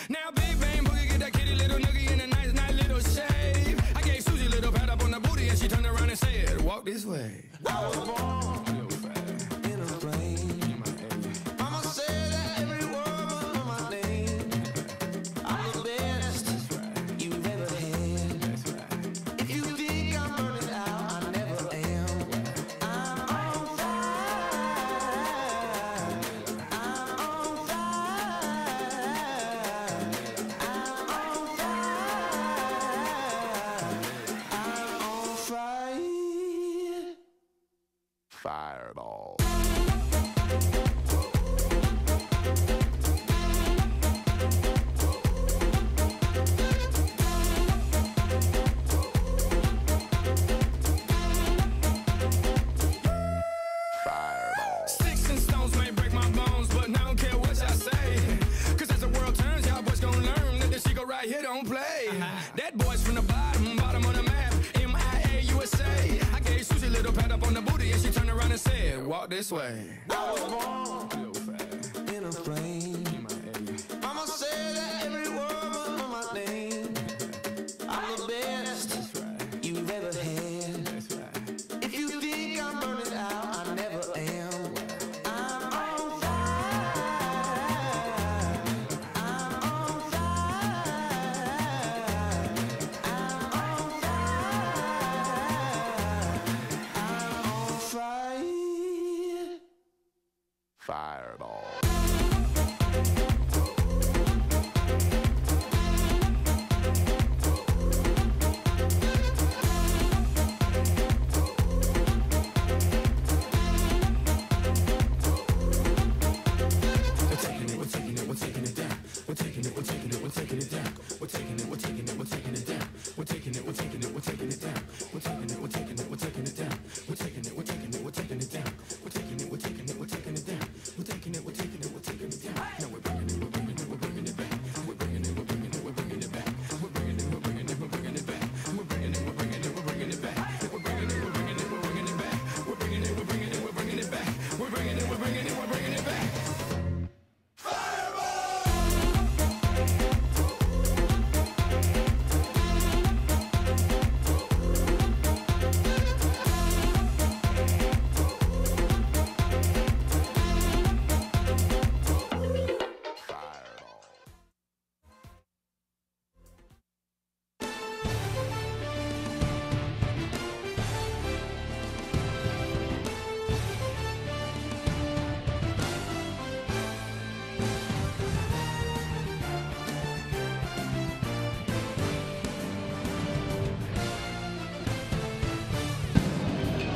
Now big bang boogie, get that kitty little noogie in a nice, nice little shave. I gave Susie a little pat up on the booty and she turned around and said, walk this way. I was born in a plane. Mama said that every word of my name. I'm the best you've ever had. If you think I'm burning out, I never am. I'm on fire. I'm on fireball. Sticks and stones may break my bones, but I don't care what y'all say. Cause as the world turns, y'all boys gon' learn that this shit go right here don't play. That boy's from the bottom, bottom of the map, MIA, USA. I gave Susie a little pat up on the booty and she turned around and said, walk this way. I was born in a plane. Mama said that every word was my name. I'm the best you've ever had. If you think I'm burning out, I never am. I'm on fire. I'm on fire. I'm on fire. Fireball.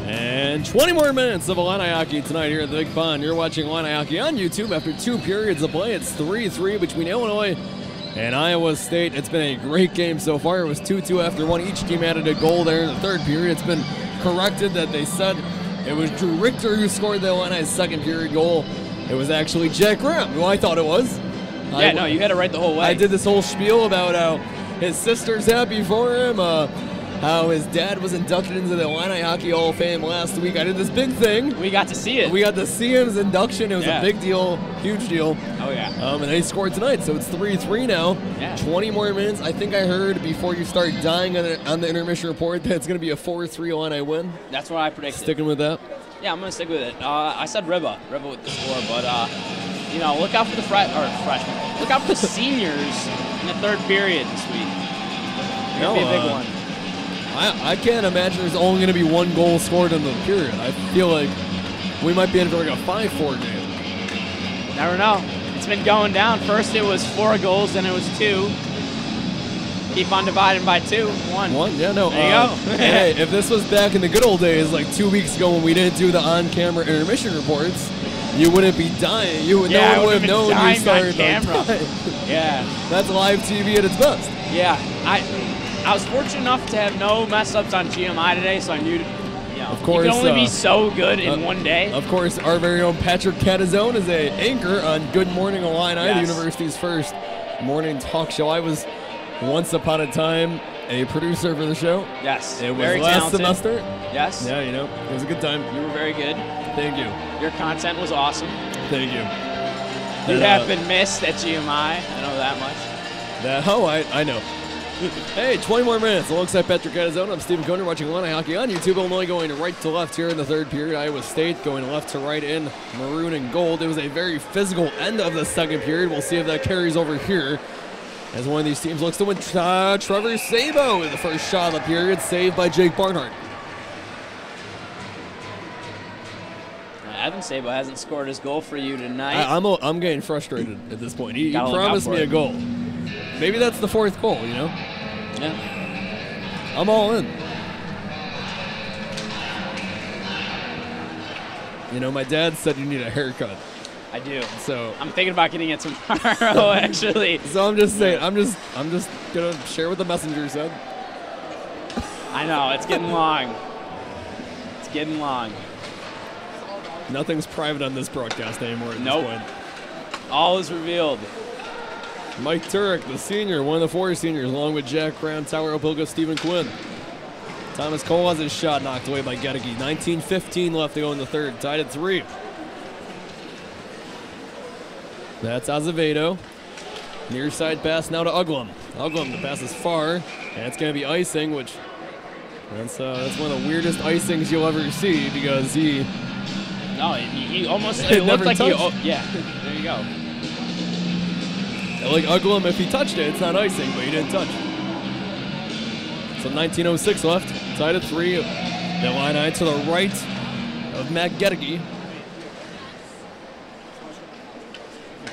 And 20 more minutes of Illini hockey tonight here at the Big Pond. You're watching Illini hockey on YouTube after 2 periods of play. It's 3-3 between Illinois and Iowa State. It's been a great game so far. It was 2-2 after 1. Each team added a goal there in the third period. It's been corrected that they said it was Drew Richter who scored the Illini's second period goal. It was actually Jack Graham, who I thought it was. Yeah, no, you had it right the whole way. I did this whole spiel about how his sister's happy for him, how his dad was inducted into the Illini Hockey Hall of Fame last week. I did this big thing. We got to see it. We got to see his induction. It was a big deal, huge deal. Oh, yeah. And they scored tonight, so it's 3-3 now. Yeah. 20 more minutes. I think I heard before you start dying on the intermission report that it's going to be a 4-3 Illini win. That's what I predicted. Sticking with that? Yeah, I'm going to stick with it. I said Riva with the score, but, you know, look out for the freshmen. Look out for the seniors in the third period this week. It's going to be a big one. I can't imagine there's only going to be one goal scored in the period. I feel like we might be in for like a 5-4 game. Never know. It's It's been going down. First it was 4 goals, then it was 2. Keep on dividing by 2. 1. Yeah, no. There you go. Hey, if this was back in the good old days, like 2 weeks ago when we didn't do the on-camera intermission reports, you wouldn't be dying. No one would have known you started on camera. Yeah. That's live TV at its best. Yeah. I was fortunate enough to have no mess-ups on GMI today, so I knew, of course, you can only be so good in one day. Of course, our very own Patrick Catazone is an anchor on Good Morning Illini, the university's first morning talk show. I was once upon a time a producer for the show. Yes. It was very last talented. semester. Yes. Yeah, it was a good time. You were very good. Thank you. Your content was awesome. Thank you. You have been missed at GMI. I know that much. I know. Hey, 20 more minutes. Alongside Patrick Catazone, I'm Stephen Conner watching Illini hockey on YouTube. Illinois going right to left here in the third period. Iowa State going left to right in maroon and gold. It was a very physical end of the second period. We'll see if that carries over here as one of these teams looks to win. Trevor Sabo with the first shot of the period, saved by Jake Barnhart. Evan Sabo hasn't scored his goal for you tonight. I'm getting frustrated at this point. He promised me a goal. Maybe that's the 4th goal, Yeah. I'm all in. My dad said you need a haircut. I do. So I'm thinking about getting it tomorrow, actually. So I'm just saying, I'm just gonna share what the messenger said. I know, it's getting long. It's getting long. Nothing's private on this broadcast anymore at this point. All is revealed. Mike Turek, the senior, one of the 4 seniors, along with Jack Crown, Tyler Opilka, Stephen Quinn. Thomas Cole has his shot knocked away by Gedeke. 19:15 left to go in the third, tied at 3. That's Azevedo. Near side pass now to Uglum. Uglum, the pass is far, and it's going to be icing, which that's one of the weirdest icings you'll ever see because he almost it looked like yeah, there you go. Like Uglum, if he touched it, it's not icing, but he didn't touch. So 19:06 left, tied at 3. The Illini to the right of Matt Gedeke.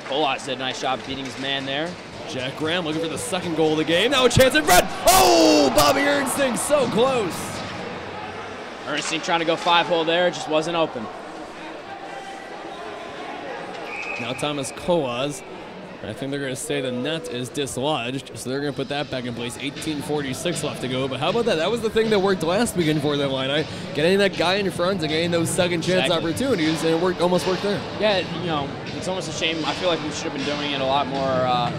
Kolas did a nice job beating his man there. Jack Graham looking for the second goal of the game. Now a chance in front. Oh, Bobby Ernstine so close. Ernstine trying to go 5-hole there, just wasn't open. Now Thomas Koaz. I think they're going to say the net is dislodged, so they're going to put that back in place. 18:46 left to go. But how about that? That was the thing that worked last weekend for the Illini. Getting that guy in front and getting those second chance opportunities, and it almost worked there. Yeah, it's almost a shame. I feel like we should have been doing it a lot more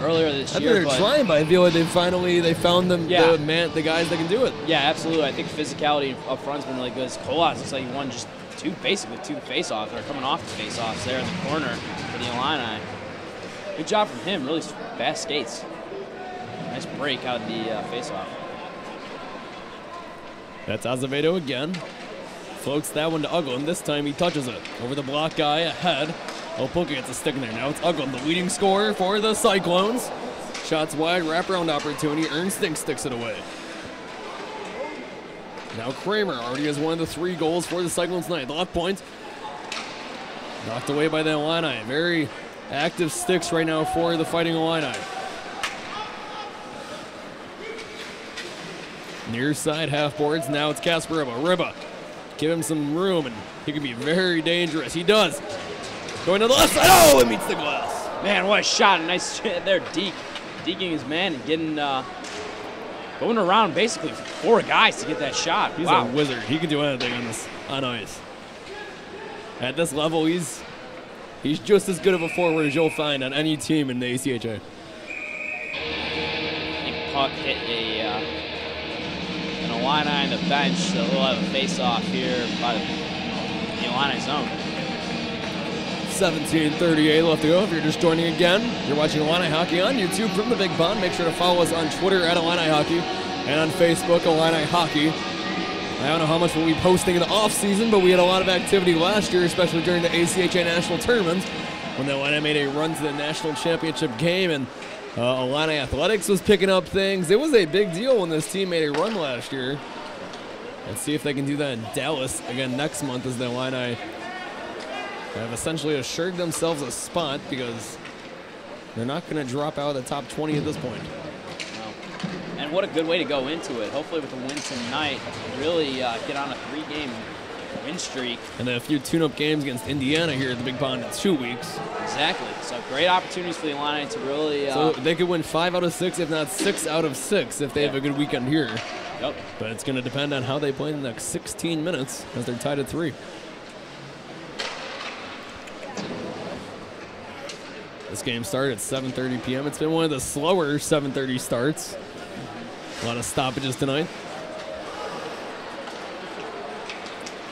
earlier this year. They're trying, but I feel like they found the guys that can do it. Yeah, absolutely. I think physicality up front's been really good. Kolas looks like he won just basically two face-offs, or coming off the face-offs there in the corner for the Illini. Good job from him. Really fast skates. Nice break out of the face-off. That's Azevedo again. Floats that one to Uglum. This time he touches it. Over the block guy ahead. Opilka gets a stick in there. Now it's Uglum, the leading scorer for the Cyclones. Shots wide, wraparound opportunity. Ernstine sticks it away. Now Kramer already has one of the 3 goals for the Cyclones tonight. The left point. Knocked away by the Illini. Very active sticks right now for the Fighting Illini. Near side half boards. Now it's Casper Ribba. Ribba, give him some room and he can be very dangerous. He does. Going to the left side. Oh, it meets the glass. Man, what a shot. Nice shit there. Deking his man and getting going around basically 4 guys to get that shot. He's a wizard. He can do anything on ice. At this level, he's just as good of a forward as you'll find on any team in the ACHA. Big puck hit an Illini on the bench, so we'll have a face-off here by the Illini zone. 17:38 left to go. If you're just joining again, you're watching Illini Hockey on YouTube from the Big Pond. Make sure to follow us on Twitter at Illini Hockey and on Facebook, Illini Hockey. I don't know how much we'll be posting in the off-season, but we had a lot of activity last year, especially during the ACHA National Tournament, when the Illini made a run to the National Championship game, and Illini Athletics was picking up things. It was a big deal when this team made a run last year. Let's see if they can do that in Dallas again next month, as the Illini have essentially assured themselves a spot, because They're not going to drop out of the top 20 at this point. No. And what a good way to go into it. Hopefully with a win tonight, really get on a 3-game win streak. And then a few tune-up games against Indiana here at the Big Pond in 2 weeks. Exactly. So great opportunities for the Illini to really... so they could win 5 out of 6, if not 6 out of 6, if they have a good weekend here. Yep. But it's going to depend on how they play in the next 16 minutes as they're tied at 3. This game started at 7:30 p.m. It's been one of the slower 7:30 starts. A lot of stoppages tonight.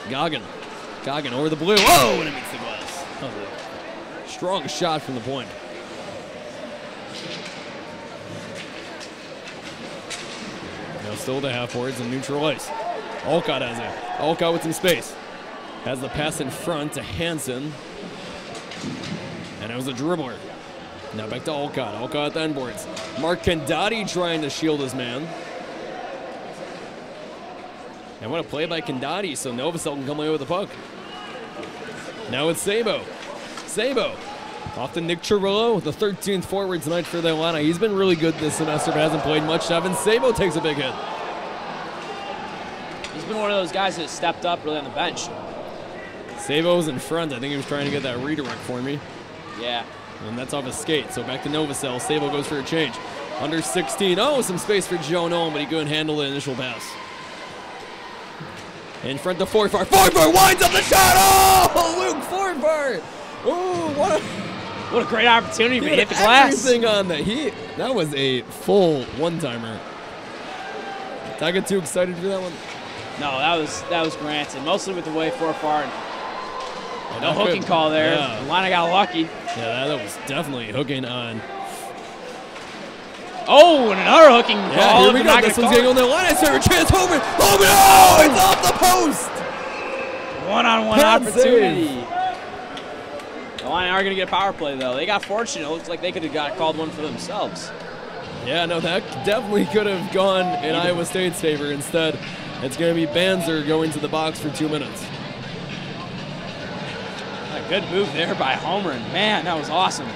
Goggin over the blue. Whoa, and it meets the glass. That was a strong shot from the point. Now still the half boards and neutral ice. Alcott has it. Alcott with some space. Has the pass in front to Hansen. And it was a dribbler. Now back to Alcott. Alcott at the end boards. Mark Condati trying to shield his man. And what a play by Condati, so Novosel can come away with the puck. Now it's Sabo. Sabo off to Nick Chirillo, the 13th forward tonight for the Illini. He's been really good this semester, but hasn't played much. Evan Sabo takes a big hit. He's been one of those guys that stepped up really on the bench. Sabo's in front. I think he was trying to get that redirect for me. Yeah. And that's off his skate. So back to Novosel. Sabo goes for a change. Under 16. Oh, some space for Joe Nolan, but he couldn't handle the initial pass. In front to Forfar. Forfar winds up the shot. Oh, Luke Forfar. Oh, what a great opportunity to hit the glass. Everything on that. That was a full one-timer. Did I get too excited for that one? No, that was granted. Mostly with the way Forfar. No hooking call there. Yeah. The Illini got lucky. Yeah, that was definitely hooking on. Oh, and another hooking call. Yeah, here we go. This one's getting on the line. I serve a chance. Homer. Oh, it's off the post. One-on-one opportunity. The Illini are going to get a power play, though. They got fortunate. It looks like they could have got called one for themselves. Yeah, no, that definitely could have gone in Iowa State's favor. Instead, it's going to be Banzer going to the box for 2 minutes. A good move there by Homer, and man, that was awesome.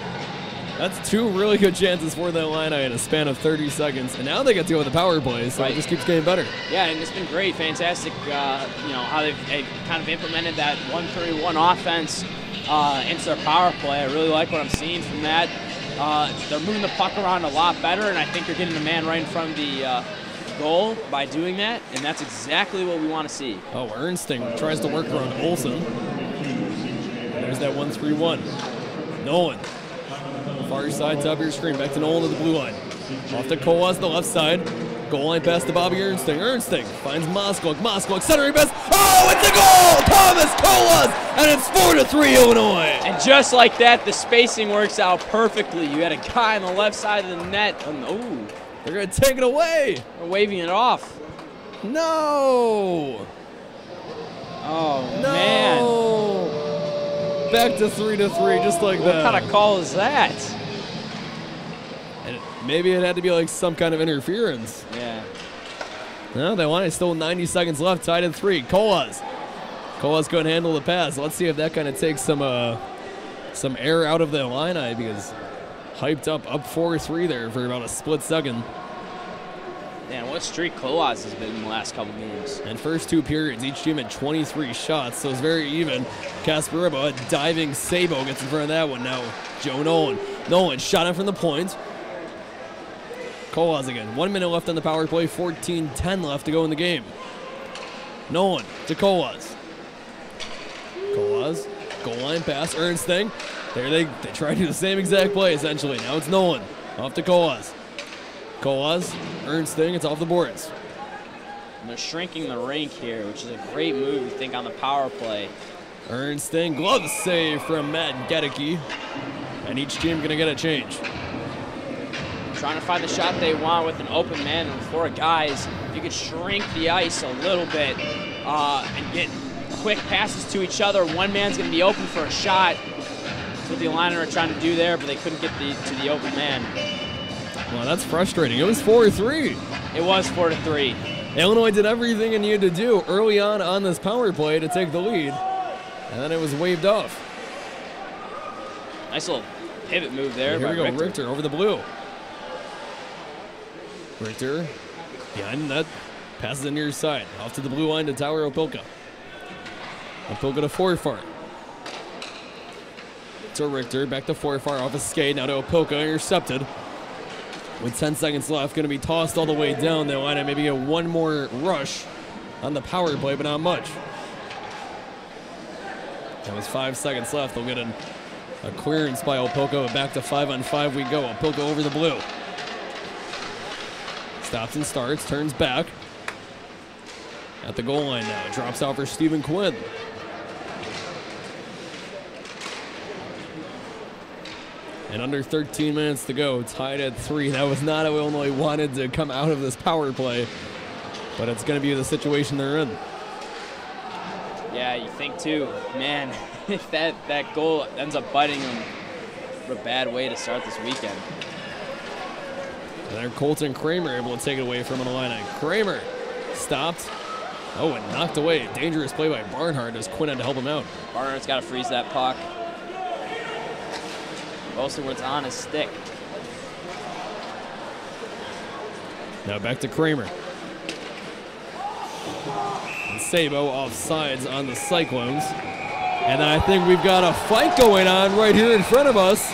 That's 2 really good chances for the Illini in a span of 30 seconds, and now they get to go with the power play, so it just keeps getting better. Yeah, and it's been great, fantastic. How they've kind of implemented that 1-3-1 offense into their power play. I really like what I'm seeing from that. They're moving the puck around a lot better, and I think they're getting the man right in front of the goal by doing that, and that's exactly what we want to see. Oh, Ernsting tries to work around Olsen. There's that 1-3-1. Nolan. Far side, top of your screen. Back to Nolan to the blue line. Off to Colas, the left side. Goal line pass to Bobby Ernsting. Ernsting finds Moskowik. Moskowik centering pass. Oh, it's a goal! Thomas Colas! And it's 4-3 Illinois. And just like that, the spacing works out perfectly. You had a guy on the left side of the net. Oh, they're going to take it away. They're waving it off. No. Oh, no. Man. Back to 3-3, just like that. What kind of call is that? And maybe it had to be like some kind of interference. Yeah. No, they want it. Still 90 seconds left, tied at 3. Colas couldn't handle the pass. Let's see if that kind of takes some air out of the Illini, because hyped up 4-3 there for about a split second. Man, what streak Colas has been in the last couple games. And first 2 periods, each team had 23 shots, so it's very even. Kasparova, a diving Sabo, gets in front of that one. Now, Joe Nolan. Nolan shot him from the point. Colas again. 1 minute left on the power play, 14-10 left to go in the game. Nolan to Colas. Colas, goal line pass, Ernsting. There they try to do the same exact play, essentially. Now it's Nolan. Off to Colas. Colas, Ernsting, it's off the boards. And they're shrinking the rink here, which is a great move, you think, on the power play. Ernsting, glove save from Matt Gedicke. And each team going to get a change. Trying to find the shot they want with an open man and 4 guys. If you could shrink the ice a little bit and get quick passes to each other, one man's going to be open for a shot. That's what the Illini are trying to do there, but they couldn't get to the open man. Well, that's frustrating. It was 4-3. It was 4-3. Illinois did everything it needed to do early on this power play to take the lead, and then it was waved off. Nice little pivot move there. Here we go, by Richter over the blue. Richter behind the net, passes the near side, off to the blue line to Tyler Opilka. Opilka to Forfar. To Richter, back to Forfar, off his skate, now to Opilka, intercepted. With 10 seconds left, going to be tossed all the way down the line and maybe get one more rush on the power play, but not much. That was 5 seconds left. They'll get a clearance by Opilka, but back to 5-on-5 we go. Opilka over the blue. Stops and starts, turns back. At the goal line now, drops out for Stephen Quinn. And under 13 minutes to go, tied at 3. That was not how Illinois wanted to come out of this power play, but it's going to be the situation they're in. Yeah, you think too, man, if that goal ends up biting them for a bad way to start this weekend. And there Colton Kramer able to take it away from Illini. Kramer stopped. Oh, and knocked away. Dangerous play by Barnhart as Quinn had to help him out. Barnhart's got to freeze that puck. Mostly where it's on his stick. Now back to Kramer. And Sabo off sides on the Cyclones. And I think we've got a fight going on right here in front of us.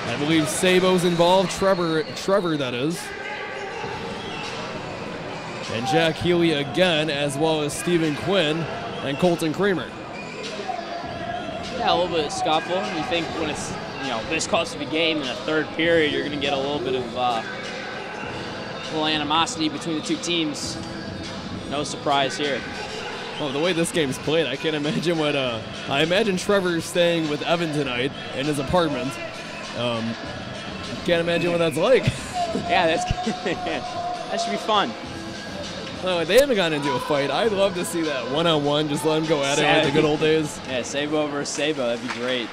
I believe Sabo's involved, Trevor that is. And Jack Healy again, as well as Stephen Quinn and Colton Kramer. Yeah, a little bit of scuffle. You think when it's this close of a game in a third period, you're going to get a little bit of little animosity between the two teams. No surprise here. Oh, the way this game's played, I can't imagine what. I imagine Trevor's staying with Evan tonight in his apartment. Can't imagine what that's like. Yeah, that should be fun. Oh, they haven't gotten into a fight. I'd love to see that one-on-one. Just let them go at it like the good old days. Yeah, Sabo versus Sabo. That'd be great.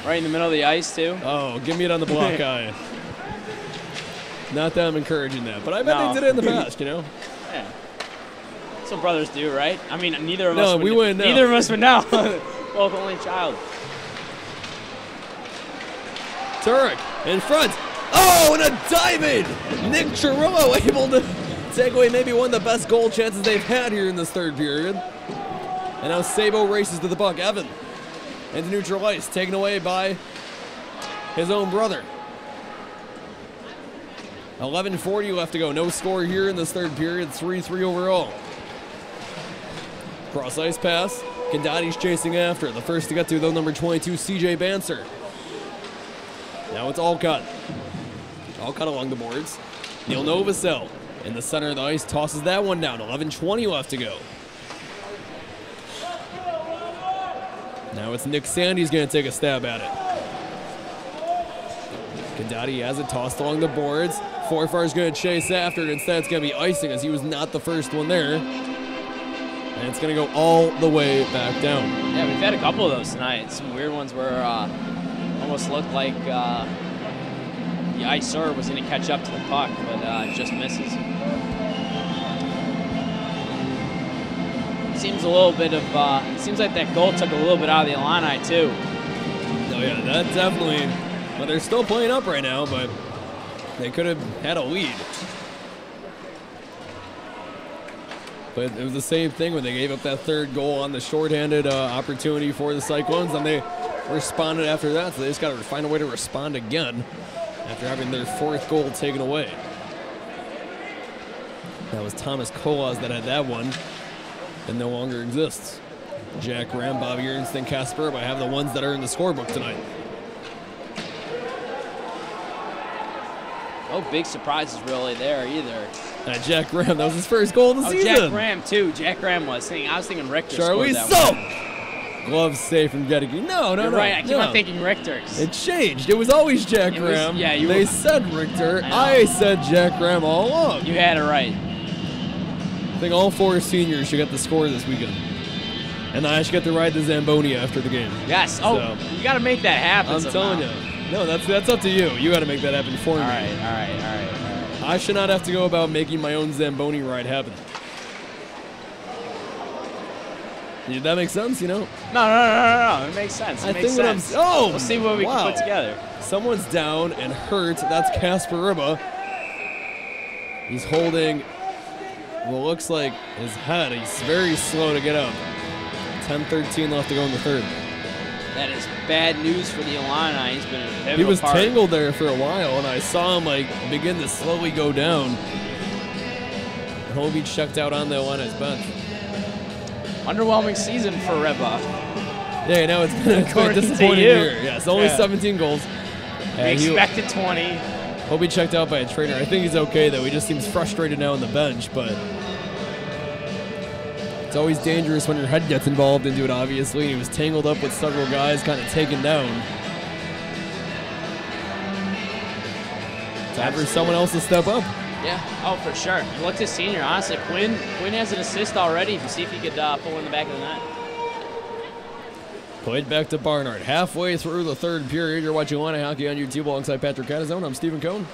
Right in the middle of the ice, too. Oh, give me it on the block eye. Not that I'm encouraging that, but I bet they did it in the past, Yeah. That's what brothers do, right? I mean, neither of us would wouldn't know. Neither of us would know. Both only child. Turek in front. Oh, and a diving! Nick Chirillo able to take away maybe one of the best goal chances they've had here in this third period. And now Sabo races to the puck. Evan into neutral ice, taken away by his own brother. 11:40 left to go. No score here in this third period. 3-3 overall. Cross ice pass. Kandati's chasing after. The first to get to, though, number 22, CJ Banser. Now it's Alcott. Alcott along the boards. Neil Novosel in the center of the ice tosses that one down. 11:20 left to go. Now it's Nick Sandy's going to take a stab at it. Kandati has it tossed along the boards. Forfar's going to chase after it. Instead, it's going to be icing as he was not the first one there. And it's going to go all the way back down. Yeah, we've had a couple of those tonight. Some weird ones where almost looked like the icer was going to catch up to the puck, but it just misses. Seems a little bit of, seems like that goal took a little bit out of the Illini too. Oh yeah, that definitely, well, they're still playing up right now, but they could have had a lead. But it was the same thing when they gave up that third goal on the shorthanded opportunity for the Cyclones, and they responded after that, so they just got to find a way to respond again after having their fourth goal taken away. That was Thomas Kolas that had that one. It no longer exists. Jack Graham, Bobby Ernst, and Casper have the ones that are in the scorebook tonight. No big surprises really there either. Jack Graham, that was his first goal of the season. Jack Graham too. Jack Graham was. I was thinking Richter Charlie scored that one. Glove safe from Gedeke. No. You're right. I keep on thinking Richter. It changed. It was always Jack Graham. They said Richter. I said Jack Graham all along. You had it right. I think all four seniors should get the score this weekend. And I should get to ride the Zamboni after the game. Yes. Oh, so, you got to make that happen. I'm telling you. No, that's up to you. You got to make that happen for me. All right. I should not have to go about making my own Zamboni ride happen. That makes sense, you know? No. It makes sense. It makes sense. We'll see what we can put together. Someone's down and hurt. That's Casper Ribba. He's holding what looks like his head. He's very slow to get up. 10-13 left to go in the third. That is bad news for the Illini. He's been a pivotal He was part. tangled there for a while, and I saw him begin to slowly go down. Hobie checked out on the Illini's bench. Underwhelming season for Ribba. Yeah, no, it's been a disappointing year. Yes, only 17 goals. We expected 20. Hobie checked out by a trainer. I think he's okay, though. He just seems frustrated now on the bench, but it's always dangerous when your head gets involved into it, obviously. He was tangled up with several guys, kind of taken down. Time for someone else to step up. Yeah, for sure. Look to senior, honestly. Quinn has an assist already. To see if he could pull in the back of the net. Played back to Barnard. Halfway through the third period, you're watching Illini Hockey on YouTube alongside Patrick Catazone. I'm Stephen Cohn.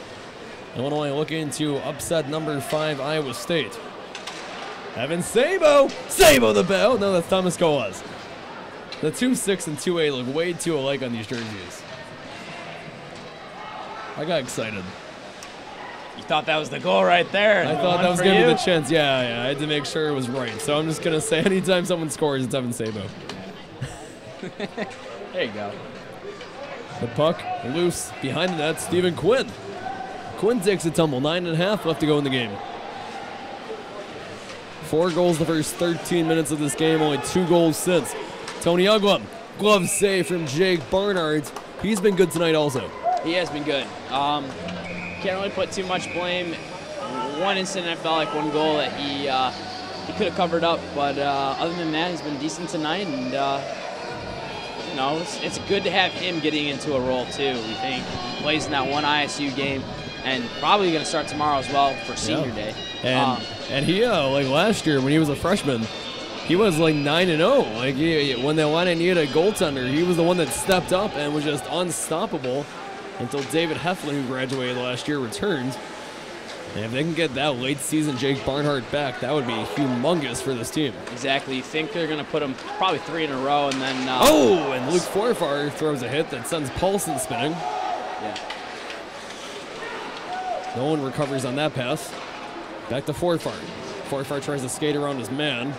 Illinois looking to upset number 5 Iowa State. Evan Sabo the bell. No, that's Thomas Colas. The 2-6 and 2-8 look way too alike on these jerseys. I got excited. You thought that was the goal right there. I thought that was going to be the chance. Yeah, I had to make sure it was right. So I'm just going to say anytime someone scores, it's Evan Sabo. There you go. The puck loose behind the net. Stephen Quinn. Quinn takes a tumble. 9.5 left to go in the game. 4 goals the first 13 minutes of this game. Only 2 goals since. Tony Uglum. Glove save from Jake Barnard. He's been good tonight also. He has been good. Can't really put too much blame. One incident I felt like one goal that he could have covered up, but other than that, he's been decent tonight, and you know, it's good to have him getting into a role too. We think he plays in that one ISU game, and probably going to start tomorrow as well for senior day. And he like last year when he was a freshman, he was like 9-0. Like when the Illini needed a goaltender, he was the one that stepped up and was just unstoppable. Until David Heflin, who graduated last year, returns. And if they can get that late season Jake Barnhart back, that would be humongous for this team. Exactly. You think they're going to put him probably 3 in a row, and then... and Luke Forfar throws a hit that sends Paulson spinning. Yeah. No one recovers on that pass. Back to Forfar. Forfar tries to skate around his man.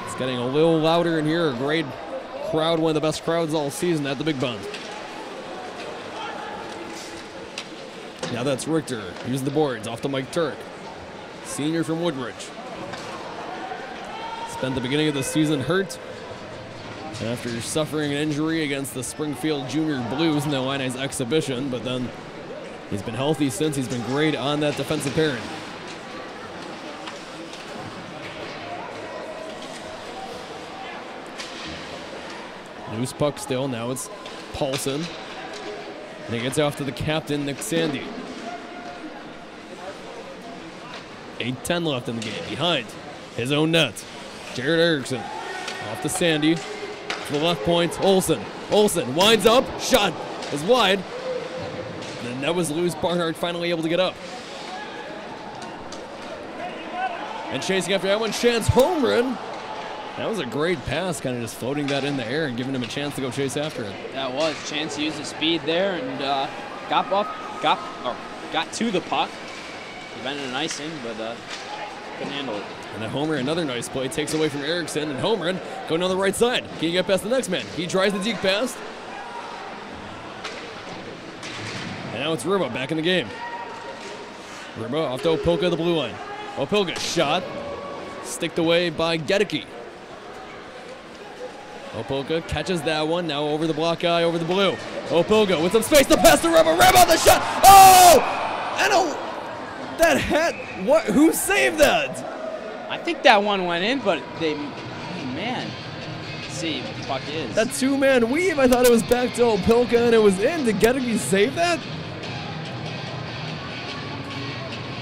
It's getting a little louder in here. A great crowd, one of the best crowds all season at the Big Bend. Now that's Richter using the boards off to Mike Turk, senior from Woodbridge. Spent the beginning of the season hurt after suffering an injury against the Springfield Junior Blues in the Illini's exhibition, but then he's been healthy since. He's been great on that defensive pairing. Loose puck still. Now it's Paulson. And he gets off to the captain, Nick Sandy. 8:10 left in the game. Behind his own net. Jared Erickson. Off to Sandy. To the left point. Olsen. Olsen winds up. Shot is wide. And that was loose. Barnhart finally able to get up. And chasing after that one. Chance home run. That was a great pass, kind of just floating that in the air and giving him a chance to go chase after it. That was. Chance used the speed there and got to the puck. Prevented an icing, but couldn't handle it. And then Homer, another nice play, takes away from Erickson, and Homer going on the right side. Can he get past the next man? He tries the deke pass. And now it's Ribba back in the game. Ribba off to Opilka, the blue line. Opilka shot. Sticked away by Gedicke. Opilka catches that one. Now over the block guy, over the blue. Opilka with some space to pass to Ribba. Ribba the shot. Oh! And that hat. What? Who saved that? I think that one went in, but man. Let's see what the puck is. That two-man weave. I thought it was back to Opilka and it was in. Did Gedicke save that?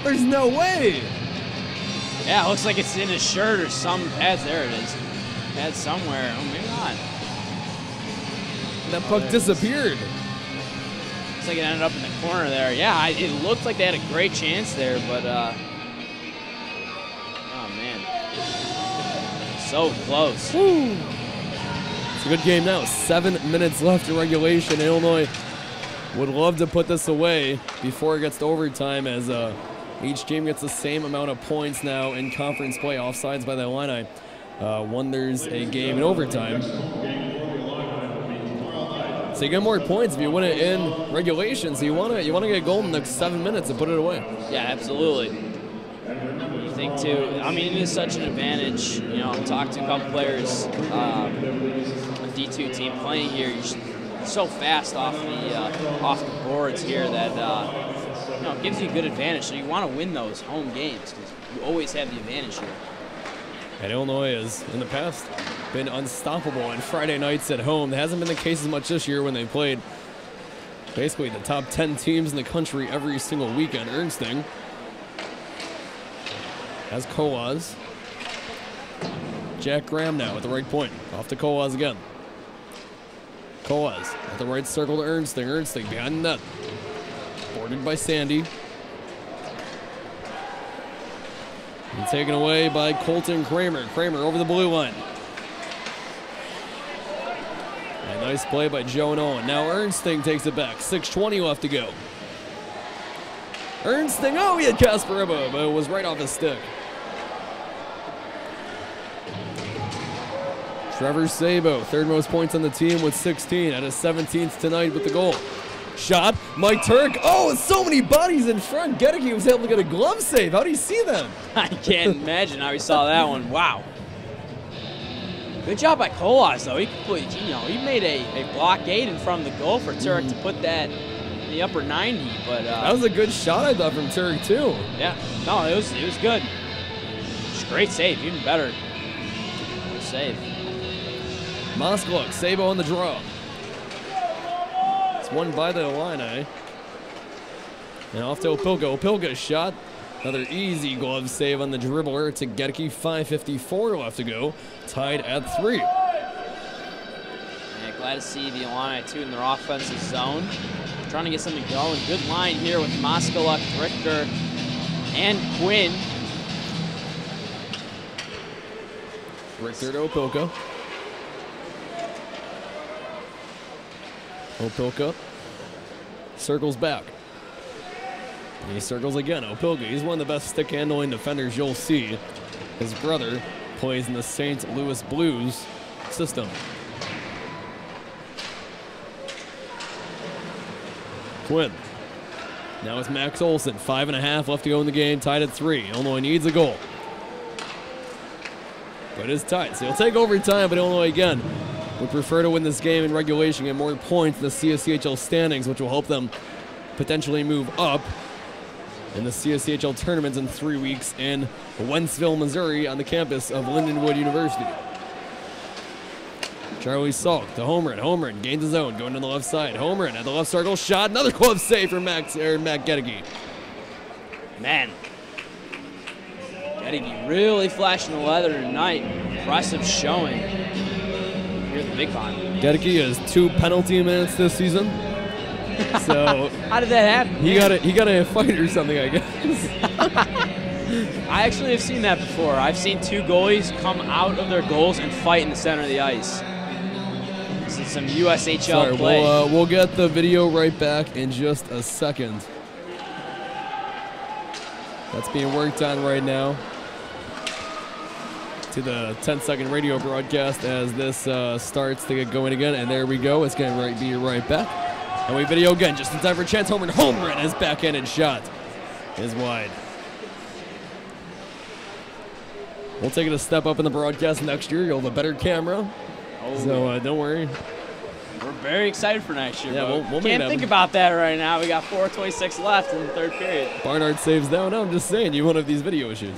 There's no way. Yeah, it looks like it's in his shirt or some pads. There it is. Pads somewhere. Oh, maybe not. That puck disappeared. Looks like it ended up in the corner there. Yeah, it looked like they had a great chance there, but oh man. So close. Woo. It's a good game now. 7 minutes left in regulation. Illinois would love to put this away before it gets to overtime, as each team gets the same amount of points now in conference play. Offsides by the Illini. When there's a game in overtime. So you get more points if you win it in regulation. So you want to get a goal in the next 7 minutes and put it away. Yeah, absolutely. You think too. I mean, it is such an advantage. You know, I've talked to a couple players, a D2 team playing here. You're so fast off the boards here that you know, it gives you a good advantage. So you want to win those home games because you always have the advantage here. And Illinois has, in the past, been unstoppable on Friday nights at home. That hasn't been the case as much this year when they played basically the top 10 teams in the country every single weekend. Ernsting has Coaz. Jack Graham now at the right point. Off to Coaz again. Coaz at the right circle to Ernsting. Ernsting behind the net. Boarded by Sandy. And taken away by Colton Kramer. Kramer over the blue line. A nice play by Joe and Owen. Now Ernsting takes it back. 6:20 left to go. Ernsting, oh, he had Kasparova, but it was right off his stick. Trevor Sabo, third most points on the team with 16, at his 17th tonight with the goal. Shot, Mike Turk. Oh, so many bodies in front. Gedeke was able to get a glove save. How do you see them? I can't imagine how he saw that one. Wow. Good job by Colas, though. He made a blockade in front of the goal for Turk to put that in the upper 90. But that was a good shot, I thought, from Turk too. Yeah. No, it was good. Just great save. Even better. Good save. Moskaluk, Sabo on the draw. One by the Illini. And off to Opilka. Opilka's shot. Another easy glove save on the dribbler to Gedeke. 5:54 left to go. Tied at 3. Yeah, glad to see the Illini too in their offensive zone. Trying to get something going. Good line here with Moskaluk, Richter, and Quinn. Richter to Opilka. Opilka circles back. And he circles again. Opilka, he's one of the best stick-handling defenders you'll see. His brother plays in the St. Louis Blues system. Quinn. Now it's Max Olson. 5.5 left to go in the game. Tied at 3. Illinois needs a goal. But it's tight. So he'll take overtime, but Illinois again would prefer to win this game in regulation and more points in the CSCHL standings, which will help them potentially move up in the CSCHL tournaments in 3 weeks in Wentzville, Missouri, on the campus of Lindenwood University. Charlie Salk to Holmgren. Holmgren gains his own, going to the left side. Holmgren at the left circle, shot. Another glove save for Matt Gedeke. Man, Gedeke really flashing the leather tonight. Impressive showing here at the Big Pond. Gedeke has 2 penalty minutes this season. So how did that happen? He got a fight or something, I guess. I actually have seen that before. I've seen 2 goalies come out of their goals and fight in the center of the ice. This is some USHL play. We'll get the video right back in just a second. That's being worked on right now to the 10-second radio broadcast as this starts to get going again. And there we go. It's going to be right back. And we video again just in time for Chance Holmgren. Holmgren, his backhanded shot is wide. We'll take it a step up in the broadcast next year. You'll have a better camera. So don't worry. We're very excited for next year. Yeah, we'll make can't it think happen. about that right now. We got 4:26 left in the third period. Barnard saves down. No, I'm just saying, you won't have these video issues.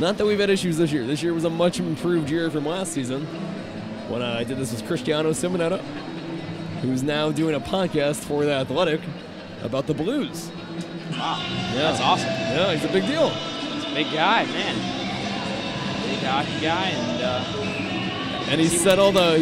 Not that we've had issues this year. This year was a much improved year from last season when I did this with Cristiano Simonetta, who's now doing a podcast for The Athletic about the Blues. Wow, Yeah. that's awesome. Yeah, he's a big deal. He's a big guy, man. Big hockey guy, And he said all the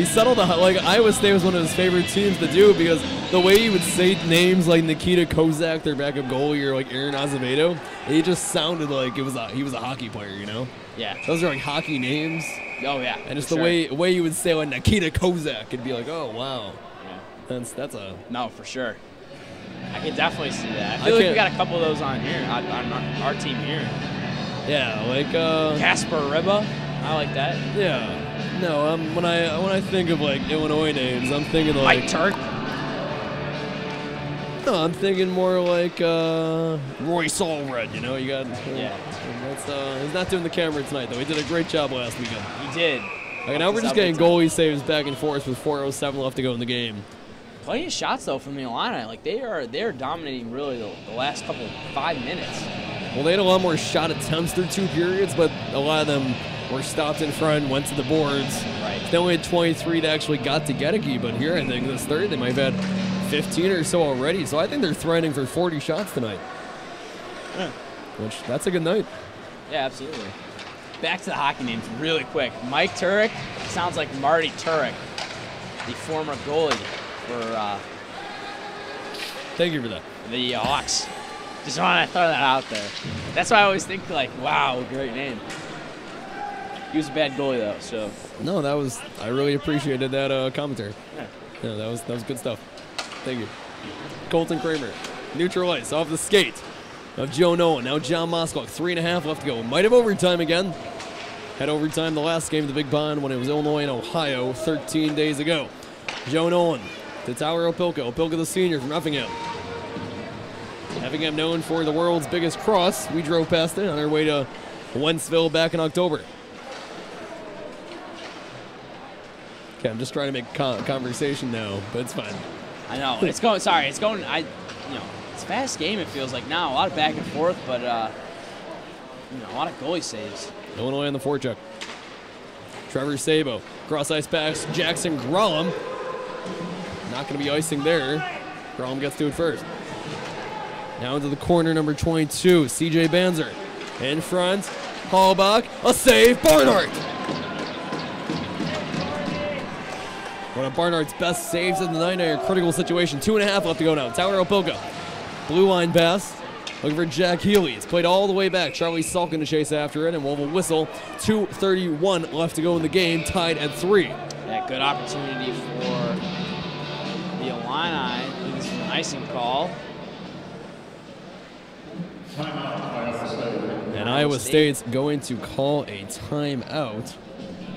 like Iowa State was one of his favorite teams to do because the way you would say names like Nikita Kozak, their backup goalie, or like Aaron Azevedo, it just sounded like he was a hockey player, you know? Yeah. Those are like hockey names. Oh yeah. And just the way you would say like Nikita Kozak, it'd be like, oh wow. Yeah. That's a no, for sure. I can definitely see that. I feel like we got a couple of those on here, on our team here. Yeah, like Casper Ribba. I like that. Yeah. No, when I think of like Illinois names, I'm thinking like Mike Turk. No, I'm thinking more like Roy Solred. You know, you got. Yeah. That's he's not doing the camera tonight though. He did a great job last weekend. He did. Okay, now we're just getting goalie saves back and forth with 4:07 left to go in the game. Plenty of shots though from the Illini. Like they're dominating really the last 5 minutes. Well, they had a lot more shot attempts through 2 periods, but a lot of them were stopped in front, went to the boards. Right. They only had 23 that actually got to Gedeke, but here I think this third they might have had 15 or so already. So I think they're threatening for 40 shots tonight. Yeah. Which, that's a good night. Yeah, absolutely. Back to the hockey names really quick. Mike Turek sounds like Marty Turek, the former goalie for Thank you for that. The Hawks. Just want to throw that out there. That's why I always think like, wow, great name. He was a bad goalie though, so. No, I really appreciated that commentary. Yeah. Yeah, that was good stuff. Thank you. Colton Kramer, neutral ice, off the skate of Joe Nolan. Now John Moskowitz, 3.5 left to go. Might have overtime again. Had overtime the last game of the Big Pond when it was Illinois and Ohio 13 days ago. Joe Nolan to Tyler Opilka. Opilka the senior from Effingham. Effingham known for the world's biggest cross. We drove past it on our way to Wentzville back in October. Okay, I'm just trying to make conversation now, but it's fine. I know. It's going, it's a fast game, it feels like now. A lot of back and forth, but, a lot of goalie saves. Illinois on the forecheck. Trevor Sabo, cross ice pass, Jackson Grolum. Not going to be icing there. Grolum gets to it first. Now into the corner, number 22, CJ Banzer. In front, Hallbach, a save, Barnhart. One of Barnhart's best saves of the night in a critical situation. 2.5 left to go now. Tyler Opilka, blue line pass. Looking for Jack Healy. It's played all the way back. Charlie Salkin to chase after it, and we'll have a whistle. 2:31 left to go in the game, tied at 3. Yeah, good opportunity for the Illini. This is an icing call. And Iowa State's going to call a timeout.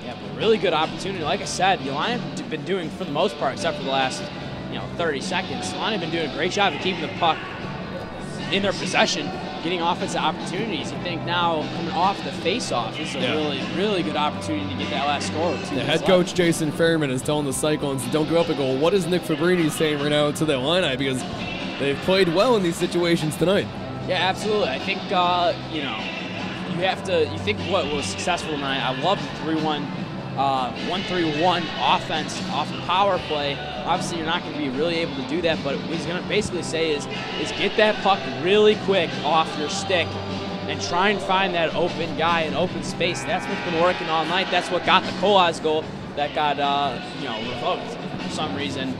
Yeah, but really good opportunity. Like I said, the Illini have been doing, for the most part, except for the last 30 seconds, the Illini have been doing a great job of keeping the puck in their possession, getting offensive opportunities. You think now, coming off the face-off, this is a really, really good opportunity to get that last score. The head coach, Jason Fairman, is telling the Cyclones, don't give up a goal. What is Nick Fabrini saying right now to the Illini? Because they've played well in these situations tonight. Yeah, absolutely. I think, you think what was successful tonight. I love the 3-1, 1-3-1 offense off the power play. Obviously, you're not going to be really able to do that, but what he's going to basically say is get that puck really quick off your stick and try and find that open guy in open space. That's what's been working all night. That's what got the Colas goal that got, revoked for some reason.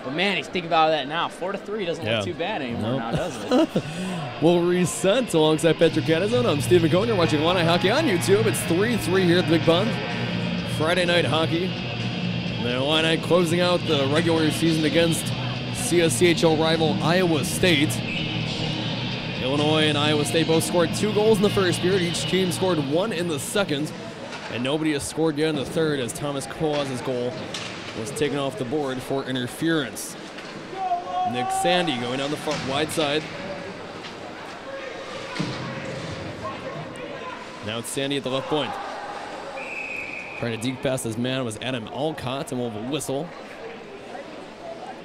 But man, if you think about that now, 4-3 doesn't look too bad anymore now, does it? We'll reset alongside Patrick Canizone. I'm Stephen Conner watching Illini Hockey on YouTube. It's 3-3 here at the Big Pond. Friday night hockey. The Illini closing out the regular season against CSCHL rival Iowa State. Illinois and Iowa State both scored 2 goals in the first period. Each team scored 1 in the second. And nobody has scored yet in the third as Thomas Colas' goal was taken off the board for interference. Nick Sandy going down the front wide side. Now it's Sandy at the left point. Trying to deke past his man was Adam Alcott, and we'll have a whistle.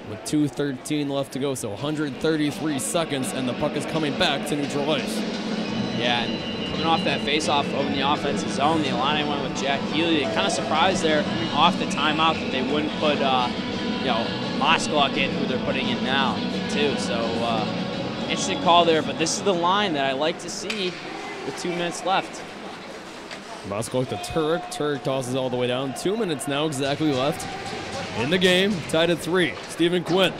With 2:13 left to go, so 133 seconds, and the puck is coming back to neutral ice. Yeah, and coming off that face-off over in the offensive zone, the Illini went with Jack Healy. Kind of surprised there coming off the timeout that they wouldn't put, Moskowitz in, who they're putting in now, too. So, interesting call there, but this is the line that I like to see with 2 minutes left. Moskowitz to Turek. Turek tosses all the way down. 2 minutes now exactly left in the game, tied at 3. Stephen Quinn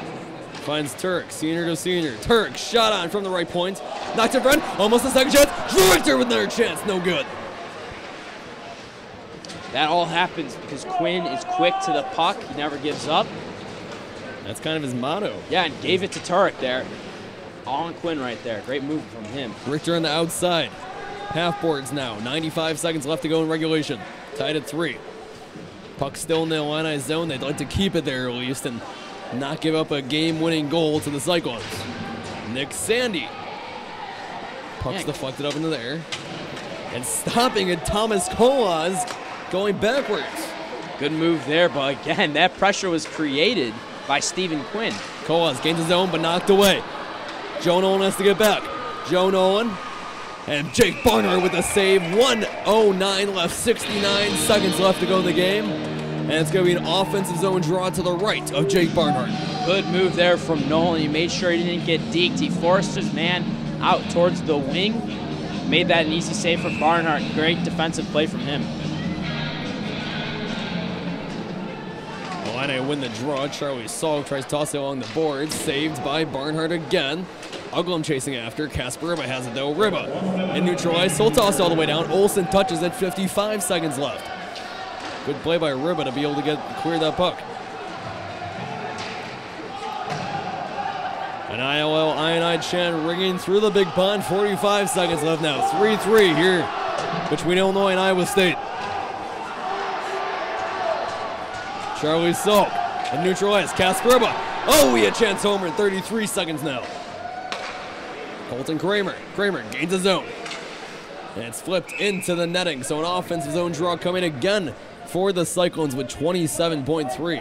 finds Turk, senior to senior. Turk, shot on from the right point. Knocked in front, almost a second chance. Drew Richter with another chance, no good. That all happens because Quinn is quick to the puck. He never gives up. That's kind of his motto. Yeah, and gave it to Turek there. All on Quinn right there. Great move from him. Richter on the outside. Half boards now. 95 seconds left to go in regulation. Tied at 3. Puck still in the Illini zone. They'd like to keep it there at least and not give up a game-winning goal to the Cyclones. Nick Sandy. Puck's deflected up into the air. And stopping it, Thomas Colas going backwards. Good move there, but again, that pressure was created by Stephen Quinn. Colas gains his own, but knocked away. Joe Nolan has to get back. Joe Nolan and Jake Barnhart with a save. 1:09 left, 69 seconds left to go in the game. And it's going to be an offensive zone draw to the right of Jake Barnhart. Good move there from Nolan. He made sure he didn't get deked. He forced his man out towards the wing. Made that an easy save for Barnhart. Great defensive play from him. Illini win the draw. Charlie Salk tries to toss it along the boards. Saved by Barnhart again. Uglum chasing after. Casper Ribba has it though. Ribba in neutralized. Soul toss all the way down. Olsen touches at 55 seconds left. Good play by Ribba to be able to clear that puck. An ILL Ionide chant ringing through the big pond. 45 seconds left now. 3-3 here between Illinois and Iowa State. Charlie Salk and neutralized. Casper Ribba. Oh, we had chance homer in 33 seconds now. Colton Kramer. Kramer gains a zone. And it's flipped into the netting. So an offensive zone draw coming again for the Cyclones with 27.3.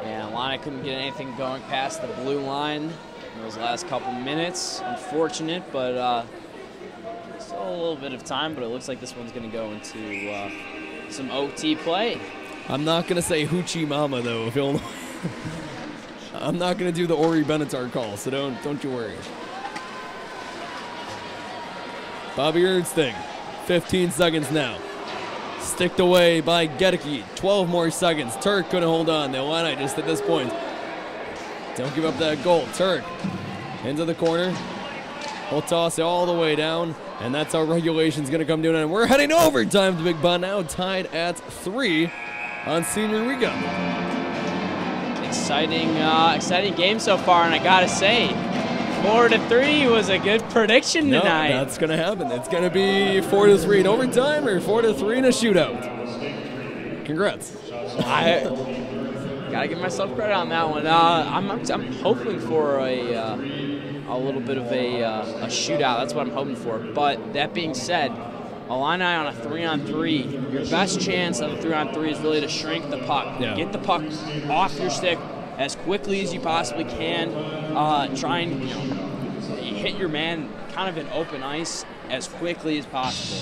Yeah, Illini couldn't get anything going past the blue line in those last couple minutes. Unfortunate, but still a little bit of time. But it looks like this one's going to go into some OT play. I'm not going to say Hoochie Mama, though, if Illinois. I'm not going to do the Ori Benatar call, so don't you worry. Bobby Ernsting, 15 seconds now. Sticked away by Gedeke, 12 more seconds. Turk couldn't hold on. The Illini just at this point. Don't give up that goal. Turk into the corner. We'll toss it all the way down, and that's how regulation's going to come to an end. We're heading to overtime. The Big Bond now tied at 3 on senior weekend. Exciting game so far, and I gotta say, 4-3 was a good prediction tonight. No, that's gonna happen. It's gonna be 4-3 in overtime or 4-3 in a shootout. Congrats. I gotta give myself credit on that one. I'm hoping for a little bit of a shootout. That's what I'm hoping for. But that being said, Illini on a 3-on-3, your best chance of a 3-on-3 is really to shrink the puck. Yeah. Get the puck off your stick as quickly as you possibly can. Try and hit your man kind of in open ice as quickly as possible.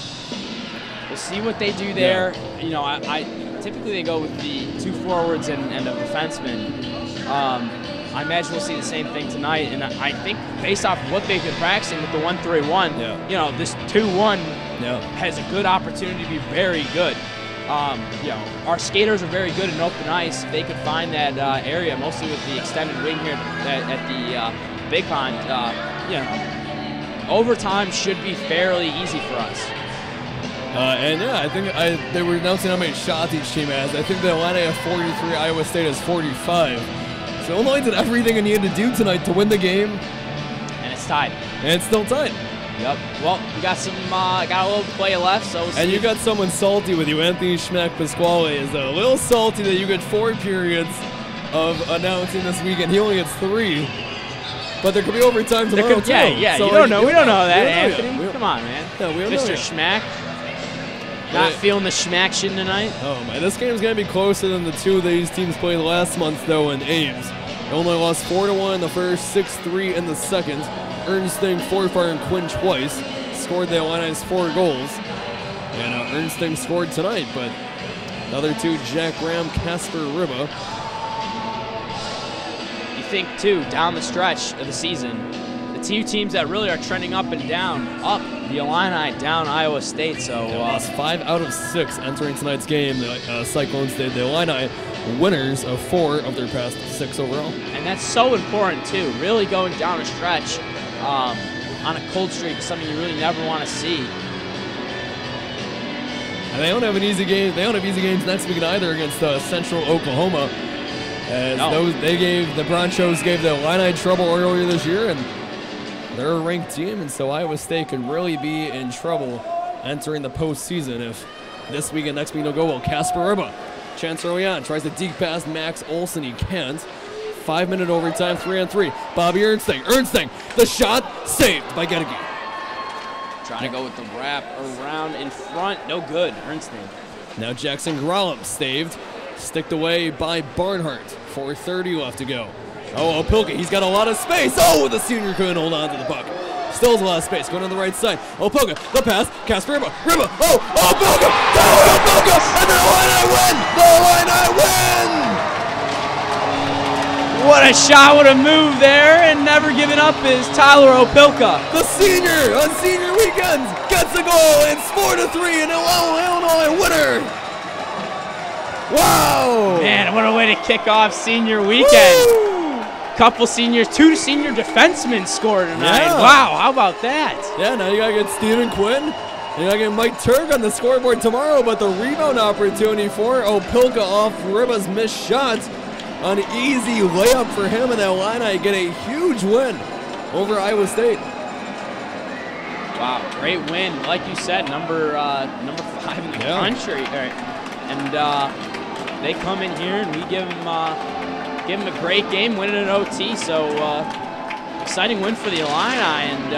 We'll see what they do there. Yeah. I typically they go with the 2 forwards and a defenseman. I imagine we'll see the same thing tonight, and I think based off of what they've been practicing with the 1-3-1, this 2-1 has a good opportunity to be very good. Our skaters are very good in open ice. If they could find that area, mostly with the extended wing here at the Big Pond, overtime should be fairly easy for us. I think they were announcing how many shots each team has. I think the Illini have 43, Iowa State has 45. So Illinois did everything it needed to do tonight to win the game. And it's tied. And it's still tied. Yep. Well, we got got a little play left, so we'll see. And you got someone salty with you. Anthony Schmack-Pasquale is a little salty that you get 4 periods of announcing this weekend. He only gets 3. But there could be overtime tomorrow, too. Yeah, So you don't know. We don't know that, don't Anthony. know. Come on, man. Yeah, we don't know Mr. yet. Schmack. Not feeling the schmaction tonight? Oh, my. This game's going to be closer than the 2 these teams played last month, though, in Ames. Illinois lost 4-1 in the first, 6-3 in the second. Ernsting, Forfar, and Quinn twice. Scored the Illini's 4 goals. And Ernsting scored tonight, but the other 2, Jack Graham, Casper Ribba. You think, too, down the stretch of the season, the two teams that really are trending up and down. Up, the Illini, down Iowa State. So lost 5 out of 6 entering tonight's game. The Cyclones did. The Illini winners of 4 of their past 6 overall. And that's so important too. Really going down a stretch on a cold streak is something you really never want to see. And they don't have an easy game. They don't have easy games next week either against Central Oklahoma. As the Bronchos gave the Illini trouble earlier this year, and they're a ranked team, and so Iowa State could really be in trouble entering the postseason if this week and next week don't go well. Casper Riba, chance early on, tries to deke past Max Olson. He can't. 5-minute overtime, 3-on-3. Bobby Ernstang, the shot saved by Gedeke. Trying to go with the wrap around in front. No good. Ernstang. Now Jackson Grolum saved. Sticked away by Barnhart. 4:30 left to go. Oh, Opilka, he's got a lot of space. Oh, the senior couldn't hold on to the puck. Still has a lot of space. Going on the right side. Opilka, the pass. Casper Riba. Oh, Opilka! Tyler Opilka! And the Illini win! The Illini win! What a shot, what a move there, and never giving up is Tyler Opilka. The senior on senior weekends gets a goal, and it's 4-3, and Illinois winner. Wow! Man, what a way to kick off senior weekend. Woo! Couple seniors, 2 senior defensemen scored tonight. Yeah. Wow, how about that? Yeah, now you gotta get Stephen Quinn. You gotta get Mike Turk on the scoreboard tomorrow, but the rebound opportunity for Opilka off Riba's missed shots. An easy layup for him, and the Illini get a huge win over Iowa State. Wow, great win. Like you said, number 5 in the country. And they come in here, and we give them a great game, winning an OT. So exciting win for the Illini. And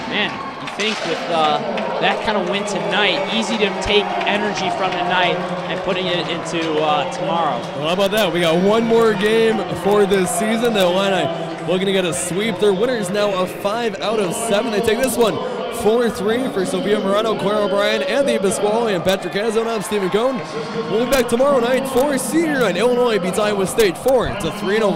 man, you think with that kind of win tonight, easy to take energy from tonight and putting it into tomorrow. Well, how about that? We got one more game for this season. The Illini looking to get a sweep. Their winners now of 5 out of 7. They take this one 4-3 for Sophia Morano, Claire O'Brien, Anthony Pasquale, and Patrick Hazon. I'm Stephen Cohn. We'll be back tomorrow night for senior night. Illinois beats Iowa State 4-3.